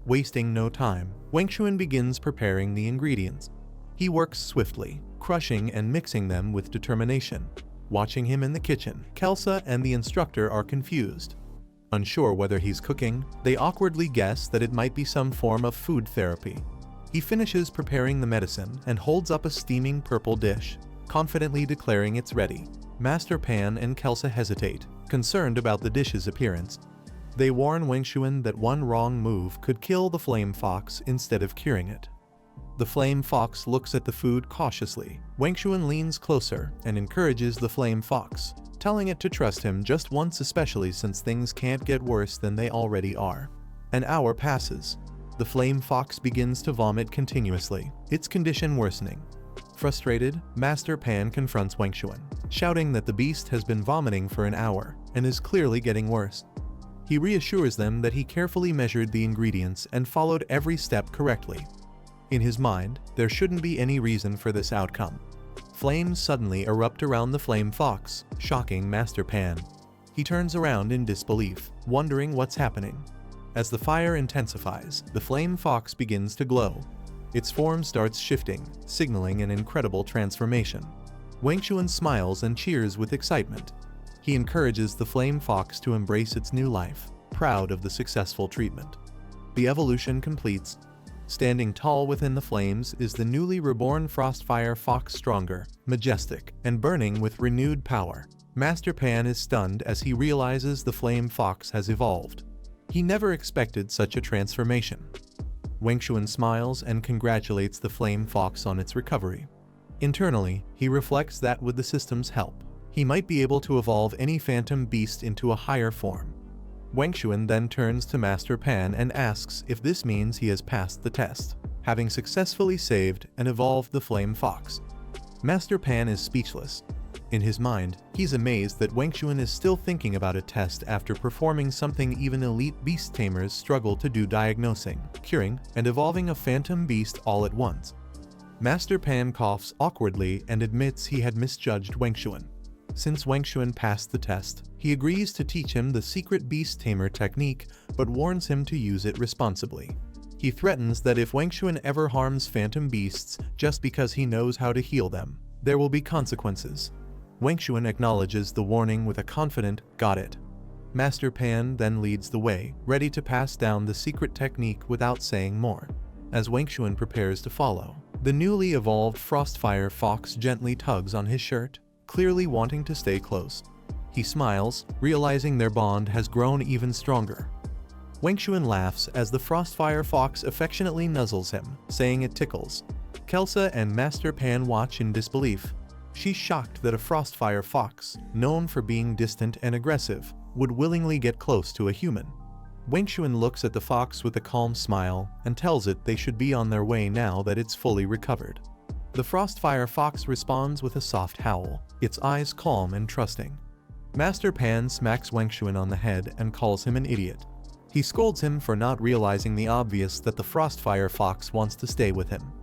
Wasting no time, Wangchuan begins preparing the ingredients. He works swiftly, crushing and mixing them with determination. Watching him in the kitchen, Kelsa and the instructor are confused. Unsure whether he's cooking, they awkwardly guess that it might be some form of food therapy. He finishes preparing the medicine and holds up a steaming purple dish, confidently declaring it's ready. Master Pan and Kelsa hesitate, concerned about the dish's appearance. They warn Wangchuan that one wrong move could kill the flame fox instead of curing it. The flame fox looks at the food cautiously. Wangchuan leans closer and encourages the flame fox, telling it to trust him just once, especially since things can't get worse than they already are. An hour passes. The flame fox begins to vomit continuously, its condition worsening. Frustrated, Master Pan confronts Wangchuan, shouting that the beast has been vomiting for an hour and is clearly getting worse. He reassures them that he carefully measured the ingredients and followed every step correctly. In his mind, there shouldn't be any reason for this outcome. Flames suddenly erupt around the flame fox, shocking Master Pan. He turns around in disbelief, wondering what's happening. As the fire intensifies, the flame fox begins to glow. Its form starts shifting, signaling an incredible transformation. Wangchuan smiles and cheers with excitement. He encourages the flame fox to embrace its new life, proud of the successful treatment. The evolution completes. Standing tall within the flames is the newly reborn Frostfire Fox, stronger, majestic, and burning with renewed power. Master Pan is stunned as he realizes the flame fox has evolved. He never expected such a transformation. Wangchuan smiles and congratulates the flame fox on its recovery. Internally, he reflects that with the system's help, he might be able to evolve any phantom beast into a higher form. Wangchuan then turns to Master Pan and asks if this means he has passed the test, having successfully saved and evolved the flame fox. Master Pan is speechless. In his mind, he's amazed that Wangchuan is still thinking about a test after performing something even elite beast tamers struggle to do: diagnosing, curing, and evolving a phantom beast all at once. Master Pan coughs awkwardly and admits he had misjudged Wangchuan. Since Wangchuan passed the test, he agrees to teach him the secret beast tamer technique, but warns him to use it responsibly. He threatens that if Wangchuan ever harms phantom beasts just because he knows how to heal them, there will be consequences. Wangchuan acknowledges the warning with a confident, "Got it." Master Pan then leads the way, ready to pass down the secret technique without saying more. As Wangchuan prepares to follow, the newly evolved Frostfire Fox gently tugs on his shirt, clearly wanting to stay close. He smiles, realizing their bond has grown even stronger. Wangchuan laughs as the Frostfire Fox affectionately nuzzles him, saying it tickles. Kelsa and Master Pan watch in disbelief. She's shocked that a Frostfire Fox, known for being distant and aggressive, would willingly get close to a human. Wangchuan looks at the fox with a calm smile and tells it they should be on their way now that it's fully recovered. The Frostfire Fox responds with a soft howl, its eyes calm and trusting. Master Pan smacks Wangchuan on the head and calls him an idiot. He scolds him for not realizing the obvious that the Frostfire Fox wants to stay with him.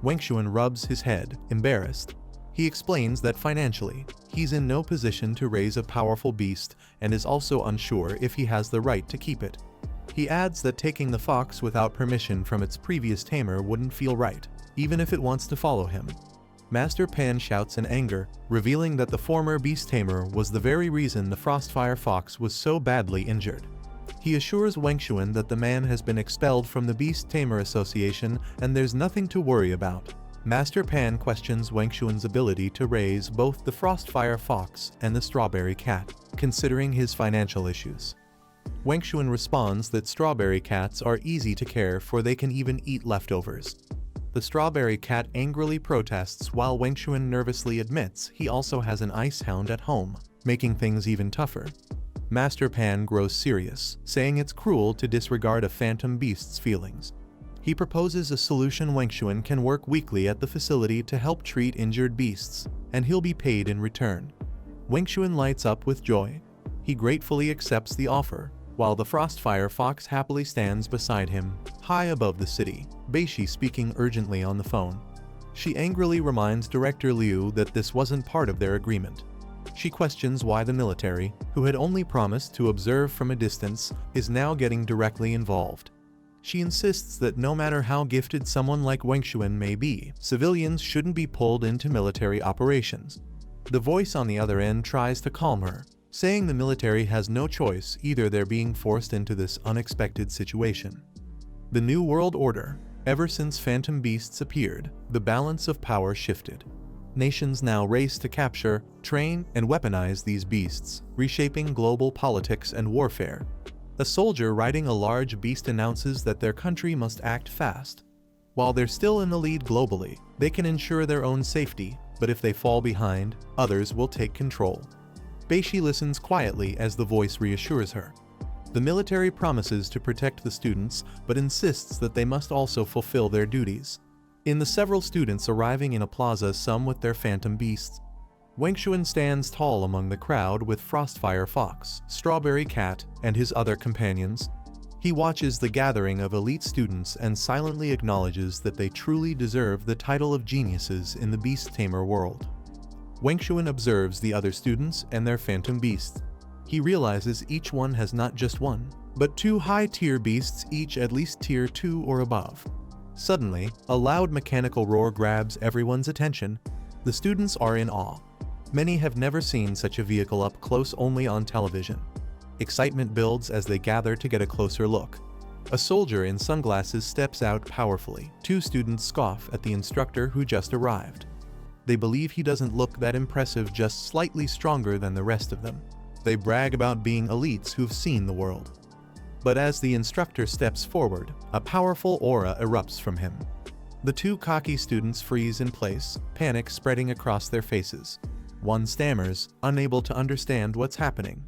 Wangchuan rubs his head, embarrassed. He explains that financially, he's in no position to raise a powerful beast and is also unsure if he has the right to keep it. He adds that taking the fox without permission from its previous tamer wouldn't feel right, even if it wants to follow him. Master Pan shouts in anger, revealing that the former beast tamer was the very reason the Frostfire Fox was so badly injured. He assures Wangchuan that the man has been expelled from the Beast Tamer Association and there's nothing to worry about. Master Pan questions Wangchuan's ability to raise both the Frostfire Fox and the Strawberry Cat, considering his financial issues. Wangchuan responds that strawberry cats are easy to care for, they can even eat leftovers. The Strawberry Cat angrily protests while Wangchuan nervously admits he also has an ice hound at home, making things even tougher. Master Pan grows serious, saying it's cruel to disregard a phantom beast's feelings. He proposes a solution: Wangchuan can work weekly at the facility to help treat injured beasts, and he'll be paid in return. Wangchuan lights up with joy. He gratefully accepts the offer, while the Frostfire Fox happily stands beside him, high above the city, Beishi speaking urgently on the phone. She angrily reminds Director Liu that this wasn't part of their agreement. She questions why the military, who had only promised to observe from a distance, is now getting directly involved. She insists that no matter how gifted someone like Wangchuan may be, civilians shouldn't be pulled into military operations. The voice on the other end tries to calm her, saying the military has no choice, either they're being forced into this unexpected situation. The New World Order. Ever since phantom beasts appeared, the balance of power shifted. Nations now race to capture, train, and weaponize these beasts, reshaping global politics and warfare. A soldier riding a large beast announces that their country must act fast. While they're still in the lead globally, they can ensure their own safety, but if they fall behind, others will take control. Beishi listens quietly as the voice reassures her. The military promises to protect the students, but insists that they must also fulfill their duties. In the several students arriving in a plaza, some with their phantom beasts, Wangchuan stands tall among the crowd with Frostfire Fox, Strawberry Cat, and his other companions. He watches the gathering of elite students and silently acknowledges that they truly deserve the title of geniuses in the beast tamer world. Wangchuan observes the other students and their phantom beasts. He realizes each one has not just one, but two high-tier beasts, each at least tier 2 or above. Suddenly, a loud mechanical roar grabs everyone's attention. The students are in awe. Many have never seen such a vehicle up close, only on television. Excitement builds as they gather to get a closer look. A soldier in sunglasses steps out powerfully. Two students scoff at the instructor who just arrived. They believe he doesn't look that impressive, just slightly stronger than the rest of them. They brag about being elites who've seen the world. But as the instructor steps forward, a powerful aura erupts from him. The two cocky students freeze in place, panic spreading across their faces. One stammers, unable to understand what's happening.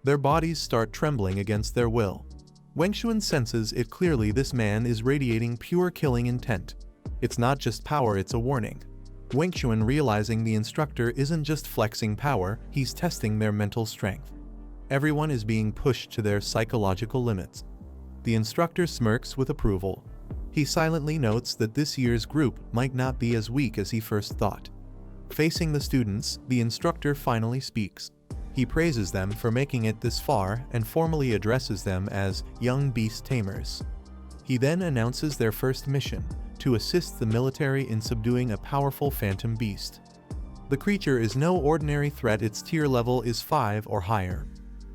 Their bodies start trembling against their will. Wangchuan senses it clearly. This man is radiating pure killing intent. It's not just power, it's a warning. Wangchuan, realizing the instructor isn't just flexing power, he's testing their mental strength. Everyone is being pushed to their psychological limits. The instructor smirks with approval. He silently notes that this year's group might not be as weak as he first thought. Facing the students, the instructor finally speaks. He praises them for making it this far and formally addresses them as young beast tamers. He then announces their first mission, to assist the military in subduing a powerful phantom beast. The creature is no ordinary threat, its tier level is 5 or higher.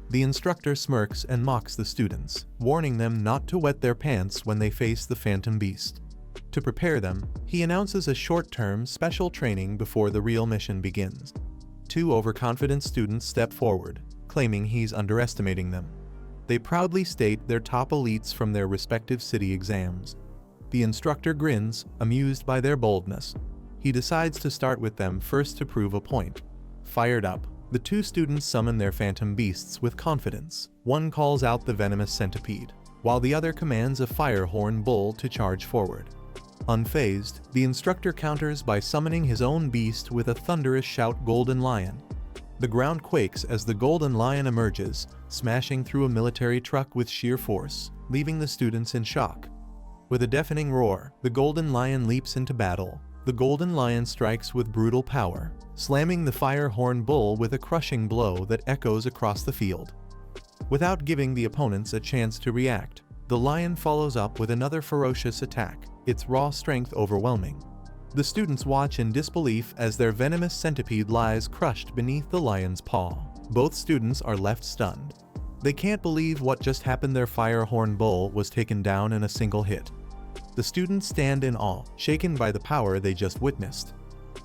The instructor smirks and mocks the students, warning them not to wet their pants when they face the phantom beast. To prepare them, he announces a short-term special training before the real mission begins. Two overconfident students step forward, claiming he's underestimating them. They proudly state they're top elites from their respective city exams. The instructor grins, amused by their boldness. He decides to start with them first to prove a point. Fired up, the two students summon their phantom beasts with confidence. One calls out the venomous centipede, while the other commands a firehorn bull to charge forward. Unfazed, the instructor counters by summoning his own beast with a thunderous shout, Golden Lion. The ground quakes as the Golden Lion emerges, smashing through a military truck with sheer force, leaving the students in shock. With a deafening roar, the Golden Lion leaps into battle. The Golden Lion strikes with brutal power, slamming the Firehorn Bull with a crushing blow that echoes across the field. Without giving the opponents a chance to react, the lion follows up with another ferocious attack, its raw strength overwhelming. The students watch in disbelief as their venomous centipede lies crushed beneath the lion's paw. Both students are left stunned. They can't believe what just happened. Their Firehorn Bull was taken down in a single hit. The students stand in awe, shaken by the power they just witnessed.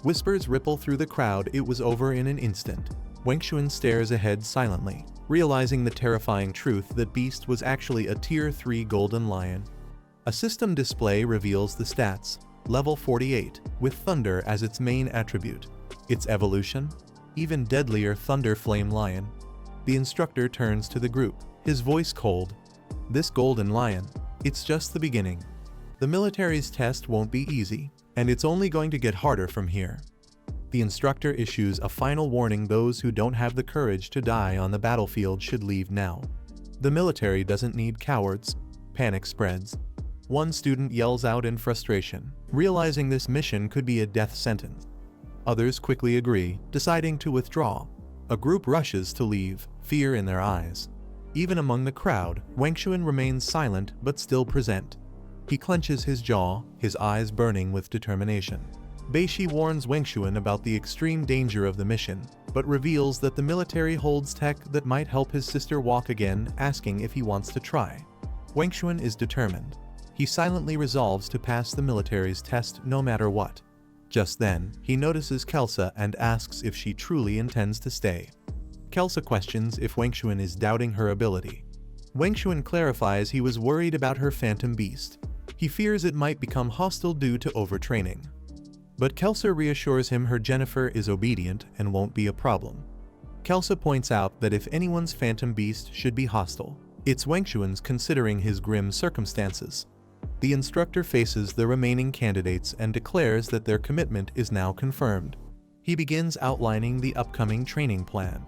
Whispers ripple through the crowd. It was over in an instant. Wangchuan stares ahead silently, realizing the terrifying truth that Beast was actually a Tier 3 Golden Lion. A system display reveals the stats. Level 48, with Thunder as its main attribute. Its evolution? Even deadlier, Thunder Flame Lion. The instructor turns to the group, his voice cold. This Golden Lion, it's just the beginning. The military's test won't be easy, and it's only going to get harder from here. The instructor issues a final warning: those who don't have the courage to die on the battlefield should leave now. The military doesn't need cowards. Panic spreads. One student yells out in frustration, realizing this mission could be a death sentence. Others quickly agree, deciding to withdraw. A group rushes to leave, fear in their eyes. Even among the crowd, Wangchuan remains silent but still present. He clenches his jaw, his eyes burning with determination. Beishi warns Wangchuan about the extreme danger of the mission, but reveals that the military holds tech that might help his sister walk again, asking if he wants to try. Wangchuan is determined. He silently resolves to pass the military's test no matter what. Just then, he notices Kelsa and asks if she truly intends to stay. Kelsa questions if Wangchuan is doubting her ability. Wangchuan clarifies he was worried about her phantom beast. He fears it might become hostile due to overtraining. But Kelsa reassures him her Jennifer is obedient and won't be a problem. Kelsa points out that if anyone's phantom beast should be hostile, it's Wengshuan's, considering his grim circumstances. The instructor faces the remaining candidates and declares that their commitment is now confirmed. He begins outlining the upcoming training plan.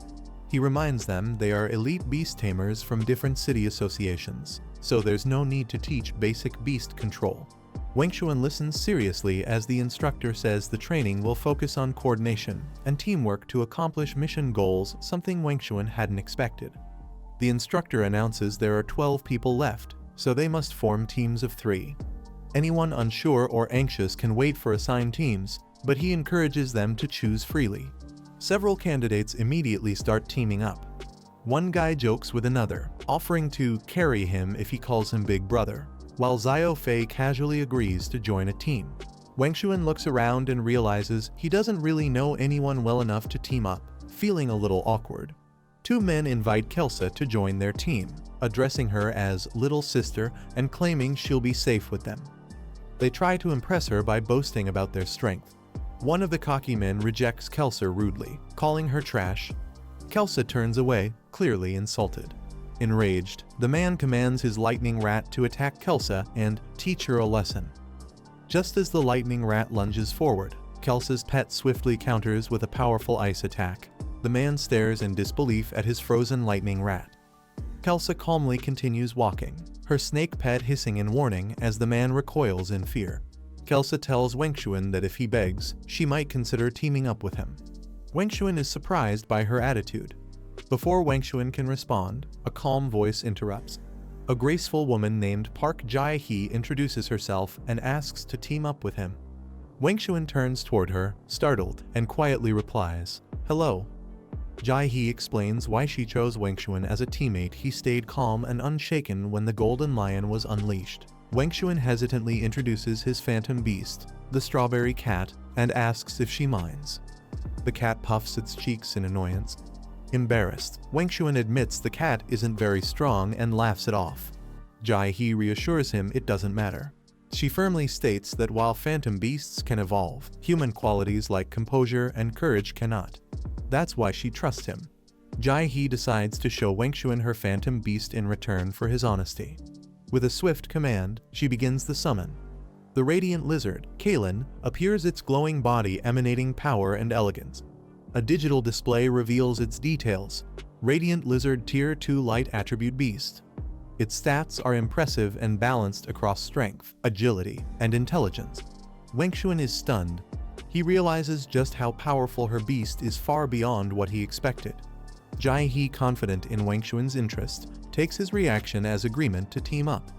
He reminds them they are elite beast tamers from different city associations, so there's no need to teach basic beast control. Wengshuan listens seriously as the instructor says the training will focus on coordination and teamwork to accomplish mission goals, something Wengshuan hadn't expected. The instructor announces there are 12 people left, so they must form teams of 3. Anyone unsure or anxious can wait for assigned teams, but he encourages them to choose freely. Several candidates immediately start teaming up. One guy jokes with another, offering to carry him if he calls him Big Brother, while Xiao Fei casually agrees to join a team. Wengshuan looks around and realizes he doesn't really know anyone well enough to team up, feeling a little awkward. 2 men invite Kelsa to join their team, addressing her as little sister and claiming she'll be safe with them. They try to impress her by boasting about their strength. One of the cocky men rejects Kelsa rudely, calling her trash. Kelsa turns away, clearly insulted. Enraged, the man commands his lightning rat to attack Kelsa and teach her a lesson. Just as the lightning rat lunges forward, Kelsa's pet swiftly counters with a powerful ice attack. The man stares in disbelief at his frozen lightning rat. Kelsa calmly continues walking, her snake pet hissing in warning as the man recoils in fear. Kelsa tells Wengshuan that if he begs, she might consider teaming up with him. Wengshuan is surprised by her attitude. Before Wengshuan can respond, a calm voice interrupts. A graceful woman named Park Jae-hee introduces herself and asks to team up with him. Wengshuan turns toward her, startled, and quietly replies, "Hello." Jae-hee explains why she chose Wengshuan as a teammate. He stayed calm and unshaken when the golden lion was unleashed. Wengshuan hesitantly introduces his phantom beast, the strawberry cat, and asks if she minds. The cat puffs its cheeks in annoyance. Embarrassed, Wengshuan admits the cat isn't very strong and laughs it off. Jae-hee reassures him it doesn't matter. She firmly states that while phantom beasts can evolve, human qualities like composure and courage cannot. That's why she trusts him. Jae-hee decides to show Wengshuan her phantom beast in return for his honesty. With a swift command, she begins the summon. The radiant lizard, Kalin, appears, its glowing body emanating power and elegance. A digital display reveals its details. Radiant Lizard Tier 2 Light Attribute Beast. Its stats are impressive and balanced across strength, agility, and intelligence. Wengshuan is stunned. He realizes just how powerful her beast is, far beyond what he expected. Jae-hee, confident in Wengshuan's interest, takes his reaction as agreement to team up.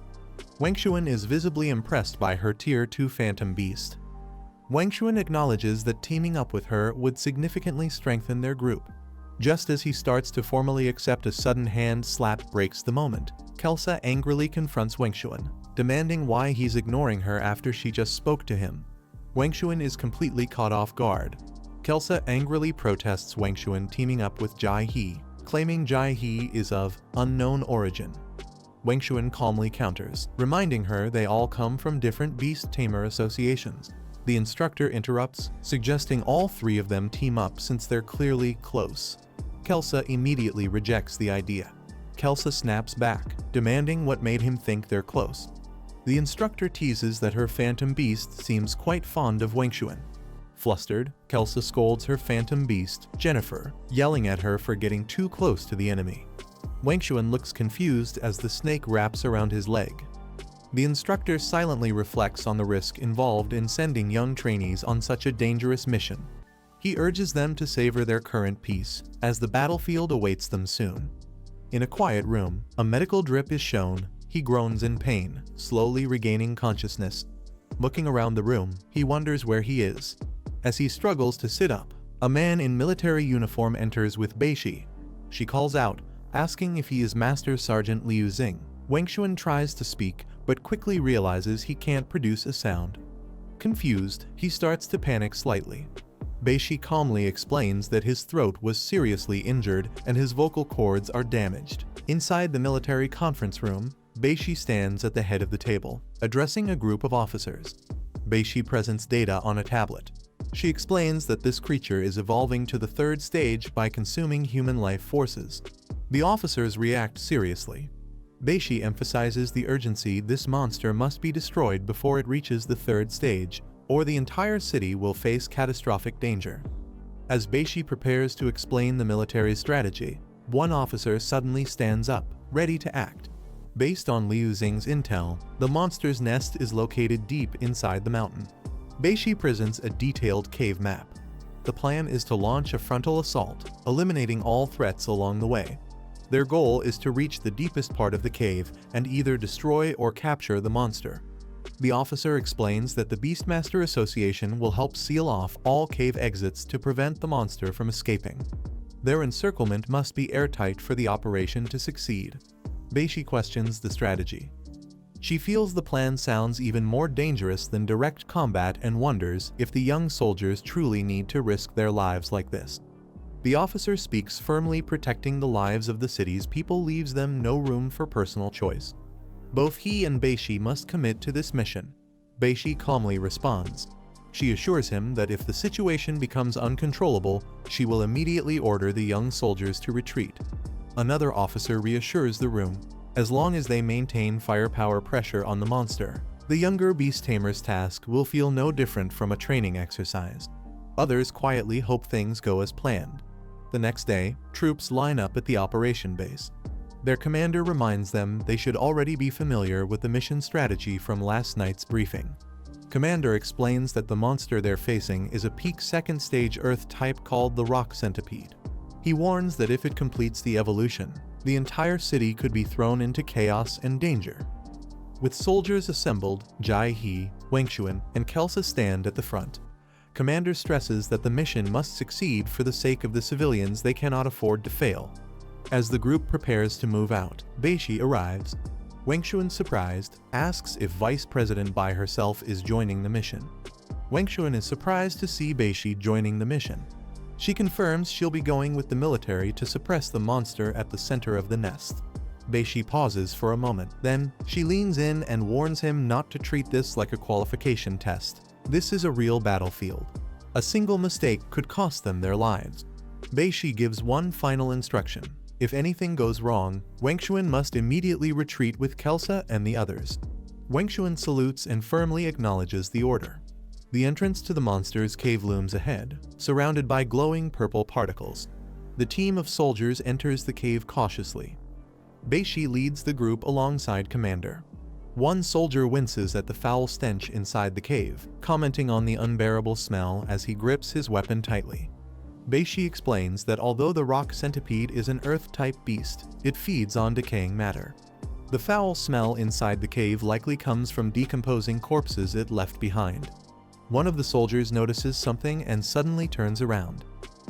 Wengshuan is visibly impressed by her Tier 2 Phantom Beast. Wengshuan acknowledges that teaming up with her would significantly strengthen their group. Just as he starts to formally accept, a sudden hand slap breaks the moment. Kelsa angrily confronts Wengshuan, demanding why he's ignoring her after she just spoke to him. Wengshuan is completely caught off guard. Kelsa angrily protests Wengshuan teaming up with Jae-hee, claiming Jae-hee is of unknown origin. Wengshuan calmly counters, reminding her they all come from different beast tamer associations. The instructor interrupts, suggesting all 3 of them team up since they're clearly close. Kelsa immediately rejects the idea. Kelsa snaps back, demanding what made him think they're close. The instructor teases that her phantom beast seems quite fond of Wengshuan. Flustered, Kelsa scolds her phantom beast, Jennifer, yelling at her for getting too close to the enemy. Wengshuan looks confused as the snake wraps around his leg. The instructor silently reflects on the risk involved in sending young trainees on such a dangerous mission. He urges them to savor their current peace, as the battlefield awaits them soon. In a quiet room, a medical drip is shown. He groans in pain, slowly regaining consciousness. Looking around the room, he wonders where he is. As he struggles to sit up, a man in military uniform enters with Beishi. She calls out, asking if he is Master Sergeant Liu Xing. Wengshuan tries to speak, but quickly realizes he can't produce a sound. Confused, he starts to panic slightly. Beishi calmly explains that his throat was seriously injured and his vocal cords are damaged. Inside the military conference room, Beishi stands at the head of the table, addressing a group of officers. Beishi presents data on a tablet. She explains that this creature is evolving to the third stage by consuming human life forces. The officers react seriously. Beishi emphasizes the urgency: this monster must be destroyed before it reaches the third stage, or the entire city will face catastrophic danger. As Beishi prepares to explain the military's strategy, one officer suddenly stands up, ready to act. Based on Liu Xing's intel, the monster's nest is located deep inside the mountain. Beishi presents a detailed cave map. The plan is to launch a frontal assault, eliminating all threats along the way. Their goal is to reach the deepest part of the cave and either destroy or capture the monster. The officer explains that the Beastmaster Association will help seal off all cave exits to prevent the monster from escaping. Their encirclement must be airtight for the operation to succeed. Beishi questions the strategy. She feels the plan sounds even more dangerous than direct combat and wonders if the young soldiers truly need to risk their lives like this. The officer speaks firmly: protecting the lives of the city's people leaves them no room for personal choice. Both he and Beishi must commit to this mission. Beishi calmly responds. She assures him that if the situation becomes uncontrollable, she will immediately order the young soldiers to retreat. Another officer reassures the room. As long as they maintain firepower pressure on the monster, the younger beast tamer's task will feel no different from a training exercise. Others quietly hope things go as planned. The next day, troops line up at the operation base. Their commander reminds them they should already be familiar with the mission strategy from last night's briefing. Commander explains that the monster they're facing is a peak second stage Earth type called the Rock Centipede. He warns that if it completes the evolution, the entire city could be thrown into chaos and danger. With soldiers assembled, Jai He, Wengshuan, and Kelsa stand at the front. Commander stresses that the mission must succeed for the sake of the civilians. They cannot afford to fail. As the group prepares to move out, Beishi arrives. Wengshuan, surprised, asks if Vice President Bai herself is joining the mission. Wengshuan is surprised to see Beishi joining the mission. She confirms she'll be going with the military to suppress the monster at the center of the nest. Beishi pauses for a moment, then she leans in and warns him not to treat this like a qualification test. This is a real battlefield. A single mistake could cost them their lives. Beishi gives one final instruction. If anything goes wrong, Wengshuan must immediately retreat with Kelsa and the others. Wengshuan salutes and firmly acknowledges the order. The entrance to the monster's cave looms ahead, surrounded by glowing purple particles. The team of soldiers enters the cave cautiously. Beishi leads the group alongside Commander. One soldier winces at the foul stench inside the cave, commenting on the unbearable smell as he grips his weapon tightly. Beishi explains that although the rock centipede is an Earth-type beast, it feeds on decaying matter. The foul smell inside the cave likely comes from decomposing corpses it left behind. One of the soldiers notices something and suddenly turns around.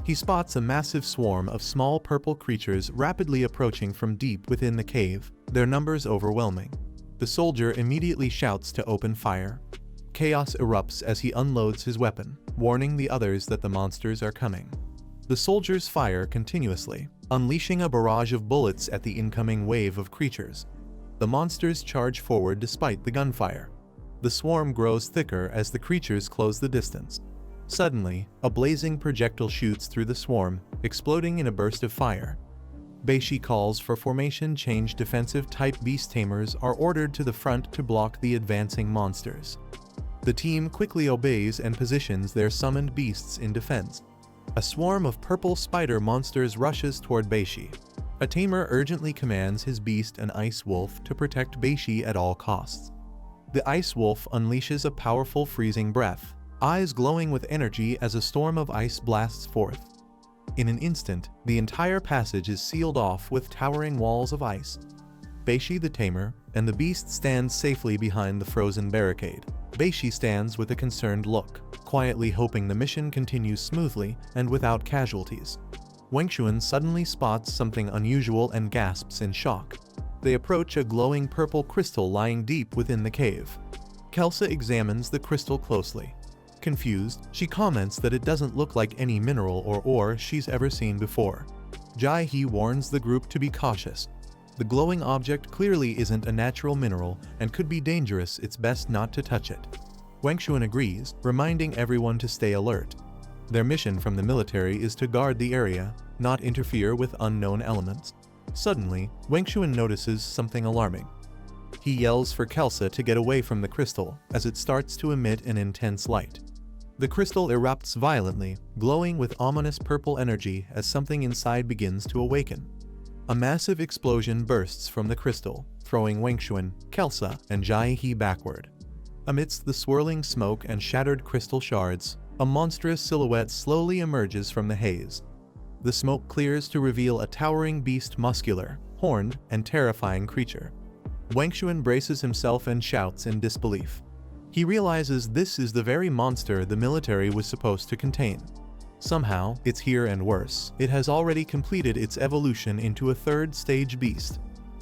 He spots a massive swarm of small purple creatures rapidly approaching from deep within the cave, their numbers overwhelming. The soldier immediately shouts to open fire. Chaos erupts as he unloads his weapon, warning the others that the monsters are coming. The soldiers fire continuously, unleashing a barrage of bullets at the incoming wave of creatures. The monsters charge forward despite the gunfire. The swarm grows thicker as the creatures close the distance. Suddenly, a blazing projectile shoots through the swarm, exploding in a burst of fire. Beishi calls for formation change. Defensive-type beast tamers are ordered to the front to block the advancing monsters. The team quickly obeys and positions their summoned beasts in defense. A swarm of purple spider monsters rushes toward Beishi. A tamer urgently commands his beast, an ice wolf, to protect Beishi at all costs. The ice wolf unleashes a powerful freezing breath, eyes glowing with energy as a storm of ice blasts forth. In an instant, the entire passage is sealed off with towering walls of ice. Beishi the tamer and the beast stand safely behind the frozen barricade. Beishi stands with a concerned look, quietly hoping the mission continues smoothly and without casualties. Wengshuan suddenly spots something unusual and gasps in shock. They approach a glowing purple crystal lying deep within the cave. Kelsa examines the crystal closely. Confused, she comments that it doesn't look like any mineral or ore she's ever seen before. Jai He warns the group to be cautious. The glowing object clearly isn't a natural mineral and could be dangerous. It's best not to touch it. Wangshuan agrees, reminding everyone to stay alert. Their mission from the military is to guard the area, not interfere with unknown elements. Suddenly, Wangshuan notices something alarming. He yells for Kelsa to get away from the crystal as it starts to emit an intense light. The crystal erupts violently, glowing with ominous purple energy as something inside begins to awaken. A massive explosion bursts from the crystal, throwing Wangshuan, Kelsa, and Jai-hee backward. Amidst the swirling smoke and shattered crystal shards, a monstrous silhouette slowly emerges from the haze. The smoke clears to reveal a towering beast, muscular, horned, and terrifying creature. Wangshuan braces himself and shouts in disbelief. He realizes this is the very monster the military was supposed to contain. Somehow, it's here and worse. It has already completed its evolution into a third-stage beast.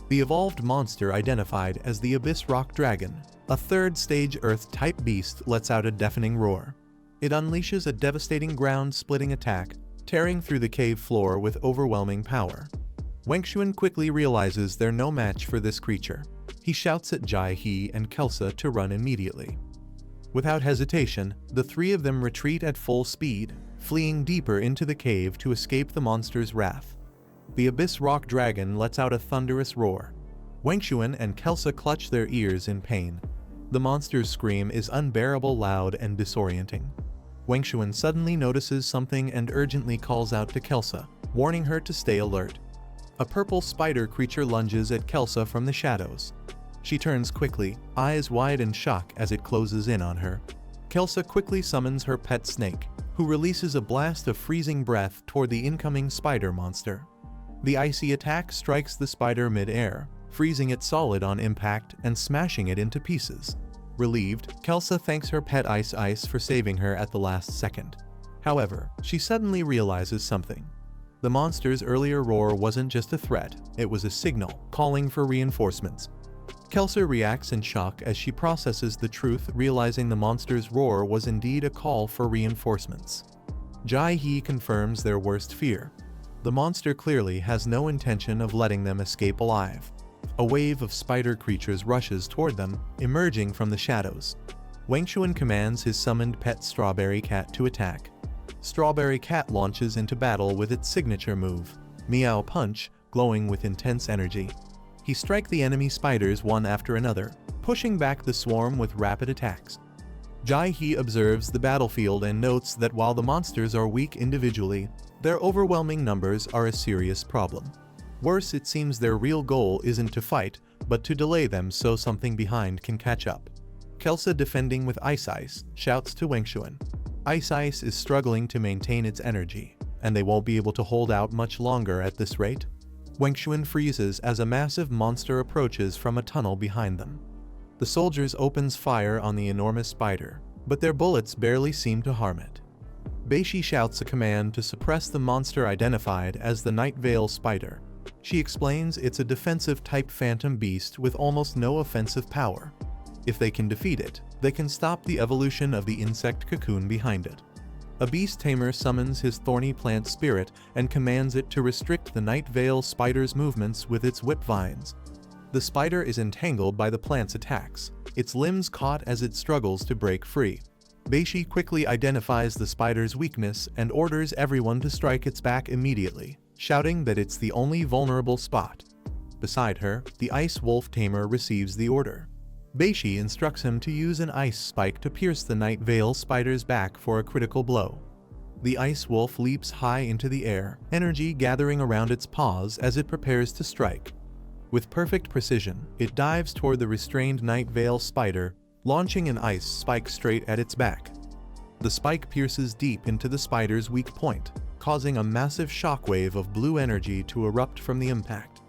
The evolved monster, identified as the Abyss Rock Dragon, a third-stage Earth-type beast, lets out a deafening roar. It unleashes a devastating ground-splitting attack, tearing through the cave floor with overwhelming power. Wangshuan quickly realizes they're no match for this creature. He shouts at Jai-hee and Kelsa to run immediately. Without hesitation, the three of them retreat at full speed, fleeing deeper into the cave to escape the monster's wrath. The Abyss Rock Dragon lets out a thunderous roar. Wangshuan and Kelsa clutch their ears in pain. The monster's scream is unbearable, loud, and disorienting. Wangshuan suddenly notices something and urgently calls out to Kelsa, warning her to stay alert. A purple spider creature lunges at Kelsa from the shadows. She turns quickly, eyes wide in shock as it closes in on her. Kelsa quickly summons her pet snake, who releases a blast of freezing breath toward the incoming spider monster. The icy attack strikes the spider mid-air, freezing it solid on impact and smashing it into pieces. Relieved, Kelsa thanks her pet Ice for saving her at the last second. However, she suddenly realizes something. The monster's earlier roar wasn't just a threat, it was a signal, calling for reinforcements. Kelsa reacts in shock as she processes the truth, realizing the monster's roar was indeed a call for reinforcements. Jai-hee confirms their worst fear. The monster clearly has no intention of letting them escape alive. A wave of spider creatures rushes toward them, emerging from the shadows. Wangshuan commands his summoned pet Strawberry Cat to attack. Strawberry Cat launches into battle with its signature move, Meow Punch, glowing with intense energy. He strikes the enemy spiders one after another, pushing back the swarm with rapid attacks. Jai-hee observes the battlefield and notes that while the monsters are weak individually, their overwhelming numbers are a serious problem. Worse, it seems their real goal isn't to fight, but to delay them so something behind can catch up. Kelsa, defending with Ice, shouts to Wangshuan. Ice is struggling to maintain its energy, and they won't be able to hold out much longer at this rate. Wangshuan freezes as a massive monster approaches from a tunnel behind them. The soldiers opens fire on the enormous spider, but their bullets barely seem to harm it. Beishi shouts a command to suppress the monster identified as the Night Veil Spider. She explains it's a defensive-type phantom beast with almost no offensive power. If they can defeat it, they can stop the evolution of the insect cocoon behind it. A beast tamer summons his thorny plant spirit and commands it to restrict the Night Veil Spider's movements with its whip vines. The spider is entangled by the plant's attacks, its limbs caught as it struggles to break free. Beishi quickly identifies the spider's weakness and orders everyone to strike its back immediately, shouting that it's the only vulnerable spot. Beside her, the Ice Wolf Tamer receives the order. Beishi instructs him to use an ice spike to pierce the Night Veil Spider's back for a critical blow. The Ice Wolf leaps high into the air, energy gathering around its paws as it prepares to strike. With perfect precision, it dives toward the restrained Night Veil Spider, launching an ice spike straight at its back. The spike pierces deep into the spider's weak point, causing a massive shockwave of blue energy to erupt from the impact.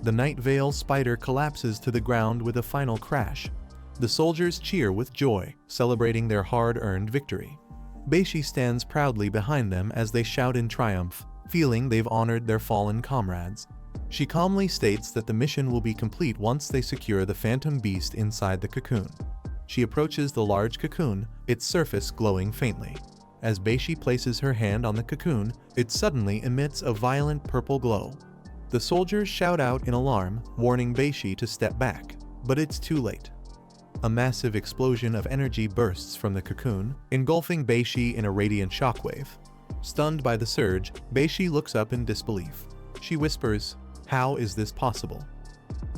The Night Veil Spider collapses to the ground with a final crash. The soldiers cheer with joy, celebrating their hard-earned victory. Beishi stands proudly behind them as they shout in triumph, feeling they've honored their fallen comrades. She calmly states that the mission will be complete once they secure the phantom beast inside the cocoon. She approaches the large cocoon, its surface glowing faintly. As Beishi places her hand on the cocoon, it suddenly emits a violent purple glow. The soldiers shout out in alarm, warning Beishi to step back, but it's too late. A massive explosion of energy bursts from the cocoon, engulfing Beishi in a radiant shockwave. Stunned by the surge, Beishi looks up in disbelief. She whispers, "How is this possible?"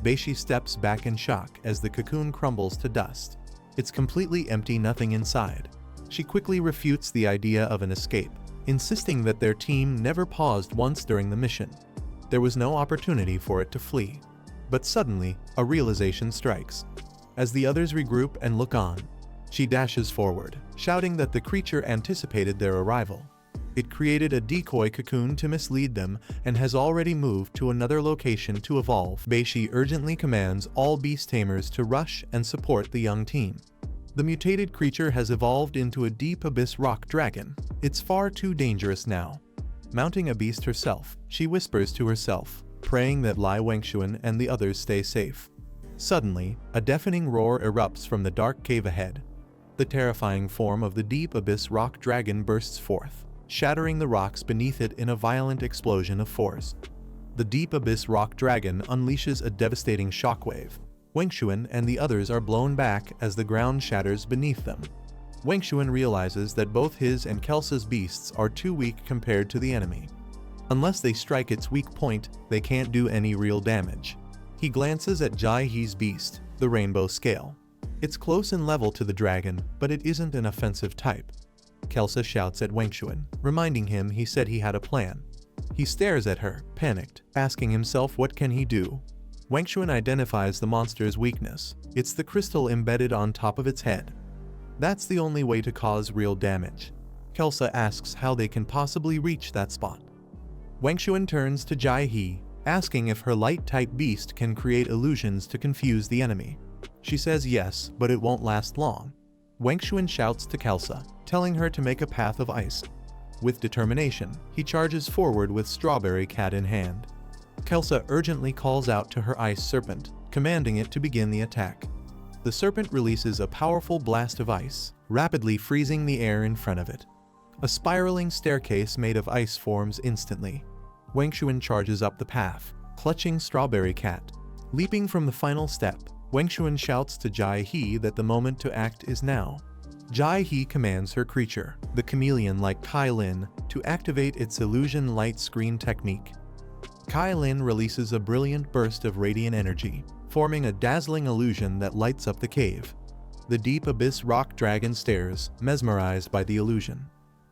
Beishi steps back in shock as the cocoon crumbles to dust. It's completely empty, nothing inside. She quickly refutes the idea of an escape, insisting that their team never paused once during the mission. There was no opportunity for it to flee. But suddenly, a realization strikes. As the others regroup and look on, she dashes forward, shouting that the creature anticipated their arrival. It created a decoy cocoon to mislead them and has already moved to another location to evolve. Beishi urgently commands all beast tamers to rush and support the young team. The mutated creature has evolved into a deep abyss rock dragon. It's far too dangerous now. Mounting a beast herself, she whispers to herself, praying that Lai Wangxuan and the others stay safe. Suddenly, a deafening roar erupts from the dark cave ahead. The terrifying form of the deep abyss rock dragon bursts forth, shattering the rocks beneath it in a violent explosion of force. The deep abyss rock dragon unleashes a devastating shockwave. Wangxuan and the others are blown back as the ground shatters beneath them. Wangxuan realizes that both his and Kelsa's beasts are too weak compared to the enemy. Unless they strike its weak point, they can't do any real damage. He glances at Jai He's beast, the rainbow scale. It's close in level to the dragon, but it isn't an offensive type. Kelsa shouts at Wangxuan, reminding him he said he had a plan. He stares at her, panicked, asking himself what can he do. Wangxuan identifies the monster's weakness. It's the crystal embedded on top of its head. That's the only way to cause real damage. Kelsa asks how they can possibly reach that spot. Wangxuan turns to Jai He, asking if her light-type beast can create illusions to confuse the enemy. She says yes, but it won't last long. Wangxuan shouts to Kelsa, telling her to make a path of ice. With determination, he charges forward with Strawberry Cat in hand. Kelsa urgently calls out to her ice serpent, commanding it to begin the attack. The serpent releases a powerful blast of ice, rapidly freezing the air in front of it. A spiraling staircase made of ice forms instantly. Wangxuan charges up the path, clutching Strawberry Cat. Leaping from the final step, Wangxuan shouts to Jai He that the moment to act is now. Jai He commands her creature, the chameleon-like Kai Lin, to activate its illusion light screen technique. Kai Lin releases a brilliant burst of radiant energy, forming a dazzling illusion that lights up the cave. The deep abyss rock dragon stares, mesmerized by the illusion.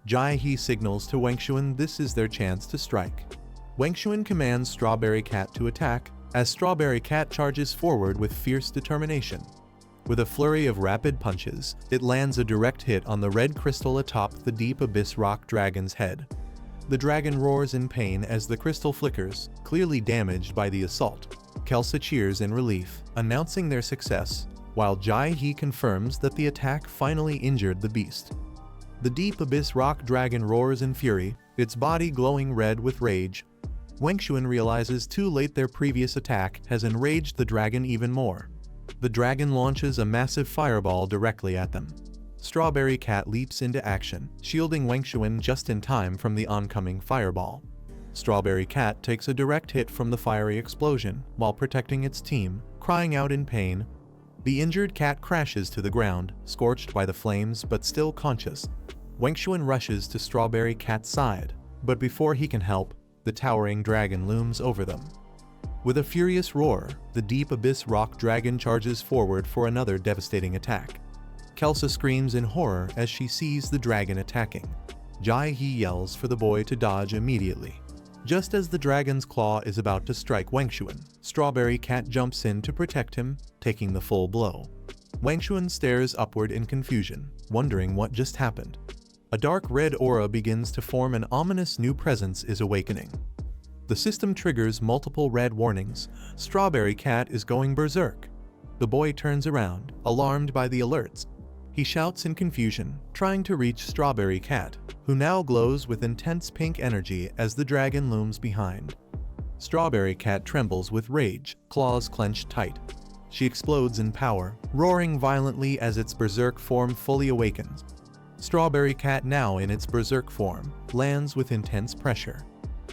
Jai He signals to Wangxuan this is their chance to strike. Wangxuan commands Strawberry Cat to attack, as Strawberry Cat charges forward with fierce determination. With a flurry of rapid punches, it lands a direct hit on the red crystal atop the deep abyss rock dragon's head. The dragon roars in pain as the crystal flickers, clearly damaged by the assault. Kelsa cheers in relief, announcing their success, while Jai He confirms that the attack finally injured the beast. The deep abyss rock dragon roars in fury, its body glowing red with rage. Wangxuan realizes too late their previous attack has enraged the dragon even more. The dragon launches a massive fireball directly at them. Strawberry Cat leaps into action, shielding Wangxuan just in time from the oncoming fireball. Strawberry Cat takes a direct hit from the fiery explosion while protecting its team, crying out in pain. The injured cat crashes to the ground, scorched by the flames but still conscious. Wangxuan rushes to Strawberry Cat's side, but before he can help, the towering dragon looms over them. With a furious roar, the deep abyss rock dragon charges forward for another devastating attack. Kelsa screams in horror as she sees the dragon attacking. Jai He yells for the boy to dodge immediately. Just as the dragon's claw is about to strike Wangxuan, Strawberry Cat jumps in to protect him, taking the full blow. Wangxuan stares upward in confusion, wondering what just happened. A dark red aura begins to form, an ominous new presence is awakening. The system triggers multiple red warnings. Strawberry Cat is going berserk. The boy turns around, alarmed by the alerts. He shouts in confusion, trying to reach Strawberry Cat, who now glows with intense pink energy as the dragon looms behind. Strawberry Cat trembles with rage, claws clenched tight. She explodes in power, roaring violently as its berserk form fully awakens. Strawberry Cat, now in its berserk form, lands with intense pressure.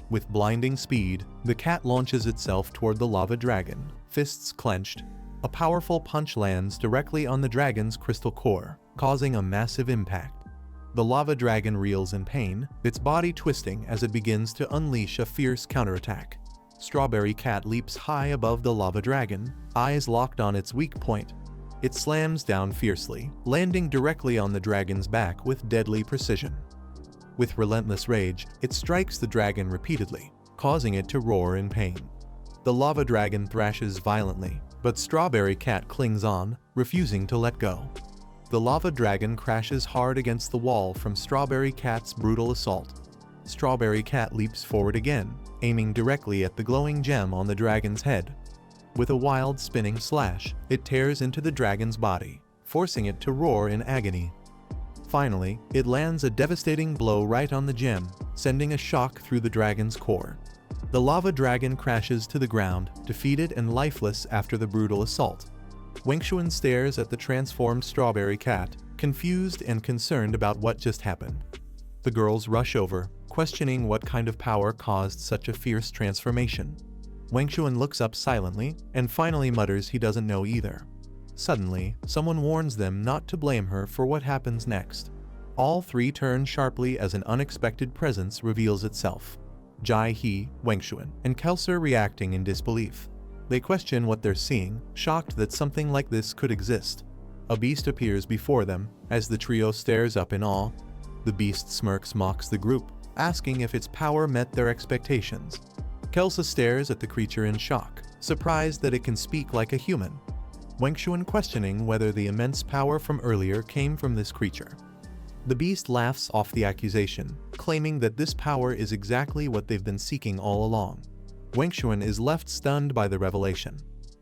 With blinding speed, the cat launches itself toward the lava dragon, fists clenched. A powerful punch lands directly on the dragon's crystal core, causing a massive impact. The lava dragon reels in pain, its body twisting as it begins to unleash a fierce counterattack. Strawberry Cat leaps high above the lava dragon, eyes locked on its weak point. It slams down fiercely, landing directly on the dragon's back with deadly precision. With relentless rage, it strikes the dragon repeatedly, causing it to roar in pain. The lava dragon thrashes violently, but Strawberry Cat clings on, refusing to let go. The lava dragon crashes hard against the wall from Strawberry Cat's brutal assault. Strawberry Cat leaps forward again, aiming directly at the glowing gem on the dragon's head. With a wild spinning slash, it tears into the dragon's body, forcing it to roar in agony. Finally, it lands a devastating blow right on the gem, sending a shock through the dragon's core. The lava dragon crashes to the ground, defeated and lifeless after the brutal assault. Wenxuan stares at the transformed Strawberry Cat, confused and concerned about what just happened. The girls rush over, questioning what kind of power caused such a fierce transformation. Wenxuan looks up silently, and finally mutters he doesn't know either. Suddenly, someone warns them not to blame her for what happens next. All three turn sharply as an unexpected presence reveals itself. Jai He, Wenxuan, and Kelser reacting in disbelief. They question what they're seeing, shocked that something like this could exist. A beast appears before them, as the trio stares up in awe. The beast mocks the group, asking if its power met their expectations. Kelsa stares at the creature in shock, surprised that it can speak like a human. Wenxuan questioning whether the immense power from earlier came from this creature. The beast laughs off the accusation, claiming that this power is exactly what they've been seeking all along. Wenxuan is left stunned by the revelation.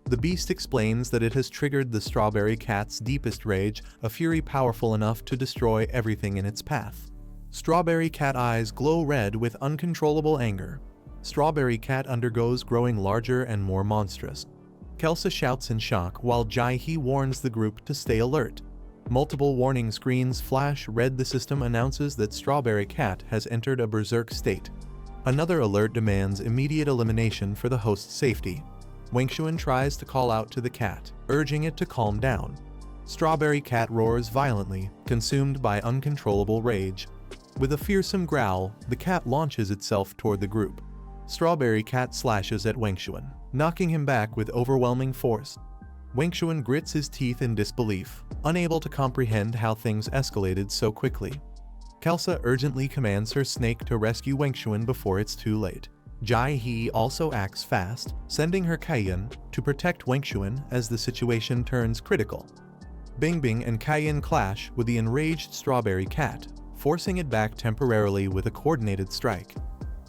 The beast explains that it has triggered the Strawberry Cat's deepest rage, a fury powerful enough to destroy everything in its path. Strawberry Cat eyes glow red with uncontrollable anger. Strawberry Cat undergoes growing larger and more monstrous. Kelsa shouts in shock while Jai He warns the group to stay alert. Multiple warning screens flash red. The system announces that Strawberry Cat has entered a berserk state. Another alert demands immediate elimination for the host's safety. Wenxuan tries to call out to the cat, urging it to calm down. Strawberry Cat roars violently, consumed by uncontrollable rage. With a fearsome growl, the cat launches itself toward the group. Strawberry Cat slashes at Wenxuan, knocking him back with overwhelming force. Wenxuan grits his teeth in disbelief, unable to comprehend how things escalated so quickly. Kelsa urgently commands her snake to rescue Wenxuan before it's too late. Jai He also acts fast, sending her Kaiyan to protect Wenxuan as the situation turns critical. Bingbing and Kaiyan clash with the enraged Strawberry Cat, forcing it back temporarily with a coordinated strike.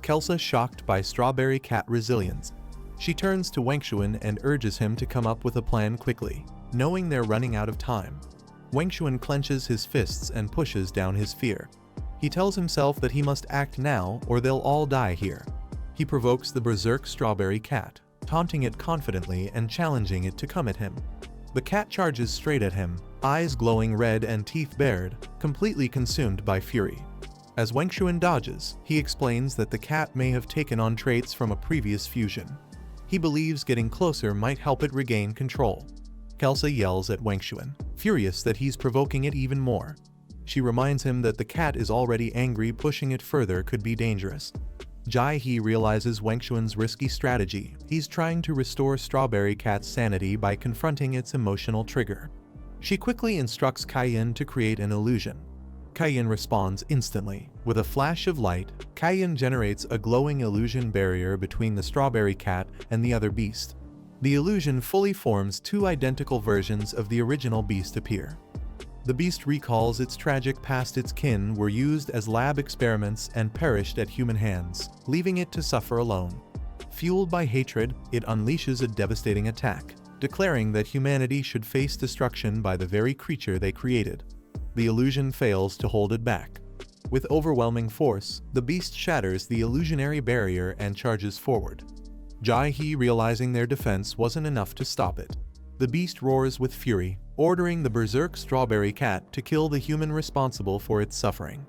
Kelsa shocked by Strawberry Cat resilience. She turns to Wenxuan and urges him to come up with a plan quickly, knowing they're running out of time. Wenxuan clenches his fists and pushes down his fear. He tells himself that he must act now or they'll all die here. He provokes the berserk Strawberry Cat, taunting it confidently and challenging it to come at him. The cat charges straight at him, eyes glowing red and teeth bared, completely consumed by fury. As Wenxuan dodges, he explains that the cat may have taken on traits from a previous fusion. He believes getting closer might help it regain control. Kelsa yells at Wenxuan, furious that he's provoking it even more. She reminds him that the cat is already angry. Pushing it further could be dangerous. Jai He realizes Wenxuan's risky strategy. He's trying to restore Strawberry Cat's sanity by confronting its emotional trigger. She quickly instructs Kaiyan to create an illusion. Kaiyan responds instantly. With a flash of light, Kaiyan generates a glowing illusion barrier between the Strawberry Cat and the other beast. The illusion fully forms two identical versions of the original beast appear. The beast recalls its tragic past. Its kin were used as lab experiments and perished at human hands, leaving it to suffer alone. Fueled by hatred, it unleashes a devastating attack, declaring that humanity should face destruction by the very creature they created. The illusion fails to hold it back. With overwhelming force, the beast shatters the illusionary barrier and charges forward. Jai He, realizing their defense wasn't enough to stop it. The beast roars with fury, ordering the berserk Strawberry Cat to kill the human responsible for its suffering.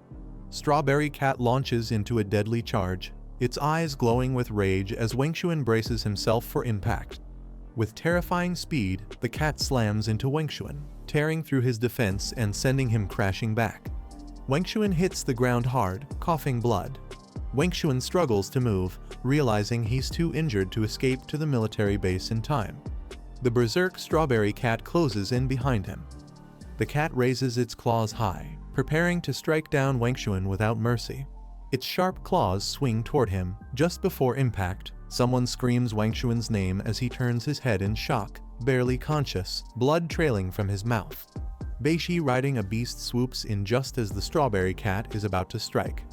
Strawberry Cat launches into a deadly charge, its eyes glowing with rage as Wengshuan braces himself for impact. With terrifying speed, the cat slams into Wengshuan, tearing through his defense and sending him crashing back. Wengshuan hits the ground hard, coughing blood. Wengshuan struggles to move, realizing he's too injured to escape to the military base in time. The berserk strawberry cat closes in behind him. The cat raises its claws high, preparing to strike down Wengshuan without mercy. Its sharp claws swing toward him. Just before impact, someone screams Wengshuan's name as he turns his head in shock, barely conscious, blood trailing from his mouth. Beishi riding a beast swoops in just as the strawberry cat is about to strike.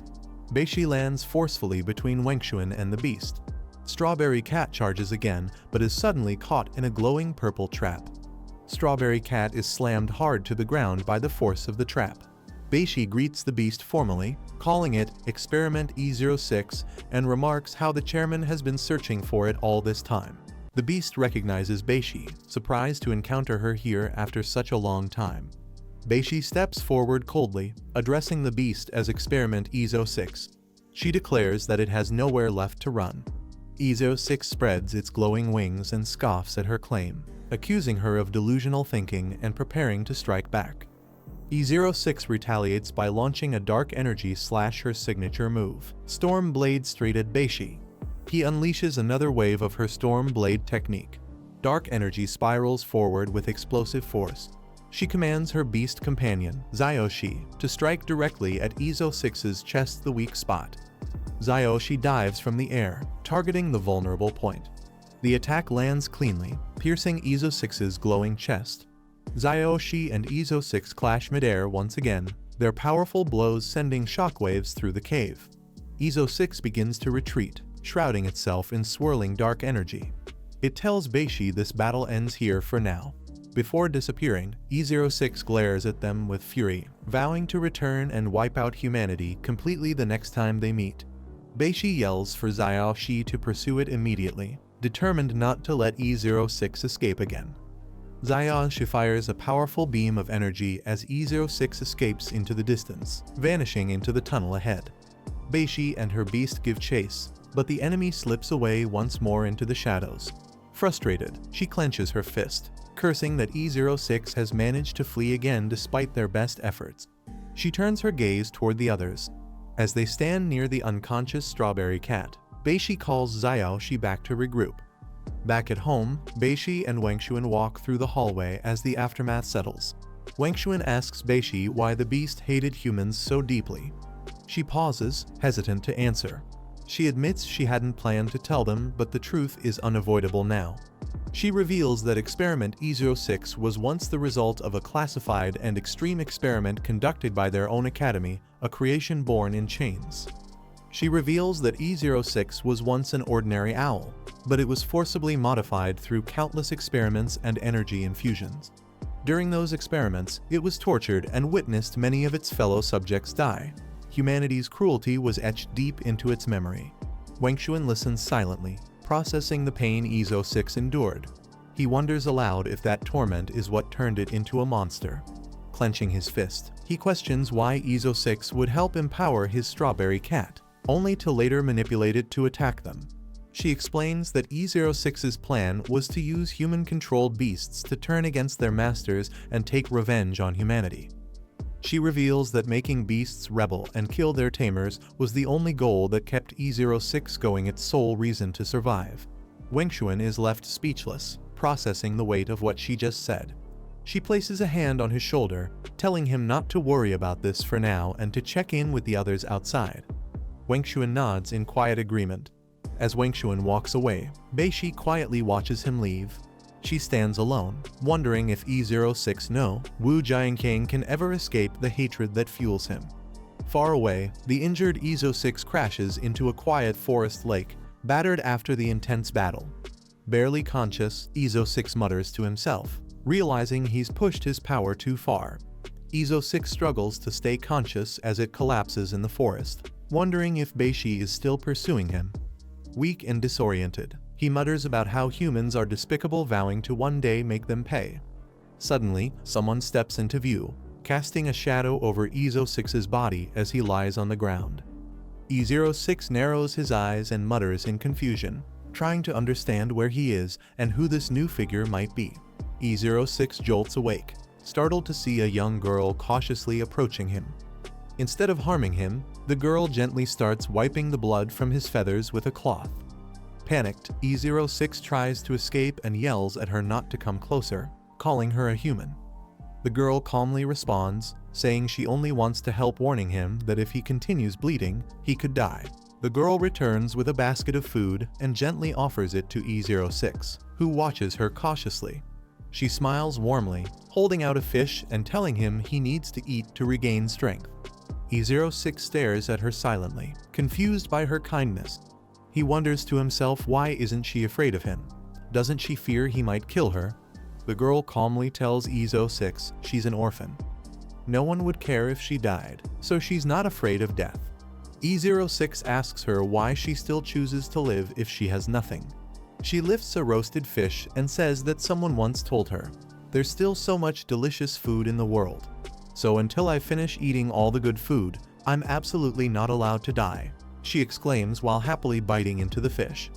Beishi lands forcefully between Wengshuan and the beast. Strawberry cat charges again, but is suddenly caught in a glowing purple trap. Strawberry cat is slammed hard to the ground by the force of the trap. Beishi greets the beast formally, calling it Experiment E06, and remarks how the chairman has been searching for it all this time. The beast recognizes Beishi, surprised to encounter her here after such a long time. Beishi steps forward coldly, addressing the beast as Experiment E06. She declares that it has nowhere left to run. E06 spreads its glowing wings and scoffs at her claim, accusing her of delusional thinking and preparing to strike back. E06 retaliates by launching a dark energy slash, her signature move, Storm Blade, straight at Beishi. He unleashes another wave of her Storm Blade technique. Dark energy spirals forward with explosive force. She commands her beast companion, Zyoshi, to strike directly at E06's chest, the weak spot. Zyoshi dives from the air, targeting the vulnerable point. The attack lands cleanly, piercing E06's glowing chest. Zyoshi and E06 clash midair once again, their powerful blows sending shockwaves through the cave. E06 begins to retreat, shrouding itself in swirling dark energy. It tells Beishi this battle ends here for now. Before disappearing, E06 glares at them with fury, vowing to return and wipe out humanity completely the next time they meet. Beishi yells for Zyoshi to pursue it immediately, determined not to let E06 escape again. Zyoshi fires a powerful beam of energy as E06 escapes into the distance, vanishing into the tunnel ahead. Beishi and her beast give chase, but the enemy slips away once more into the shadows. Frustrated, she clenches her fist, cursing that E06 has managed to flee again despite their best efforts. She turns her gaze toward the others. As they stand near the unconscious strawberry cat, Beishi calls Zyoshi back to regroup. Back at home, Beishi and Wengshuan walk through the hallway as the aftermath settles. Wengshuan asks Beishi why the beast hated humans so deeply. She pauses, hesitant to answer. She admits she hadn't planned to tell them, but the truth is unavoidable now. She reveals that Experiment E06 was once the result of a classified and extreme experiment conducted by their own academy, a creation born in chains. She reveals that E06 was once an ordinary owl, but it was forcibly modified through countless experiments and energy infusions. During those experiments, it was tortured and witnessed many of its fellow subjects die. Humanity's cruelty was etched deep into its memory. Wengshuan listens silently, processing the pain E06 endured. He wonders aloud if that torment is what turned it into a monster. Clenching his fist, he questions why E06 would help empower his strawberry cat, only to later manipulate it to attack them. She explains that E06's plan was to use human-controlled beasts to turn against their masters and take revenge on humanity. She reveals that making beasts rebel and kill their tamers was the only goal that kept E06 going, its sole reason to survive. Wengshuan is left speechless, processing the weight of what she just said. She places a hand on his shoulder, telling him not to worry about this for now and to check in with the others outside. Wengshuan nods in quiet agreement. As Wengshuan walks away, Beishi quietly watches him leave. She stands alone, wondering if E06 no, Wu Jianqing can ever escape the hatred that fuels him. Far away, the injured E06 crashes into a quiet forest lake, battered after the intense battle. Barely conscious, E06 mutters to himself, realizing he's pushed his power too far. E06 struggles to stay conscious as it collapses in the forest, wondering if Beishi is still pursuing him. Weak and disoriented, he mutters about how humans are despicable, vowing to one day make them pay. Suddenly, someone steps into view, casting a shadow over E06's body as he lies on the ground. E06 narrows his eyes and mutters in confusion, trying to understand where he is and who this new figure might be. E06 jolts awake, startled to see a young girl cautiously approaching him. Instead of harming him, the girl gently starts wiping the blood from his feathers with a cloth. Panicked, E06 tries to escape and yells at her not to come closer, calling her a human. The girl calmly responds, saying she only wants to help, warning him that if he continues bleeding, he could die. The girl returns with a basket of food and gently offers it to E06, who watches her cautiously. She smiles warmly, holding out a fish and telling him he needs to eat to regain strength. E06 stares at her silently, confused by her kindness. He wonders to himself, why isn't she afraid of him? Doesn't she fear he might kill her? The girl calmly tells E06 she's an orphan. No one would care if she died, so she's not afraid of death. E06 asks her why she still chooses to live if she has nothing. She lifts a roasted fish and says that someone once told her, "There's still so much delicious food in the world. So until I finish eating all the good food, I'm absolutely not allowed to die," she exclaims while happily biting into the fish.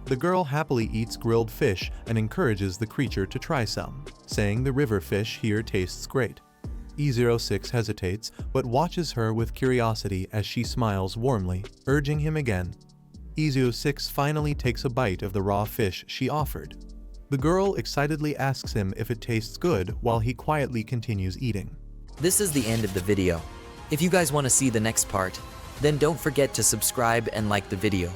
The girl happily eats grilled fish and encourages the creature to try some, saying the river fish here tastes great. E06 hesitates, but watches her with curiosity as she smiles warmly, urging him again. E06 finally takes a bite of the raw fish she offered. The girl excitedly asks him if it tastes good while he quietly continues eating. This is the end of the video. If you guys want to see the next part, then don't forget to subscribe and like the video.